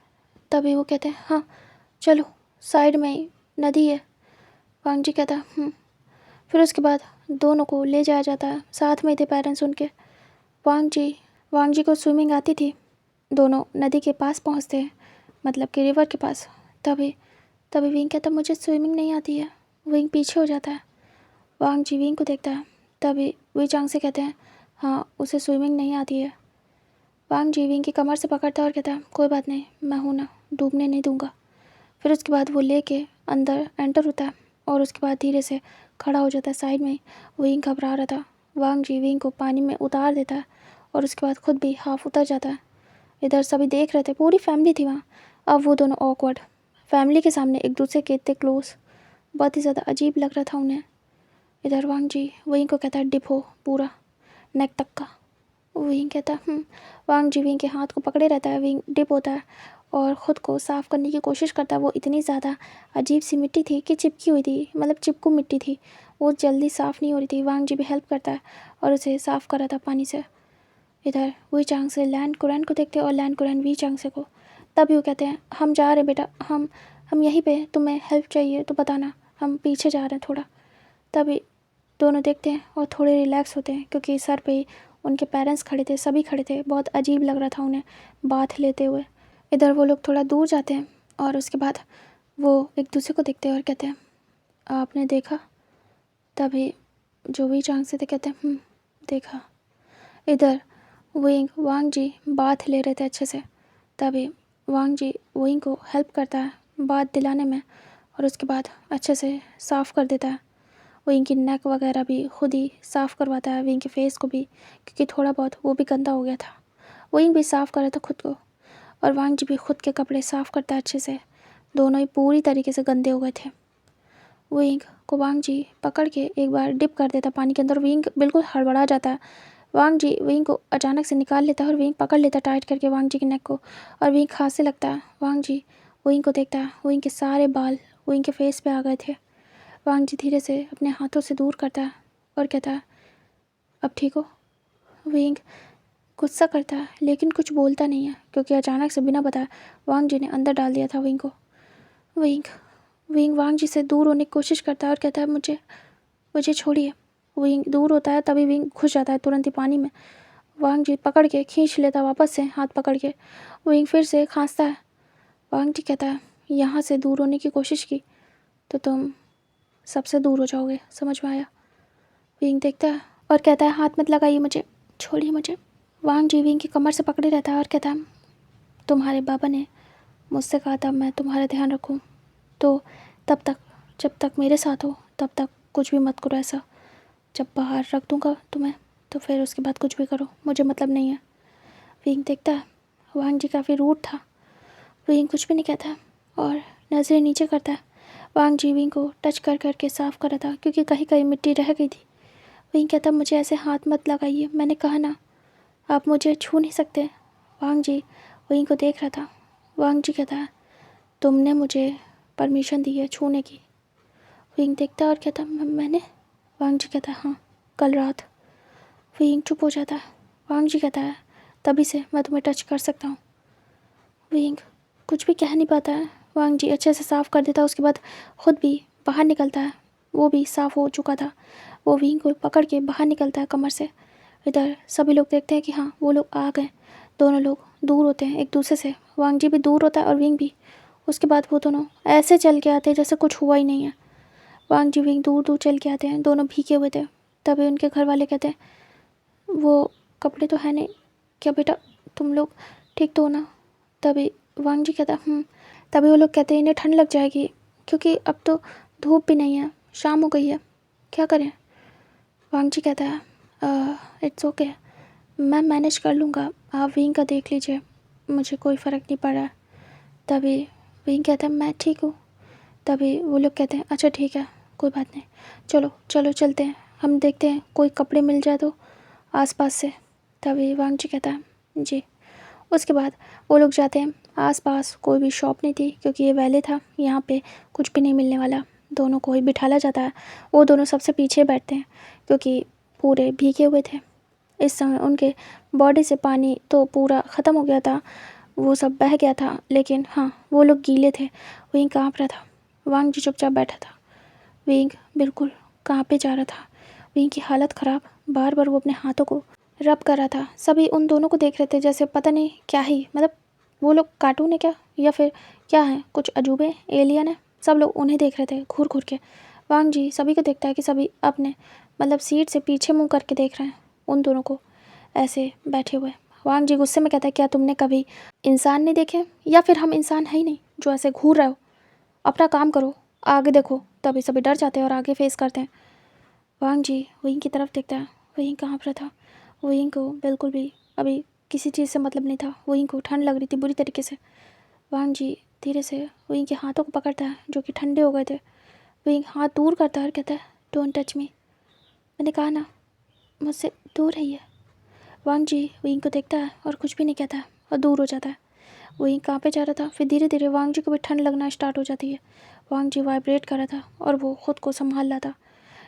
तभी वो कहते हैं हाँ चलो, साइड में ही नदी है। वांग जी कहता है फिर उसके बाद दोनों को ले जाया जाता है, साथ में थे पेरेंट्स उनके। वांग जी को स्विमिंग आती थी। दोनों नदी के पास पहुंचते हैं, मतलब कि रिवर के पास। तभी तभी विंग कहता मुझे स्विमिंग नहीं आती है। विंग पीछे हो जाता है। वांग जी विंग को देखता है। तभी वी चांग से कहते हैं हाँ उसे स्विमिंग नहीं आती है। वांग जी विंग की कमर से पकड़ता है और कहता है कोई बात नहीं, मैं हूँ ना, डूबने नहीं दूंगा। फिर उसके बाद वो लेके अंदर एंटर होता है, और उसके बाद धीरे से खड़ा हो जाता है साइड में। विंग घबरा रहा था। वांग जी विंग को पानी में उतार देता है और उसके बाद खुद भी हाफ उतर जाता है। इधर सभी देख रहे थे, पूरी फैमिली थी वहाँ। अब वो दोनों ऑकवर्ड फैमिली के सामने एक दूसरे के इतने क्लोज, बहुत ही ज़्यादा अजीब लग रहा था उन्हें। इधर वांग जी वहीं को कहता है डिप हो पूरा नेक तक का। विंग कहता है वांग जी विंग के हाथ को पकड़े रहता है। विंग डिप होता है और ख़ुद को साफ़ करने की कोशिश करता है। वो इतनी ज़्यादा अजीब सी मिट्टी थी कि चिपकी हुई थी, मतलब चिपकू मिट्टी थी, वो जल्दी साफ़ नहीं हो रही थी। वांग जी भी हेल्प करता है और उसे साफ़ कर रहा था पानी से। इधर वी चांग से लैंड कुरैन को देखते हैं और लैंड कुरैन वी चांग से को। तभी वो कहते हैं हम जा रहे हैं बेटा, हम यहीं पे, तुम्हें हेल्प चाहिए तो बताना, हम पीछे जा रहे हैं थोड़ा। तभी दोनों देखते हैं और थोड़े रिलैक्स होते हैं क्योंकि सर पे ही उनके पेरेंट्स खड़े थे, सभी खड़े थे। बहुत अजीब लग रहा था उन्हें बाथ लेते हुए। इधर वो लोग थोड़ा दूर जाते हैं और उसके बाद वो एक दूसरे को देखते हैं और कहते हैं आपने देखा? तभी जो भी चांग से थे कहते हैं देखा। इधर वांग जी बाथ ले रहे थे अच्छे से। तभी वांग जी विंग को हेल्प करता है बाथ दिलाने में और उसके बाद अच्छे से साफ़ कर देता है। विंग की नेक वगैरह भी खुद ही साफ़ करवाता है, विंग के फेस को भी, क्योंकि थोड़ा बहुत वो भी गंदा हो गया था। विंग भी साफ़ कर रहा था खुद को और वांग जी भी खुद के कपड़े साफ़ करता है अच्छे से। दोनों ही पूरी तरीके से गंदे हो गए थे। विंग को वांग जी पकड़ के एक बार डिप कर देता पानी के अंदर। विंग बिल्कुल हड़बड़ा जाता है। वांग जी विंग को अचानक से निकाल लेता है और विंग पकड़ लेता टाइट करके वांग जी के नेक को और विंग खांसने लगता है। वांग जी विंग को देखता है, विंग के सारे बाल विंग के फेस पे आ गए थे। वांग जी धीरे से अपने हाथों से दूर करता है और कहता है अब ठीक हो? विंग गुस्सा करता है लेकिन कुछ बोलता नहीं है क्योंकि अचानक से बिना बताए वांग जी ने अंदर डाल दिया था विंग को। विंग वांग जी से दूर होने की कोशिश करता है और कहता है मुझे छोड़िए। विंग दूर होता है तभी विंग घुस जाता है तुरंत ही पानी में। वांग जी पकड़ के खींच लेता वापस से हाथ पकड़ के। विंग फिर से खांसता है। वांग जी कहता है यहाँ से दूर होने की कोशिश की तो तुम सबसे दूर हो जाओगे, समझ में आया? विंग देखता है और कहता है हाथ मत लगाइए मुझे, छोड़िए मुझे। वांग जी विंग की कमर से पकड़े रहता है और कहता है तुम्हारे बाबा ने मुझसे कहा था मैं तुम्हारा ध्यान रखूं, तो तब तक, जब तक मेरे साथ हो तब तक कुछ भी मत करो ऐसा। जब बाहर रख दूंगा तुम्हें तो फिर उसके बाद कुछ भी करो, मुझे मतलब नहीं है। विंग देखता है वांग जी काफ़ी रूड था। विंग कुछ भी नहीं कहता और नज़रें नीचे करता है। वांग जी विंग को टच कर करके साफ़ कर रहा था क्योंकि कहीं कहीं मिट्टी रह गई थी। विंग कहता मुझे ऐसे हाथ मत लगाइए, मैंने कहा ना, आप मुझे छू नहीं सकते। वांग जी विंग को देख रहा था। वांग जी कहता है तुमने मुझे परमिशन दी है छूने की? विंग देखता और कहता मैंने? वांग जी कहता है हाँ, कल रात। विंग चुप हो जाता है। वांग जी कहता है तभी से मैं तुम्हें टच कर सकता हूँ। विंग कुछ भी कह नहीं पाता है। वांग जी अच्छे से साफ़ कर देता है, उसके बाद खुद भी बाहर निकलता है। वो भी साफ़ हो चुका था। वो विंग को पकड़ के बाहर निकलता है कमर से। इधर सभी लोग देखते हैं कि हाँ वो लोग आ गए। दोनों लोग दूर होते हैं एक दूसरे से। वांग जी भी दूर होता है और विंग भी। उसके बाद वो दोनों ऐसे चल के आते हैं जैसे कुछ हुआ ही नहीं है। वांग जी विंग दूर दूर चल के आते हैं, दोनों भीगे हुए थे। तभी उनके घर वाले कहते हैं वो कपड़े तो है नहीं, क्या बेटा तुम लोग ठीक तो हो ना? तभी वांग जी कहता तभी वो लोग कहते हैं इन्हें ठंड लग जाएगी क्योंकि अब तो धूप भी नहीं है, शाम हो गई है, क्या करें? वांग जी कहता है इट्स ओके, मैं मैनेज कर लूँगा, आप विंग का देख लीजिए, मुझे कोई फ़र्क नहीं पड़ रहा है। तभी विंग कहता है मैं ठीक हूँ। तभी वो लोग कहते हैं अच्छा ठीक है, कोई बात नहीं, चलो चलो चलते हैं, हम देखते हैं कोई कपड़े मिल जाए तो आसपास से। तभी वांग जी कहता है जी। उसके बाद वो लोग जाते हैं। आसपास कोई भी शॉप नहीं थी क्योंकि ये वैले था, यहाँ पे कुछ भी नहीं मिलने वाला। दोनों को ही बिठाला जाता है। वो दोनों सबसे पीछे बैठते हैं क्योंकि पूरे भीगे हुए थे। इस समय उनके बॉडी से पानी तो पूरा ख़त्म हो गया था, वो सब बह गया था, लेकिन हाँ वो लोग गीले थे। विंग काँप रहा था। वांग जी चुपचाप बैठा था। विंग बिल्कुल काँपे जा रहा था। विंग की हालत ख़राब, बार बार वो अपने हाथों को रब कर रहा था। सभी उन दोनों को देख रहे थे जैसे पता नहीं क्या ही, मतलब वो लोग कार्टून है क्या या फिर क्या है, कुछ अजूबे एलियन है। सब लोग उन्हें देख रहे थे घूर घूर के। वांग जी सभी को देखता है कि सभी अपने मतलब सीट से पीछे मुंह करके देख रहे हैं उन दोनों को ऐसे बैठे हुए। वांग जी गुस्से में कहता है क्या तुमने कभी इंसान नहीं देखे, या फिर हम इंसान है ही नहीं जो ऐसे घूर रहे हो? अपना काम करो, आगे देखो। तभी सभी डर जाते हैं और आगे फेस करते हैं। वांग जी विंग की तरफ देखता है। विंग कहाँ पर था? विंग को बिल्कुल भी अभी किसी चीज़ से मतलब नहीं था। वहीं को ठंड लग रही थी बुरी तरीके से। वांग जी धीरे से वहीं के हाथों को पकड़ता है जो कि ठंडे हो गए थे। वहीं हाथ दूर करता है और कहता है डोंट टच मी। मैंने कहा ना मुझसे दूर रहिए। वांग जी वहीं को देखता है और कुछ भी नहीं कहता है और दूर हो जाता है। वहीं काँपे जा रहा था। फिर धीरे धीरे वांग जी को भी ठंड लगना स्टार्ट हो जाती है। वांग जी वाइब्रेट कर रहा था और वो खुद को संभाल रहा था।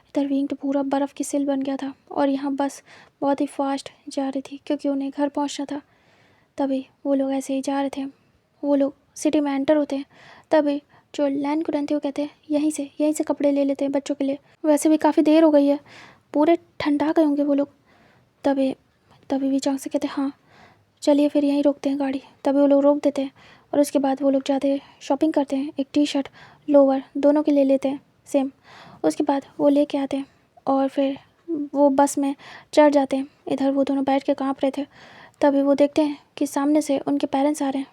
इधर विंग तो पूरा बर्फ़ की सिल बन गया था और यहाँ बस बहुत ही फास्ट जा रही थी क्योंकि उन्हें घर पहुँचना था। तभी वो लोग ऐसे ही जा रहे थे। वो लोग सिटी में एंटर होते हैं। तभी जो लैंड कुरन थे वो कहते हैं यहीं से कपड़े ले लेते हैं बच्चों के लिए, वैसे भी काफ़ी देर हो गई है, पूरे ठंडा गए होंगे वो लोग। तभी तभी विचांग से कहते हैं हाँ चलिए फिर यहीं रोकते हैं गाड़ी। तभी वो लोग रोक देते हैं और उसके बाद वो लोग जाते हैं शॉपिंग करते हैं। एक टी शर्ट लोअर दोनों के ले लेते हैं सेम। उसके बाद वो लेके आते हैं और फिर वो बस में चढ़ जाते हैं। इधर वो दोनों बैठ के काँप रहे थे। तभी वो देखते हैं कि सामने से उनके पेरेंट्स आ रहे हैं।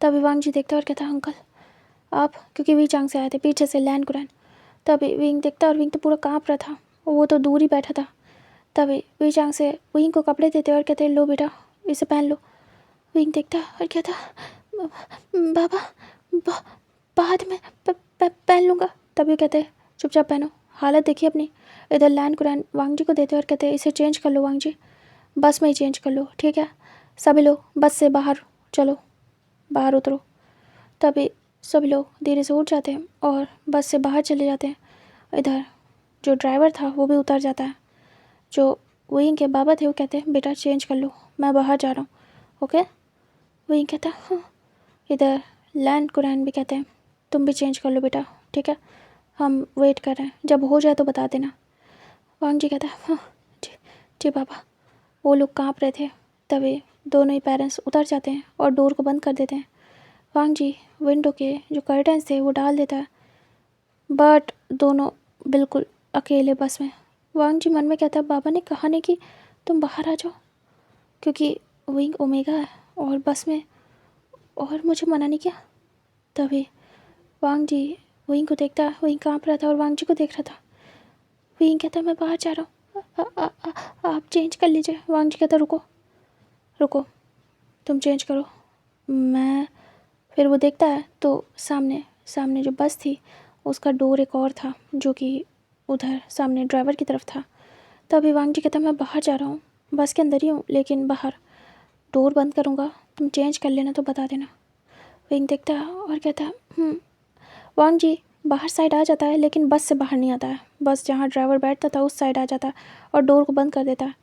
तभी वांग जी देखता है और कहता है अंकल आप, क्योंकि वी चांग से आए थे पीछे से लैंड कुरैन। तभी विंग देखता है और विंग तो पूरा काँप रहा था, वो तो दूर ही बैठा था। तभी वी चांग से विंग को कपड़े देते और कहते लो बेटा इसे पहन लो। विंग देखता और कहता बाबा बाद में पहन लूँगा। तभी कहते चुपचाप पहनो, हालत देखिए अपनी। इधर लैंड कुरैन वांग जी को देते और कहते इसे चेंज कर लो वांग जी, बस में ही चेंज कर लो ठीक है। सभी लोग बस से बाहर चलो, बाहर उतरो। तभी सभी लोग धीरे से उठ जाते हैं और बस से बाहर चले जाते हैं। इधर जो ड्राइवर था वो भी उतर जाता है। जो विंग के बाबा थे वो कहते हैं बेटा चेंज कर लो, मैं बाहर जा रहा हूँ ओके। विंग कहता है हाँ। इधर लैंड कुरैन भी कहते हैं तुम भी चेंज कर लो बेटा ठीक है, हम वेट कर रहे हैं, जब हो जाए तो बता देना। वांग जी कहता है हाँ जी जी बाबा। वो लोग काँप रहे थे। तभी दोनों ही पेरेंट्स उतर जाते हैं और डोर को बंद कर देते हैं। वांग जी विंडो के जो कर्टन्स थे वो डाल देता है, बट दोनों बिल्कुल अकेले बस में। वांग जी मन में कहता है बाबा ने कहा नहीं कि तुम बाहर आ जाओ, क्योंकि विंग ओमेगा है और बस में, और मुझे मना नहीं किया। तभी वांग जी विंग को देखता है, विंग काँप रहा था और वांग जी को देख रहा था। विंग कहता मैं बाहर जा रहा हूँ, आप चेंज कर लीजिए। वांग जी कहता रुको रुको तुम चेंज करो मैं। फिर वो देखता है तो सामने सामने जो बस थी उसका डोर एक और था जो कि उधर सामने ड्राइवर की तरफ था। तभी वांग जी कहता मैं बाहर जा रहा हूँ, बस के अंदर ही हूँ लेकिन बाहर, डोर बंद करूँगा, तुम चेंज कर लेना तो बता देना। विंग देखता है और कहता है वांग जी बाहर साइड आ जाता है लेकिन बस से बाहर नहीं आता है, बस जहाँ ड्राइवर बैठता था उस साइड आ जाता है और डोर को बंद कर देता है।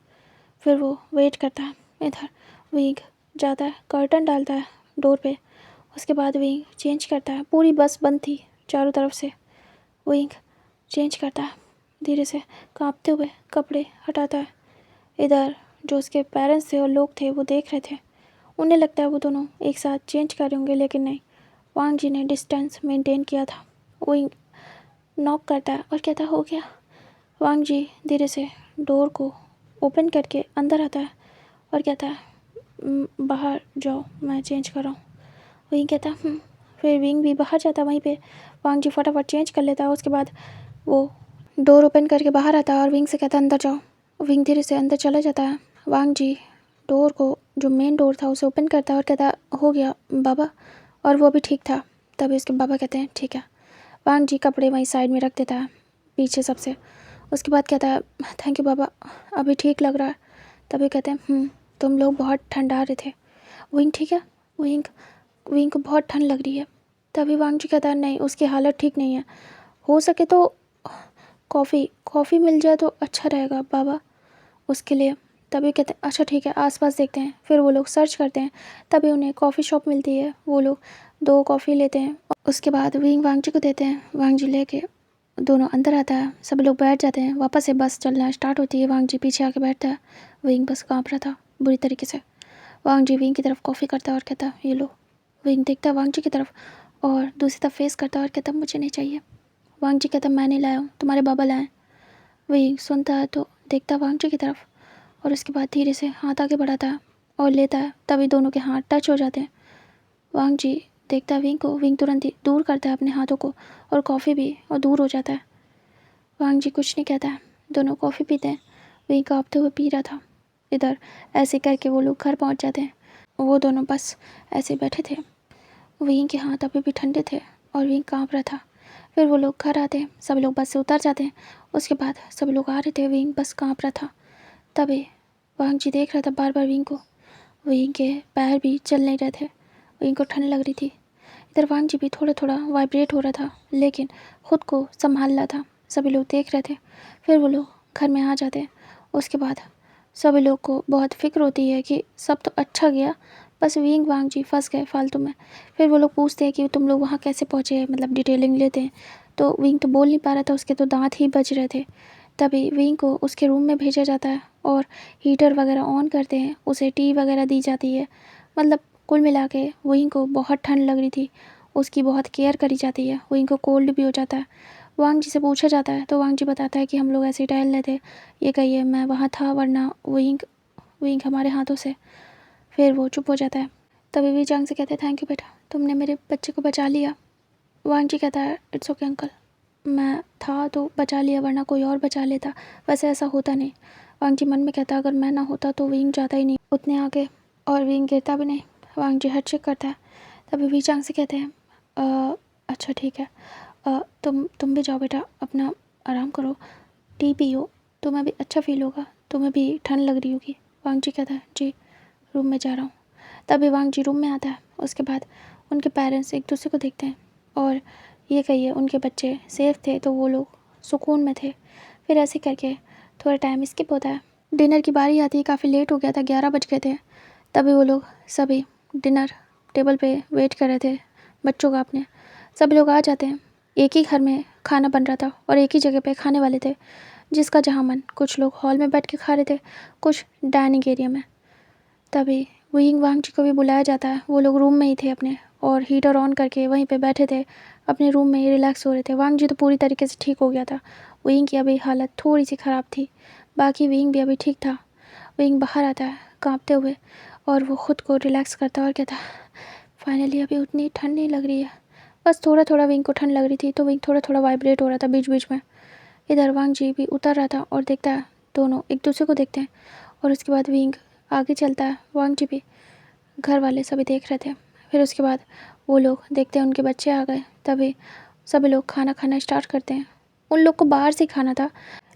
फिर वो वेट करता है। इधर विंग जाता है कर्टन डालता है डोर पे। उसके बाद विंग चेंज करता है, पूरी बस बंद थी चारों तरफ से। विंग चेंज करता है धीरे से काँपते हुए कपड़े हटाता है। इधर जो उसके पेरेंट्स थे और लोग थे वो देख रहे थे, उन्हें लगता है वो दोनों एक साथ चेंज कर रहे होंगे लेकिन नहीं, वांग जी ने डिस्टेंस मेंटेन किया था। विंग नॉक करता है और कहता हो गया। वांग जी धीरे से डोर को ओपन करके अंदर आता है और कहता है बाहर जाओ मैं चेंज कर रहा हूँ। विंग कहता फिर विंग भी बाहर जाता है, वहीं पे वांग जी फटाफट चेंज कर लेता है। उसके बाद वो डोर ओपन करके बाहर आता है और विंग से कहता है अंदर जाओ। विंग धीरे से अंदर चला जाता है। वांग जी डोर को, जो मेन डोर था उसे ओपन करता है और कहता हो गया बाबा, और वो भी ठीक था। तभी उसके बाबा कहते हैं ठीक है। वांग जी कपड़े वहीं साइड में रख देता है पीछे सबसे। उसके बाद कहता है थैंक यू बाबा, अभी ठीक लग रहा है। तभी कहते हैं तुम लोग बहुत ठंडा रहे थे। विंग ठीक है, विंग विंग को बहुत ठंड लग रही है। तभी वांग जी कहता है नहीं उसकी हालत ठीक नहीं है, हो सके तो कॉफ़ी मिल जाए तो अच्छा रहेगा बाबा उसके लिए। तभी कहते हैं अच्छा ठीक है आसपास देखते हैं। फिर वो लोग सर्च करते हैं, तभी उन्हें कॉफ़ी शॉप मिलती है। वो लोग 2 कॉफ़ी लेते हैं। उसके बाद विंग वांग जी को देते हैं। वांग जी लेके दोनों अंदर आता है, सभी लोग बैठ जाते हैं। वापस से बस चलना स्टार्ट होती है। वांग जी पीछे आके बैठता है। विंग बस काँप रहा था बुरी तरीके से। वांग जी विंग की तरफ कॉफ़ी करता है और कहता ये लो। विंग देखता है वांग जी की तरफ और दूसरी तरफ फेस करता है और कहता मुझे नहीं चाहिए। वांग जी कहता मैं नहीं लाया हूँ, तुम्हारे बाबा लाए। विंग सुनता है तो देखता वांग जी की तरफ और उसके बाद धीरे से हाथ आगे बढ़ाता है और लेता है। तभी दोनों के हाथ टच हो जाते हैं। वांग जी देखता है विंग को, विंग तुरंत ही दूर करता है अपने हाथों को और कॉफ़ी भी, और दूर हो जाता है। वांग जी कुछ नहीं कहता है, दोनों कॉफ़ी पीते हैं। विंग काँपते हुए पी रहा था। इधर ऐसे करके वो लोग घर पहुंच जाते हैं। वो दोनों बस ऐसे बैठे थे, विंग के हाथ अभी भी ठंडे थे और विंग काँप रहा था। फिर वो लोग घर आते हैं, सभी लोग बस से उतर जाते हैं। उसके बाद सभी लोग आ रहे थे, विंग बस काँप रहा था। तभी वांग जी देख रहा था बार बार विंग को। विंग के पैर भी चल नहीं रहे थे, विंग को ठंड लग रही थी। इधर वांग जी भी थोड़ा थोड़ा वाइब्रेट हो रहा था, लेकिन खुद को संभाल रहा था। सभी लोग देख रहे थे। फिर वो लोग घर में आ जाते हैं। उसके बाद सभी लोग को बहुत फिक्र होती है कि सब तो अच्छा गया, बस विंग वांग जी फंस गए फालतू में। फिर वो लोग पूछते हैं कि तुम लोग वहाँ कैसे पहुँचे, मतलब डिटेलिंग लेते हैं। तो विंग तो बोल नहीं पा रहा था, उसके तो दांत ही बज रहे थे। तभी विंग को उसके रूम में भेजा जाता है और हीटर वगैरह ऑन करते हैं, उसे टी वगैरह दी जाती है। मतलब कुल मिला के विंग को बहुत ठंड लग रही थी, उसकी बहुत केयर करी जाती है। विंग को कोल्ड भी हो जाता है। वांग जी से पूछा जाता है तो वांग जी बताता है कि हम लोग ऐसे ही टहल रहे थे, ये कहिए मैं वहाँ था, वरना विंग विंग हमारे हाथों से। फिर वो चुप हो जाता है। तभी वी चांग से कहते हैं थैंक यू बेटा, तुमने मेरे बच्चे को बचा लिया। वांग जी कहता है इट्स ओके अंकल, मैं था तो बचा लिया, वरना कोई और बचा लेता, वैसे ऐसा होता नहीं। वांग जी मन में कहता अगर मैं ना होता तो विंग जाता ही नहीं उतने आगे, और विंग गिरता भी नहीं। वांग जी हेड चेक करता है। तभी वी चांग से कहते हैं अच्छा ठीक है, तुम भी जाओ बेटा, अपना आराम करो, टी पियो, तुम्हें भी अच्छा फील होगा, तुम्हें भी ठंड लग रही होगी। वांग जी कहता है जी, रूम में जा रहा हूँ। तभी वांग जी रूम में आता है। उसके बाद उनके पेरेंट्स एक दूसरे को देखते हैं और ये कहिए उनके बच्चे सेफ थे तो वो लोग सुकून में थे। फिर ऐसे करके थोड़ा टाइम स्किप होता है। डिनर की बारी आती है, काफ़ी लेट हो गया था, 11 बज गए थे। तभी वो लोग सभी डिनर टेबल पे वेट कर रहे थे बच्चों का अपने। सभी लोग आ जाते हैं। एक ही घर में खाना बन रहा था और एक ही जगह पे खाने वाले थे, जिसका जहाँ मन। कुछ लोग हॉल में बैठ के खा रहे थे, कुछ डाइनिंग एरिया में। तभी विंग वांग जी को भी बुलाया जाता है। वो लोग रूम में ही थे अपने, और हीटर ऑन करके वहीं पे बैठे थे, अपने रूम में ही रिलैक्स हो रहे थे। वांग जी तो पूरी तरीके से ठीक हो गया था, विंग की अभी हालत थोड़ी सी ख़राब थी, बाकी विंग भी अभी ठीक था। विंग बाहर आता है काँपते हुए, और वो ख़ुद को रिलैक्स करता है और कहता है फाइनली अभी उतनी ठंड नहीं लग रही है। बस थोड़ा थोड़ा विंग को ठंड लग रही थी, तो विंग थोड़ा थोड़ा वाइब्रेट हो रहा था बीच बीच में। इधर वांग जी भी उतर रहा था और देखता है, दोनों एक दूसरे को देखते हैं, और उसके बाद विंग आगे चलता है, वांग जी भी। घर वाले सभी देख रहे थे। फिर उसके बाद वो लोग देखते हैं उनके बच्चे आ गए। तभी सभी लोग खाना खाना स्टार्ट करते हैं। उन लोग को बाहर से खाना था,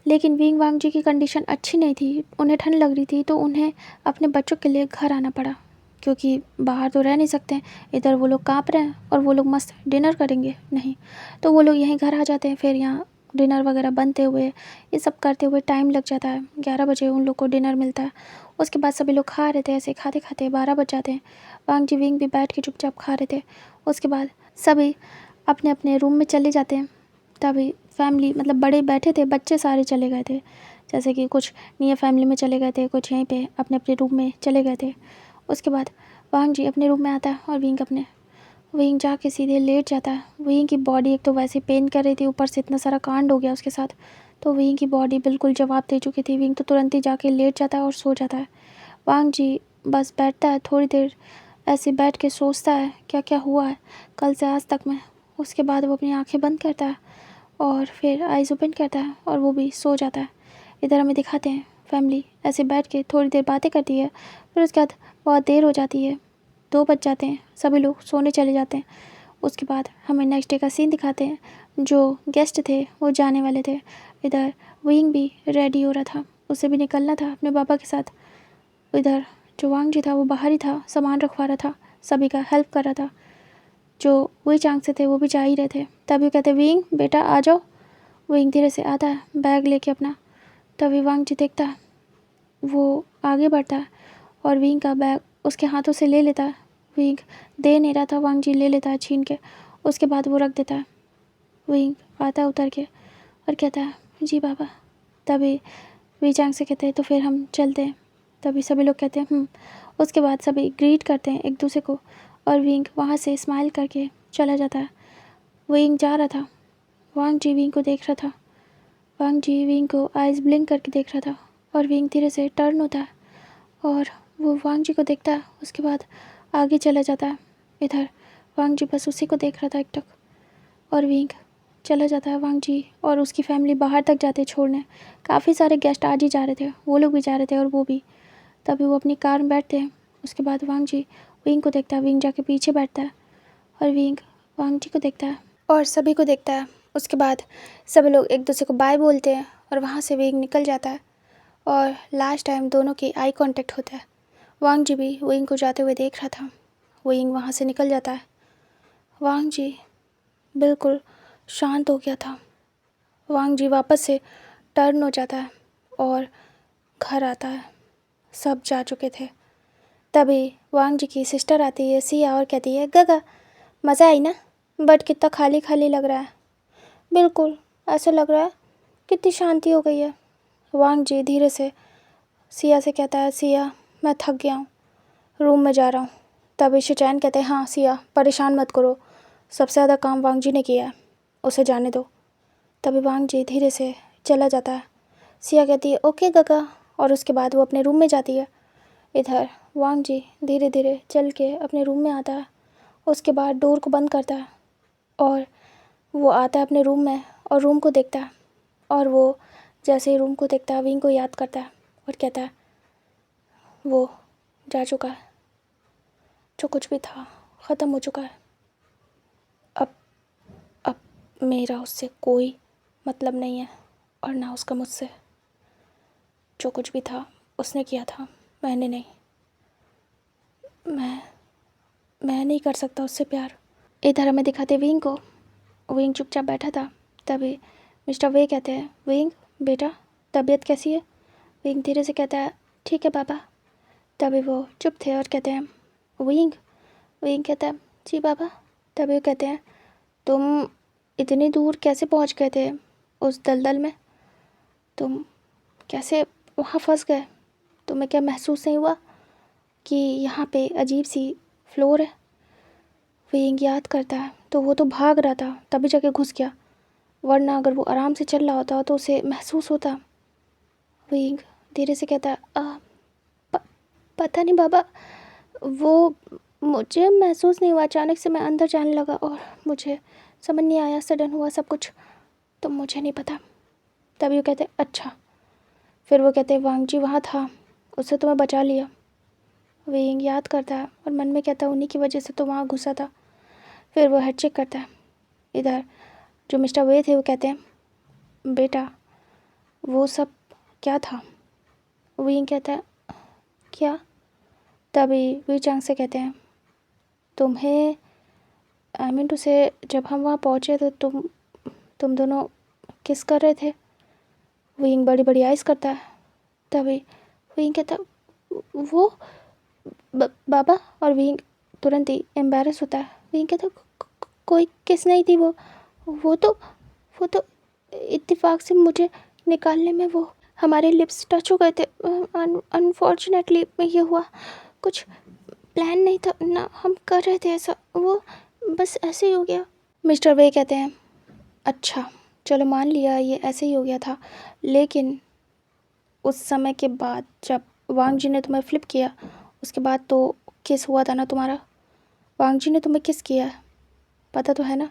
लेकिन विंग वांग जी की कंडीशन अच्छी नहीं थी, उन्हें ठंड लग रही थी, तो उन्हें अपने बच्चों के लिए घर आना पड़ा, क्योंकि बाहर तो रह नहीं सकते। इधर वो लोग काँप रहे हैं और वो लोग मस्त डिनर करेंगे नहीं, तो वो लोग यहीं घर आ जाते हैं। फिर यहाँ डिनर वगैरह बनते हुए, ये सब करते हुए टाइम लग जाता है। 11 बजे उन लोग को डिनर मिलता है। उसके बाद सभी लोग खा रहे थे, ऐसे खाते खाते 12 बज जाते हैं। वांग जी विंग भी बैठ के चुपचाप खा रहे थे। उसके बाद सभी अपने अपने रूम में चले जाते हैं। तभी फैमिली, मतलब बड़े बैठे थे, बच्चे सारे चले गए थे, जैसे कि कुछ नियर फैमिली में चले गए थे, कुछ यहीं पे अपने अपने रूम में चले गए थे। उसके बाद वांग जी अपने रूम में आता है और विंग जाके सीधे लेट जाता है। विंग की बॉडी एक तो वैसे पेन कर रही थी, ऊपर से इतना सारा कांड हो गया उसके साथ, तो विंग की बॉडी बिल्कुल जवाब दे चुकी थी। विंग तो तुरंत ही जाके लेट जाता है और सो जाता है। वांग जी बस बैठता है, थोड़ी देर ऐसे बैठ के सोचता है क्या क्या हुआ है कल से आज तक में। उसके बाद वो अपनी आंखें बंद करता है और फिर आइज़ ओपन करता है और वो भी सो जाता है। इधर हमें दिखाते हैं फैमिली ऐसे बैठ के थोड़ी देर बातें करती है। फिर उसके बाद बहुत देर हो जाती है, 2 बज जाते हैं, सभी लोग सोने चले जाते हैं। उसके बाद हमें नेक्स्ट डे का सीन दिखाते हैं। जो गेस्ट थे वो जाने वाले थे। इधर विंग भी रेडी हो रहा था, उसे भी निकलना था अपने पापा के साथ। इधर जो वांग जी था वो बाहर ही था, सामान रखवा रहा था, सभी का हेल्प कर रहा था। जो वही चांग से थे वो भी जा ही रहे थे। तभी कहते विंग बेटा आ जाओ। विंग धीरे से आता है बैग लेके अपना। तभी वांग जी देखता है, वो आगे बढ़ता है और विंग का बैग उसके हाथों से ले लेता है। विंग दे नहीं रहा था, वांग जी ले लेता है छीन के। उसके बाद वो रख देता है। विंग आता है उतर के और कहता है जी बाबा। तभी वी चांग से कहते हैं तो फिर हम चलते हैं। तभी सभी लोग कहते हैं। उसके बाद सभी ग्रीट करते हैं एक दूसरे को, और विंग वहाँ से स्माइल करके चला जाता है। विंग जा रहा था, वांग जी विंग को देख रहा था। वांग जी विंग को आइज़ ब्लिंक करके देख रहा था, और विंग धीरे से टर्न होता है और वो वांग जी को देखता है। उसके बाद आगे चला जाता है। इधर वांग जी बस उसी को देख रहा था एकटक, और विंग चला जाता है। वांग जी और उसकी फैमिली बाहर तक जाते छोड़ने। काफ़ी सारे गेस्ट आज ही जा रहे थे, वो लोग भी जा रहे थे और वो भी। तभी वो अपनी कार में बैठते हैं। उसके बाद वांग जी विंग को देखता है, विंग जाके पीछे बैठता है और विंग वांग जी को देखता है और सभी को देखता है। उसके बाद सभी लोग एक दूसरे को बाय बोलते हैं और वहाँ से विंग निकल जाता है और लास्ट टाइम दोनों की आई कांटेक्ट होता है। वांग जी भी विंग को जाते हुए देख रहा था। विंग वहाँ से निकल जाता है। वांग जी बिल्कुल शांत हो गया था। वांग जी वापस से टर्न हो जाता है और घर आता है। सब जा चुके थे। तभी वांग जी की सिस्टर आती है सिया और कहती है, गगा मज़ा आई ना, बट कितना खाली खाली लग रहा है। बिल्कुल ऐसा लग रहा है कितनी शांति हो गई है। वांग जी धीरे से सिया से कहता है, सिया मैं थक गया हूँ, रूम में जा रहा हूँ। तभी शिचैन कहते हैं, हाँ सिया परेशान मत करो, सबसे ज़्यादा काम वांग जी ने किया है, उसे जाने दो। तभी वांग जी धीरे से चला जाता है। सिया कहती है, ओके गगा, और उसके बाद वो अपने रूम में जाती है। इधर वांग जी धीरे धीरे चल के अपने रूम में आता है। उसके बाद डोर को बंद करता है और वो आता है अपने रूम में और रूम को देखता है। और वो जैसे ही रूम को देखता है विंग को याद करता है और कहता है, वो जा चुका है, जो कुछ भी था ख़त्म हो चुका है। अब मेरा उससे कोई मतलब नहीं है और ना उसका मुझसे। जो कुछ भी था उसने किया था, मैंने नहीं। मैं नहीं कर सकता उससे प्यार। इधर हमें दिखाते विंग को। विंग चुपचाप बैठा था। तभी मिस्टर वे कहते हैं, विंग बेटा तबीयत कैसी है? विंग धीरे से कहता है, ठीक है पापा। तभी वो चुप थे और कहते हैं, विंग। विंग कहता है, जी पापा। तभी वो कहते हैं, तुम इतनी दूर कैसे पहुंच गए थे उस दलदल में? तुम कैसे वहाँ फंस गए? तुम्हें क्या महसूस नहीं हुआ कि यहाँ पे अजीब सी फ्लोर है? विंग याद करता है तो वो तो भाग रहा था तभी जाके घुस गया, वरना अगर वो आराम से चल रहा होता तो उसे महसूस होता। विंग धीरे से कहता है, पता नहीं बाबा, वो मुझे महसूस नहीं हुआ, अचानक से मैं अंदर जाने लगा और मुझे समझ नहीं आया, सडन हुआ सब कुछ, तो मुझे नहीं पता। तभी वो कहते, अच्छा। फिर वो कहते, वांग जी वहाँ था, उससे तो मैं बचा लिया। विंग याद करता है और मन में कहता है, उन्हीं की वजह से तो वहाँ घुसा था। फिर वो हेड चेक करता है। इधर जो मिस्टर वे थे वो कहते हैं, बेटा वो सब क्या था? विंग कहता है, क्या? तभी वी चांग से कहते हैं, तुम्हें आई मीन टू से जब हम वहाँ पहुँचे तो तुम दोनों किस कर रहे थे? विंग बड़ी बड़ी आइज़ करता है। तभी विंग कहता है, वो बाबा, और विंग तुरंत ही एम्बैरस होता है। विंग कहता है, कोई किस नहीं थी वो तो इत्तेफाक से मुझे निकालने में वो हमारे लिप्स टच हो गए थे। अनफॉर्चुनेटली ये हुआ, कुछ प्लान नहीं था ना, हम कर रहे थे ऐसा, वो बस ऐसे ही हो गया। मिस्टर वे कहते हैं, अच्छा चलो मान लिया ये ऐसे ही हो गया था, लेकिन उस समय के बाद जब वांग जी ने तुम्हें फ्लिप किया उसके बाद तो किस हुआ था ना तुम्हारा? वांग जी ने तुम्हें किस किया है, पता तो है ना?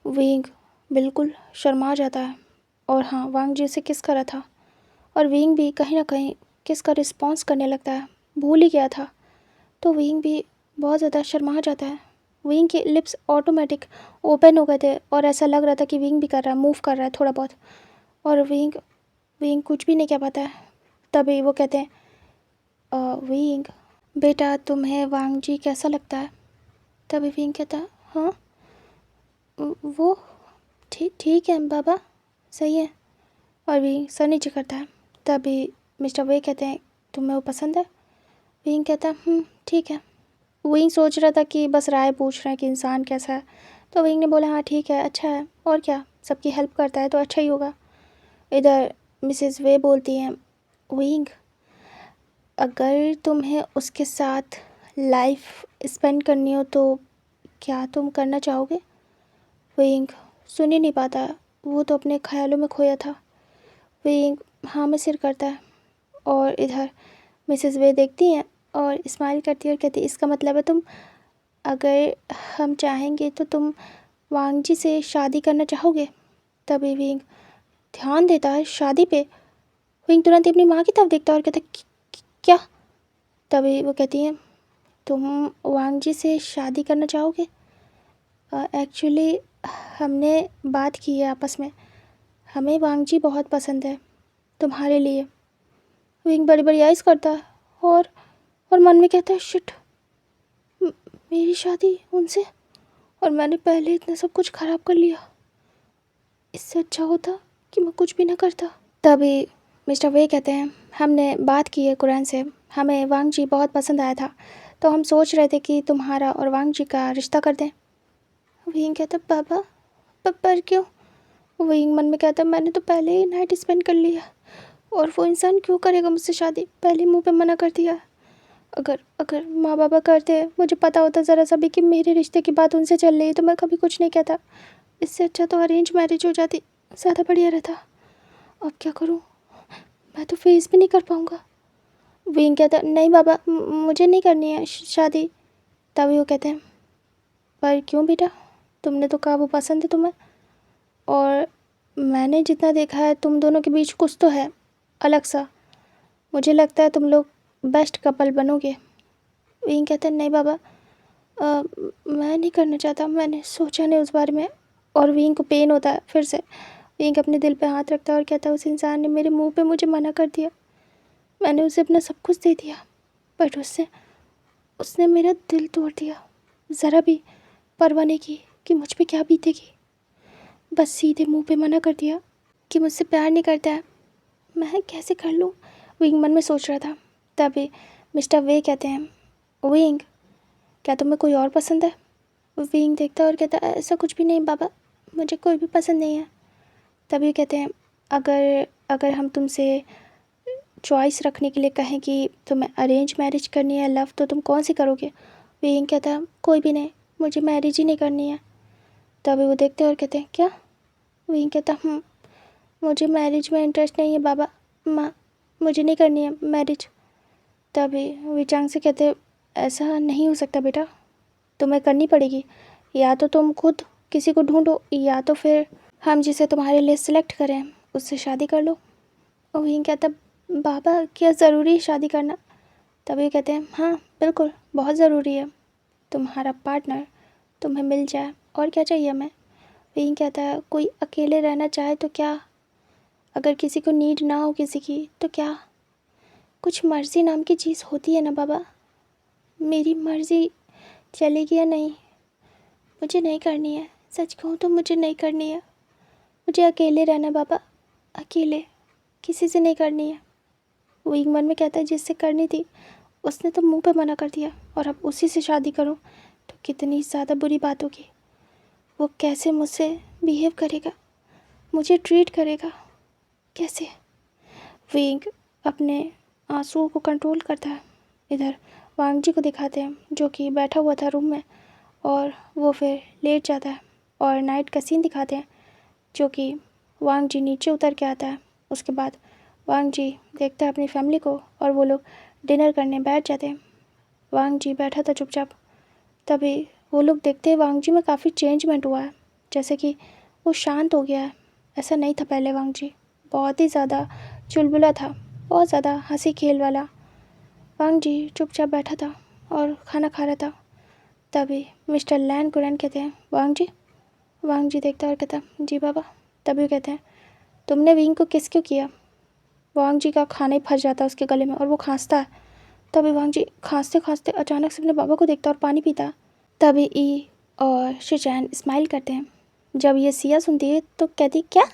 विंग बिल्कुल शर्मा जाता है और हाँ, वांग जी से किस करा था और विंग भी कहीं ना कहीं किस का रिस्पॉन्स करने लगता है, भूल ही गया था। तो विंग भी बहुत ज़्यादा शर्मा जाता है। विंग के लिप्स ऑटोमेटिक ओपन हो गए थे और ऐसा लग रहा था कि विंग भी कर रहा है, मूव कर रहा है थोड़ा बहुत, और विंग कुछ भी नहीं कह पाता है। तभी वो कहते हैं, विंग बेटा तुम्हें वांग जी कैसा लगता है? तभी विंग कहता है, हाँ वो ठीक है बाबा, सही है। और विंग सर नीचे करता है। तभी मिस्टर वे कहते हैं, तुम्हें वो पसंद है? विंग कहता है, ठीक है। विंग सोच रहा था कि बस राय पूछ रहे हैं कि इंसान कैसा है, तो विंग ने बोला, हाँ ठीक है, अच्छा है, और क्या, सबकी हेल्प करता है तो अच्छा ही होगा। इधर मिसेस वे बोलती हैं, विंग अगर तुम्हें उसके साथ लाइफ स्पेंड करनी हो तो क्या तुम करना चाहोगे? विंग सुन ही नहीं पाता, वो तो अपने ख्यालों में खोया था। विंग हाँ में सिर करता है और इधर मिसेस वे देखती हैं और स्माइल करती है और कहती है, इसका मतलब है तुम, अगर हम चाहेंगे तो तुम वांग जी से शादी करना चाहोगे? तभी विंग ध्यान देता है शादी पे। विंग तुरंत ही अपनी माँ की तरफ देखता है और कहता है, क्या? तभी वो कहती है, तुम वांग जी से शादी करना चाहोगे? एक्चुअली हमने बात की है आपस में, हमें वांग जी बहुत पसंद है तुम्हारे लिए। विंग बड़ी बड़ी आइज़ करता है और मन में कहता है, शिट, मेरी शादी उनसे, और मैंने पहले इतना सब कुछ ख़राब कर लिया। इससे अच्छा होता कि मैं कुछ भी ना करता। तभी मिस्टर वे कहते हैं, हमने बात की है कुरैन से, हमें वांग जी बहुत पसंद आया था, तो हम सोच रहे थे कि तुम्हारा और वांग जी का रिश्ता कर दें। विंग कहता, बाबा पर क्यों? विंग मन में कहता, मैंने तो पहले ही नाइट स्पेंड कर लिया, और वो इंसान क्यों करेगा मुझसे शादी? पहले मुंह पे मना कर दिया। अगर अगर माँ बाबा करते, मुझे पता होता ज़रा सा भी कि मेरे रिश्ते की बात उनसे चल रही है, तो मैं कभी कुछ नहीं कहता। इससे अच्छा तो अरेंज मैरिज हो जाती, ज़्यादा बढ़िया रहता। अब क्या करूँ? मैं तो फेस भी नहीं कर पाऊँगा। विंग कहता, नहीं बाबा, मुझे नहीं करनी है शादी। तभी वो कहते हैं, पर क्यों बेटा? तुमने तो कहा वो पसंद है तुम्हें, और मैंने जितना देखा है तुम दोनों के बीच कुछ तो है अलग सा। मुझे लगता है तुम लोग बेस्ट कपल बनोगे। विंग कहते हैं, नहीं बाबा, मैं नहीं करना चाहता, मैंने सोचा नहीं उस बारे में। और विंग को पेन होता है फिर से। विंग अपने दिल पे हाथ रखता है और कहता है, उस इंसान ने मेरे मुंह पे मुझे मना कर दिया। मैंने उसे अपना सब कुछ दे दिया, बट उसने मेरा दिल तोड़ दिया। ज़रा भी परवाह नहीं की कि मुझ पे क्या बीतेगी। बस सीधे मुंह पे मना कर दिया कि मुझसे प्यार नहीं करता है। मैं कैसे कर लूँ? विंग मन में सोच रहा था। तभी मिस्टर वे कहते हैं, विंग, क्या तुम्हें कोई और पसंद है? विंग देखता है और कहता है, ऐसा कुछ भी नहीं बाबा, मुझे कोई भी पसंद नहीं है। तभी कहते हैं, अगर अगर हम तुमसे चॉइस रखने के लिए कहें कि तुम्हें अरेंज मैरिज करनी है लव, तो तुम कौन सी करोगे? विंग कहता है, कोई भी नहीं, मुझे मैरिज ही नहीं करनी है। तभी वो देखते हैं और कहते हैं, क्या? विंग कहता, मुझे मैरिज में इंटरेस्ट नहीं है बाबा, माँ, मुझे नहीं करनी है मैरिज। तभी विचांग से कहते, ऐसा नहीं हो सकता बेटा, तुम्हें करनी पड़ेगी। या तो तुम खुद किसी को ढूंढो, या तो फिर हम जिसे तुम्हारे लिए सिलेक्ट करें उससे शादी कर लो। और विंग कहता, बाबा क्या ज़रूरी है शादी करना? तभी कहते हैं, हाँ बिल्कुल, बहुत ज़रूरी है। तुम्हारा पार्टनर तुम्हें मिल जाए, और क्या चाहिए हमें? विंग कहता है, कोई अकेले रहना चाहे तो क्या? अगर किसी को नीड ना हो किसी की तो क्या? कुछ मर्ज़ी नाम की चीज़ होती है ना बाबा। मेरी मर्ज़ी चलेगी या नहीं, मुझे नहीं करनी है। सच कहूँ तो मुझे नहीं करनी है। मुझे अकेले रहना बाबा, अकेले, किसी से नहीं करनी है। विंग मन में कहता है, जिससे करनी थी उसने तो मुंह पे मना कर दिया, और अब उसी से शादी करूँ तो कितनी ज़्यादा बुरी बात होगी। वो कैसे मुझसे बिहेव करेगा, मुझे ट्रीट करेगा, कैसे? विंग अपने आंसुओं को कंट्रोल करता है। इधर वांग जी को दिखाते हैं जो कि बैठा हुआ था रूम में, और वो फिर लेट जाता है। और नाइट का सीन दिखाते हैं जो कि वांग जी नीचे उतर के आता है। उसके बाद वांग जी देखता है अपनी फैमिली को, और वो लोग डिनर करने बैठ जाते हैं। वांग जी बैठा था चुपचाप। तभी वो लोग देखते हैं वांग जी में काफ़ी चेंजमेंट हुआ है, जैसे कि वो शांत हो गया है। ऐसा नहीं था पहले। वांग जी बहुत ही ज़्यादा चुलबुला था, बहुत ज़्यादा हंसी खेल वाला। वांग जी चुपचाप बैठा था और खाना खा रहा था। तभी मिस्टर लैन कुरैन कहते हैं, वांग जी। वांग जी देखता है और कहता, जी बाबा। तभी कहते हैं, तुमने विंग को किस क्यों किया? वांग जी का खाना ही फंस जाता है उसके गले में और वो खांसता है। तभी वांग जी खांसते खांसते अचानक से अपने बाबा को देखता और पानी पीता। तभी ई और शिचैन स्माइल करते हैं। जब ये सिया सुनती है तो कहती, क्या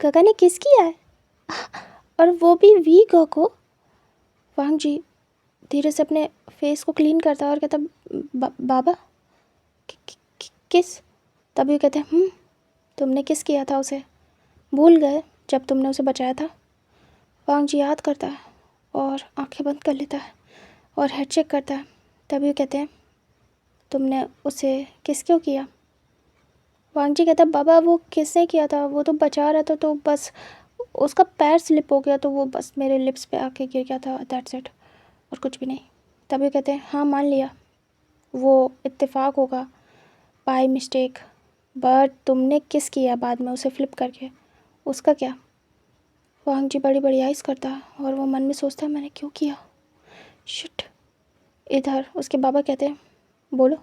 काका ने किस किया है, और वो भी वी को? वांग जी धीरे से अपने फेस को क्लीन करता है और कहता, बाबा किस? तभी कहते हैं, तुमने किस किया था उसे, भूल गए जब तुमने उसे बचाया था? वांग जी याद करता है और आंखें बंद कर लेता है और हेड चेक करता है। तभी कहते हैं, तुमने उसे किस क्यों किया? वांग जी कहता, बाबा वो किसने किया था, वो तो बचा रहा था, तो बस उसका पैर स्लिप हो गया, तो वो बस मेरे लिप्स पे आके गिर गया था, दैट्स इट, और कुछ भी नहीं। तभी कहते हैं, हाँ मान लिया वो इत्तेफाक होगा, बाय मिस्टेक, बट तुमने किस किया बाद में उसे फ्लिप करके, उसका क्या? वांग जी बड़ी बड़ी आइज़ करता है और वो मन में सोचता है, मैंने क्यों किया, शिट। इधर उसके बाबा कहते हैं बोलो।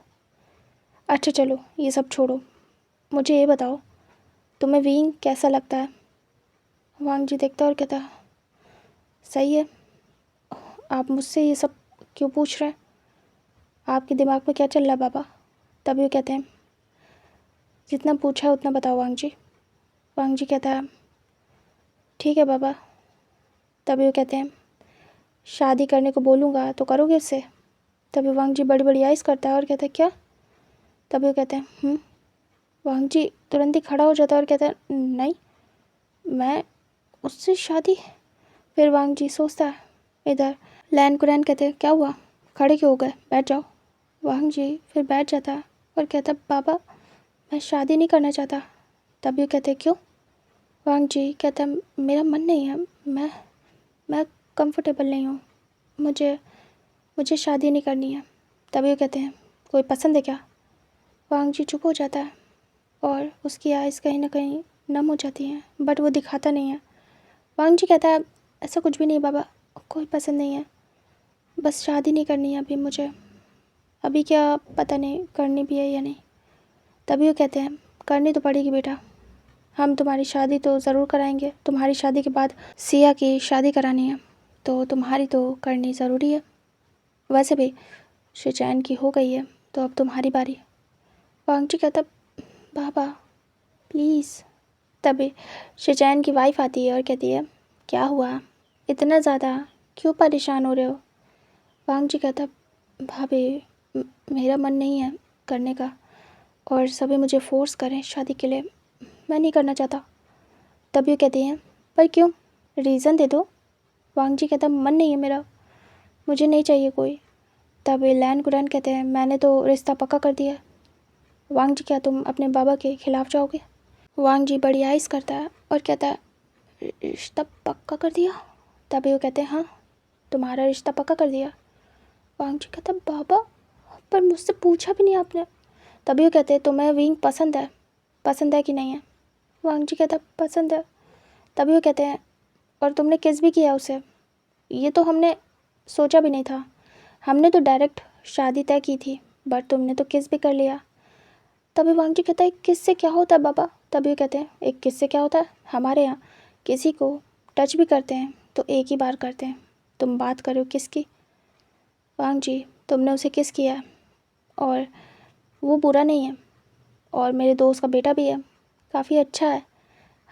अच्छा चलो ये सब छोड़ो, मुझे ये बताओ तुम्हें विंग कैसा लगता है? वांग जी देखता और कहता सही है। आप मुझसे ये सब क्यों पूछ रहे हैं? आपके दिमाग में क्या चल रहा है बाबा? तभी वो कहते हैं जितना पूछा है उतना बताओ वांग जी। वांग जी कहता है ठीक है बाबा। तभी वो कहते हैं शादी करने को बोलूँगा तो करोगे उससे? तभी वांग जी बड़ी बड़ी आइज़ करता है और कहता है क्या? तभी वो कहते हैं वांग जी तुरंत ही खड़ा हो जाता है और कहता है नहीं, मैं उससे शादी? फिर वांग जी सोचता है। इधर लैन कुरैन कहते हैं क्या हुआ, खड़े क्यों हो गए, बैठ जाओ। वांग जी फिर बैठ जाता है और कहता है बाबा मैं शादी नहीं करना चाहता। तभी वो कहते हैं क्यों? वांग जी कहता है मेरा मन नहीं है, मैं कंफर्टेबल नहीं हूँ, मुझे शादी नहीं करनी है। तभी वो कहते हैं कोई पसंद है क्या? वांग जी चुप हो जाता है और उसकी आइज़ कहीं ना कहीं नम हो जाती हैं, बट वो दिखाता नहीं है। वांग जी कहता है ऐसा कुछ भी नहीं बाबा, कोई पसंद नहीं है, बस शादी नहीं करनी है अभी मुझे, अभी क्या पता नहीं करनी भी है या नहीं। तभी वो कहते हैं करनी तो पड़ेगी बेटा, हम तुम्हारी शादी तो ज़रूर कराएंगे, तुम्हारी शादी के बाद सिया की शादी करानी है तो तुम्हारी तो करनी ज़रूरी है। वैसे भी शिचैन की हो गई है तो अब तुम्हारी बारी। वांग जी कहता बाबा प्लीज़। तभी शिचैन की वाइफ आती है और कहती है क्या हुआ, इतना ज़्यादा क्यों परेशान हो रहे हो? वांग जी कहता भाभी मेरा मन नहीं है करने का और सभी मुझे फोर्स करें शादी के लिए, मैं नहीं करना चाहता। तभी वो कहती हैं पर क्यों, रीज़न दे दो। वांग जी कहता मन नहीं है मेरा, मुझे नहीं चाहिए कोई। तभी लैन कुरैन कहते हैं मैंने तो रिश्ता पक्का कर दिया। वांग जी क्या तुम अपने बाबा के खिलाफ जाओगे? वांग जी बड़ी आइज़ करता है और कहता है रिश्ता पक्का कर दिया? तभी वो कहते हैं हाँ तुम्हारा रिश्ता पक्का कर दिया। वांग जी कहता बाबा पर मुझसे पूछा भी नहीं आपने। तभी वो कहते हैं तुम्हें विंग पसंद है कि नहीं है? वांग जी कहता पसंद है। तभी वो कहते हैं और तुमने किस भी किया उसे? ये तो हमने सोचा भी नहीं था, हमने तो डायरेक्ट शादी तय की थी, बट तुमने तो किस भी कर लिया। तभी वांग जी कहता है किस से क्या होता है बाबा? तभी वो कहते हैं एक किस से क्या होता है, हमारे यहाँ किसी को टच भी करते हैं तो एक ही बार करते हैं, तुम बात करो किसकी? वांग जी तुमने उसे किस किया है और वो बुरा नहीं है और मेरे दोस्त का बेटा भी है, काफ़ी अच्छा है,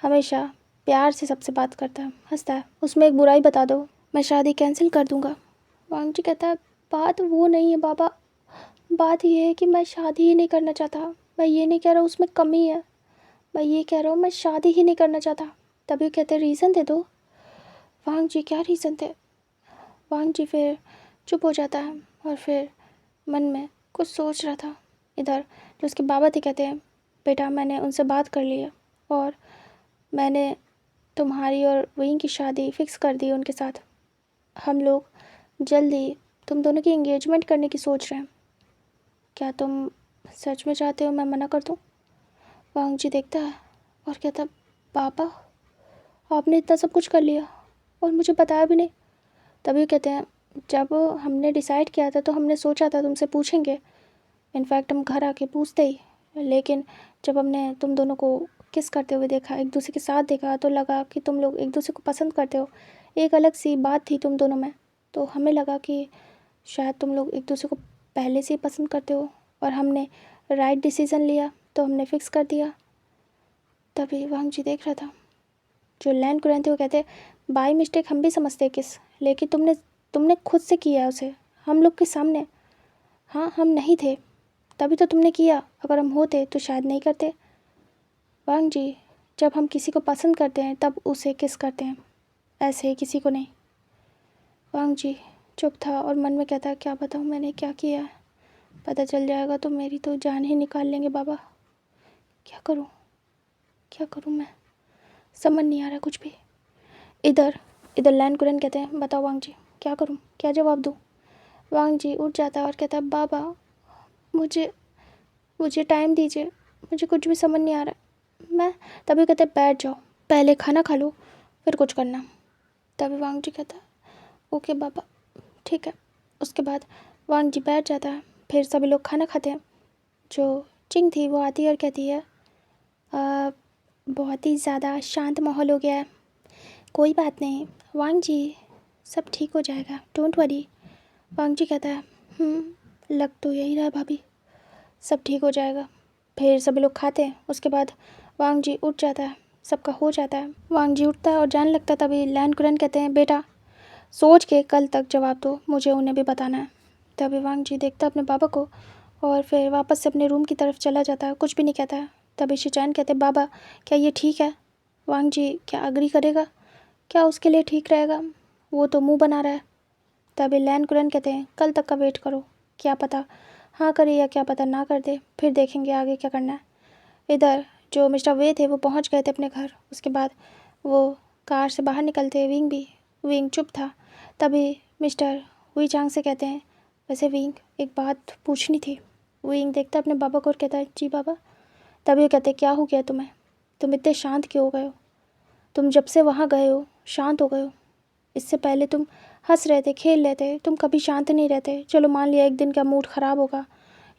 हमेशा प्यार से सबसे बात करता है, हंसता है, उसमें एक बुराई बता दो मैं शादी कैंसिल कर दूंगा। वांग जी कहता है बात वो नहीं है बाबा, बात ये है कि मैं शादी ही नहीं करना चाहता, मैं ये नहीं कह रहा उसमें कमी है, मैं ये कह रहा हूँ मैं शादी ही नहीं करना चाहता। तभी कहते रीज़न दे दो। वांग जी क्या रीज़न थे? वांग जी फिर चुप हो जाता है और फिर मन में कुछ सोच रहा था। इधर जो उसके बाबा थे कहते हैं बेटा मैंने उनसे बात कर ली है और मैंने तुम्हारी और विंग की शादी फ़िक्स कर दी उनके साथ, हम लोग जल्दी तुम दोनों की एंगेजमेंट करने की सोच रहे हैं, क्या तुम सच में चाहते हो मैं मना कर दूँ? वांग जी देखता है और कहता पापा आपने इतना सब कुछ कर लिया और मुझे बताया भी नहीं। तभी कहते हैं जब हमने डिसाइड किया था तो हमने सोचा था तुमसे पूछेंगे, इनफैक्ट हम घर आके पूछते ही, लेकिन जब हमने तुम दोनों को किस करते हुए देखा, एक दूसरे के साथ देखा, तो लगा कि तुम लोग एक दूसरे को पसंद करते हो, एक अलग सी बात थी तुम दोनों में, तो हमें लगा कि शायद तुम लोग एक दूसरे को पहले से ही पसंद करते हो और हमने राइट डिसीज़न लिया तो हमने फ़िक्स कर दिया। तभी वांग जी देख रहा था। जो लैन कुरैन थे वो कहते बाई मिस्टेक हम भी समझते किस, लेकिन तुमने खुद से किया उसे हम लोग के सामने। हाँ हम नहीं थे तभी तो तुमने किया, अगर हम होते तो शायद नहीं करते। वांग जी जब हम किसी को पसंद करते हैं तब उसे किस करते हैं, ऐसे ही किसी को नहीं। वांग जी चुप था और मन में कहता क्या बताऊँ मैंने क्या किया है, पता चल जाएगा तो मेरी तो जान ही निकाल लेंगे बाबा, क्या करूँ मैं, समझ नहीं आ रहा कुछ भी। इधर लैन कुरैन कहते हैं बताओ वांग जी क्या करूँ, क्या जवाब दूँ? वांग जी उठ जाता है और कहता है बाबा मुझे टाइम दीजिए, मुझे कुछ भी समझ नहीं आ रहा मैं। तभी कहते बैठ जाओ पहले खाना खा लो फिर कुछ करना। तभी वांग जी कहता ओके बाबा ठीक है। उसके बाद वांग जी बैठ जाता है। फिर सभी लोग खाना खाते हैं। जो चिंग थी वो आती है और कहती है बहुत ही ज़्यादा शांत माहौल हो गया है। कोई बात नहीं वांग जी, सब ठीक हो जाएगा, डोंट वरी। वांग जी कहता है लग तो यही रहा भाभी, सब ठीक हो जाएगा। फिर सभी लोग खाते हैं। उसके बाद वांग जी उठ जाता है, सबका हो जाता है। वांग जी उठता है और जाने लगता है। तभी लैन कुरन कहते हैं बेटा सोच के कल तक जवाब दो, मुझे उन्हें भी बताना है। तभी वांग जी देखता है अपने बाबा को और फिर वापस से अपने रूम की तरफ चला जाता है, कुछ भी नहीं कहता है। तभी शिचान कहते हैं बाबा क्या ये ठीक है? वांग जी क्या अग्री करेगा? क्या उसके लिए ठीक रहेगा? वो तो मुंह बना रहा है। तभी लैन कुरन कहते हैं कल तक का वेट करो, क्या पता हाँ करे या क्या पता ना कर दे, फिर देखेंगे आगे क्या करना है। इधर जो मिस्टर वे थे वो पहुंच गए थे अपने घर। उसके बाद वो कार से बाहर निकलते विंग चुप था। तभी मिस्टर हुई चांग से कहते हैं वैसे विंग एक बात पूछनी थी। विंग देखता अपने बाबा को और कहता है जी बाबा। तभी वो कहते क्या हो गया तुम्हें, तुम इतने शांत क्यों हो गए हो? तुम जब से वहाँ गए हो शांत हो गए हो। इससे पहले तुम हंस रहे थे, खेल रहे थे, तुम कभी शांत नहीं रहते। चलो मान लिया एक दिन का मूड ख़राब होगा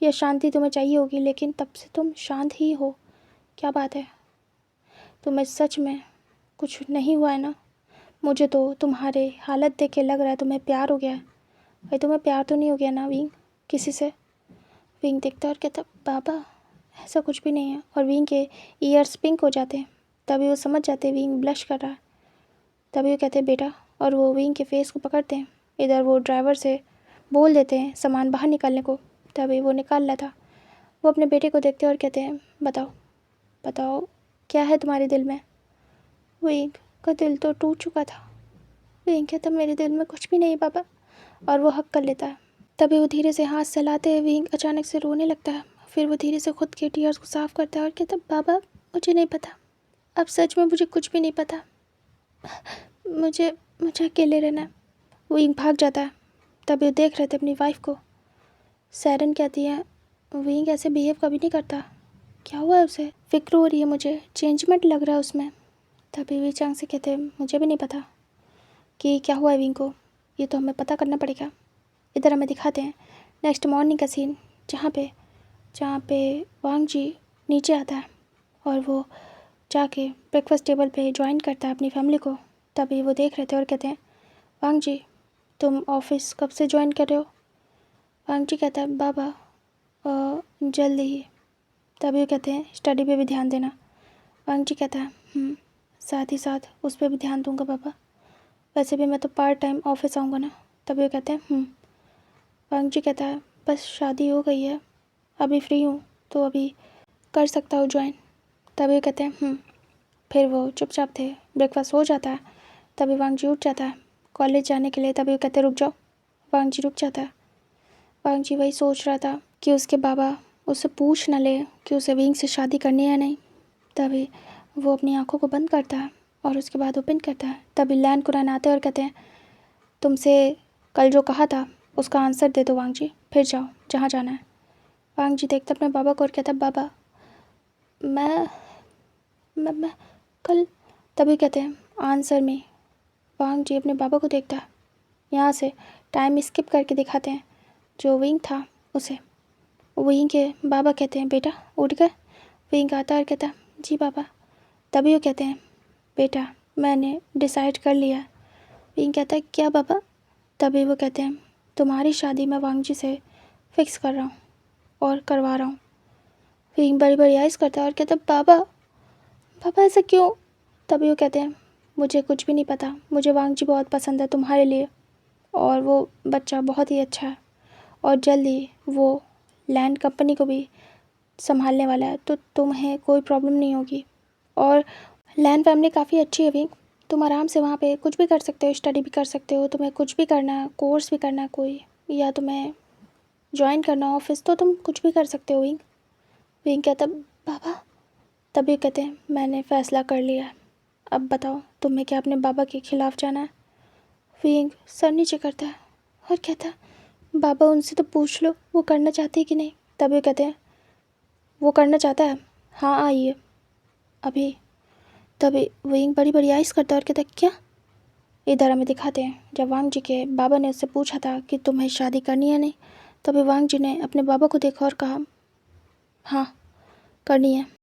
या शांति तुम्हें चाहिए होगी, लेकिन तब से तुम शांत ही हो। क्या बात है? तुम्हें सच में कुछ नहीं हुआ है ना? मुझे तो तुम्हारे हालत देख के लग रहा है तुम्हें प्यार हो गया है। भाई तुम्हें प्यार तो नहीं हो गया ना विंग किसी से? विंग देखता और कहता बाबा ऐसा कुछ भी नहीं है। और विंग के ईयर्स पिंक हो जाते हैं। तभी वो समझ जाते विंग ब्लश कर रहा है। तभी वो कहते हैं बेटा, और वो विंग के फेस को पकड़ते हैं। इधर वो ड्राइवर से बोल देते हैं सामान बाहर निकालने को। तभी वो निकाल रहा था। वो अपने बेटे को देखते हैं और कहते हैं बताओ बताओ क्या है तुम्हारे दिल में? विंग का दिल तो टूट चुका था। विंग कहता मेरे दिल में कुछ भी नहीं बाबा, और वो हक कर लेता है। तभी वो धीरे से हाथ सहलाते हुए विंग अचानक से रोने लगता है। फिर वो धीरे से खुद के टीयर्स को साफ करता है और कहता बाबा मुझे नहीं पता, अब सच में मुझे कुछ भी नहीं पता, मुझे मुझे अकेले रहना है। विंग भाग जाता है। तभी वो देख रहे थे अपनी वाइफ को। सैरन कहती है विंग ऐसे बिहेव कभी नहीं करता, क्या हुआ है उसे? फिक्र हो रही है मुझे, चेंजमेंट लग रहा है उसमें। तभी वी चांग से कहते हैं मुझे भी नहीं पता कि क्या हुआ है विंग को, ये तो हमें पता करना पड़ेगा। इधर हमें दिखाते हैं नेक्स्ट मॉर्निंग का सीन, जहाँ पे वांग जी नीचे आता है और वो जाके ब्रेकफास्ट टेबल पे ज्वाइन करता है अपनी फैमिली को। तभी वो देख रहे थे और कहते हैं वांग जी तुम ऑफिस कब से ज्वाइन कर रहे हो? वांग जी कहता है बाबा जल्दी ही। तभी वो कहते हैं स्टडी पे भी ध्यान देना। वांग जी कहता है साथ ही साथ उस पर भी ध्यान दूंगा बाबा, वैसे भी मैं तो पार्ट टाइम ऑफिस आऊँगा ना। तभी वो कहते हैं वांग जी कहता है बस शादी हो गई है, अभी फ्री हूँ तो अभी कर सकता हूँ ज्वाइन। तभी वो कहते हैं फिर वो चुपचाप थे। ब्रेकफास्ट हो जाता है। तभी वांग जी उठ जाता है कॉलेज जाने के लिए। तभी वो कहते रुक जाओ। वांग जी रुक जाता है। वांग जी वही सोच रहा था कि उसके बाबा उससे पूछ न ले कि उसे विंग से शादी करनी है या नहीं। तभी वो अपनी आंखों को बंद करता है और उसके बाद ओपन करता है। तभी लैन कुरान आते और कहते हैं तुमसे कल जो कहा था उसका आंसर दे दो वांग जी, फिर जाओ जहाँ जाना है। वांग जी देखते अपने बाबा को और कहता बाबा मैं कल। तभी कहते हैं आंसर में। वांग जी अपने बाबा को देखता है। यहाँ से टाइम स्किप करके दिखाते हैं जो विंग था उसे। विंग के बाबा कहते हैं बेटा उठ गए? विंग आता है और कहता जी बाबा। तभी वो कहते हैं बेटा मैंने डिसाइड कर लिया। विंग कहता है क्या बाबा? तभी वो कहते हैं तुम्हारी शादी मैं वांग जी से फिक्स कर रहा हूँ और करवा रहा हूँ। विंग बड़ी बड़ी आइज़ करता है और कहता है बाबा पापा ऐसा क्यों? तभी वो कहते हैं मुझे कुछ भी नहीं पता, मुझे वांग जी बहुत पसंद है तुम्हारे लिए, और वो बच्चा बहुत ही अच्छा है और जल्दी वो लैंड कंपनी को भी संभालने वाला है, तो तुम्हें कोई प्रॉब्लम नहीं होगी। और लैंड फैमिली काफ़ी अच्छी है विंग, तुम आराम से वहाँ पे कुछ भी कर सकते हो, स्टडी भी कर सकते हो, तुम्हें कुछ भी करना है, कोर्स भी करना है कोई, या तुम्हें ज्वाइन करना ऑफिस, तो तुम कुछ भी कर सकते हो विंग। विंग कहता बाबा। तभी कहते हैं मैंने फ़ैसला कर लिया है, अब बताओ तुम्हें क्या अपने बाबा के ख़िलाफ़ जाना है? विंग सर नीचे करता है और कहता है बाबा उनसे तो पूछ लो वो करना चाहते हैं कि नहीं। तभी कहते हैं वो करना चाहता है, हाँ आइए अभी। तभी विंग बड़ी बड़ी आइज़ करता है और कहता है क्या इधर हमें दिखाते हैं जब वांग जी के बाबा ने उससे पूछा था कि तुम्हें शादी करनी है नहीं, तभी वांग जी ने अपने बाबा को देखा और कहा हाँ करनी है।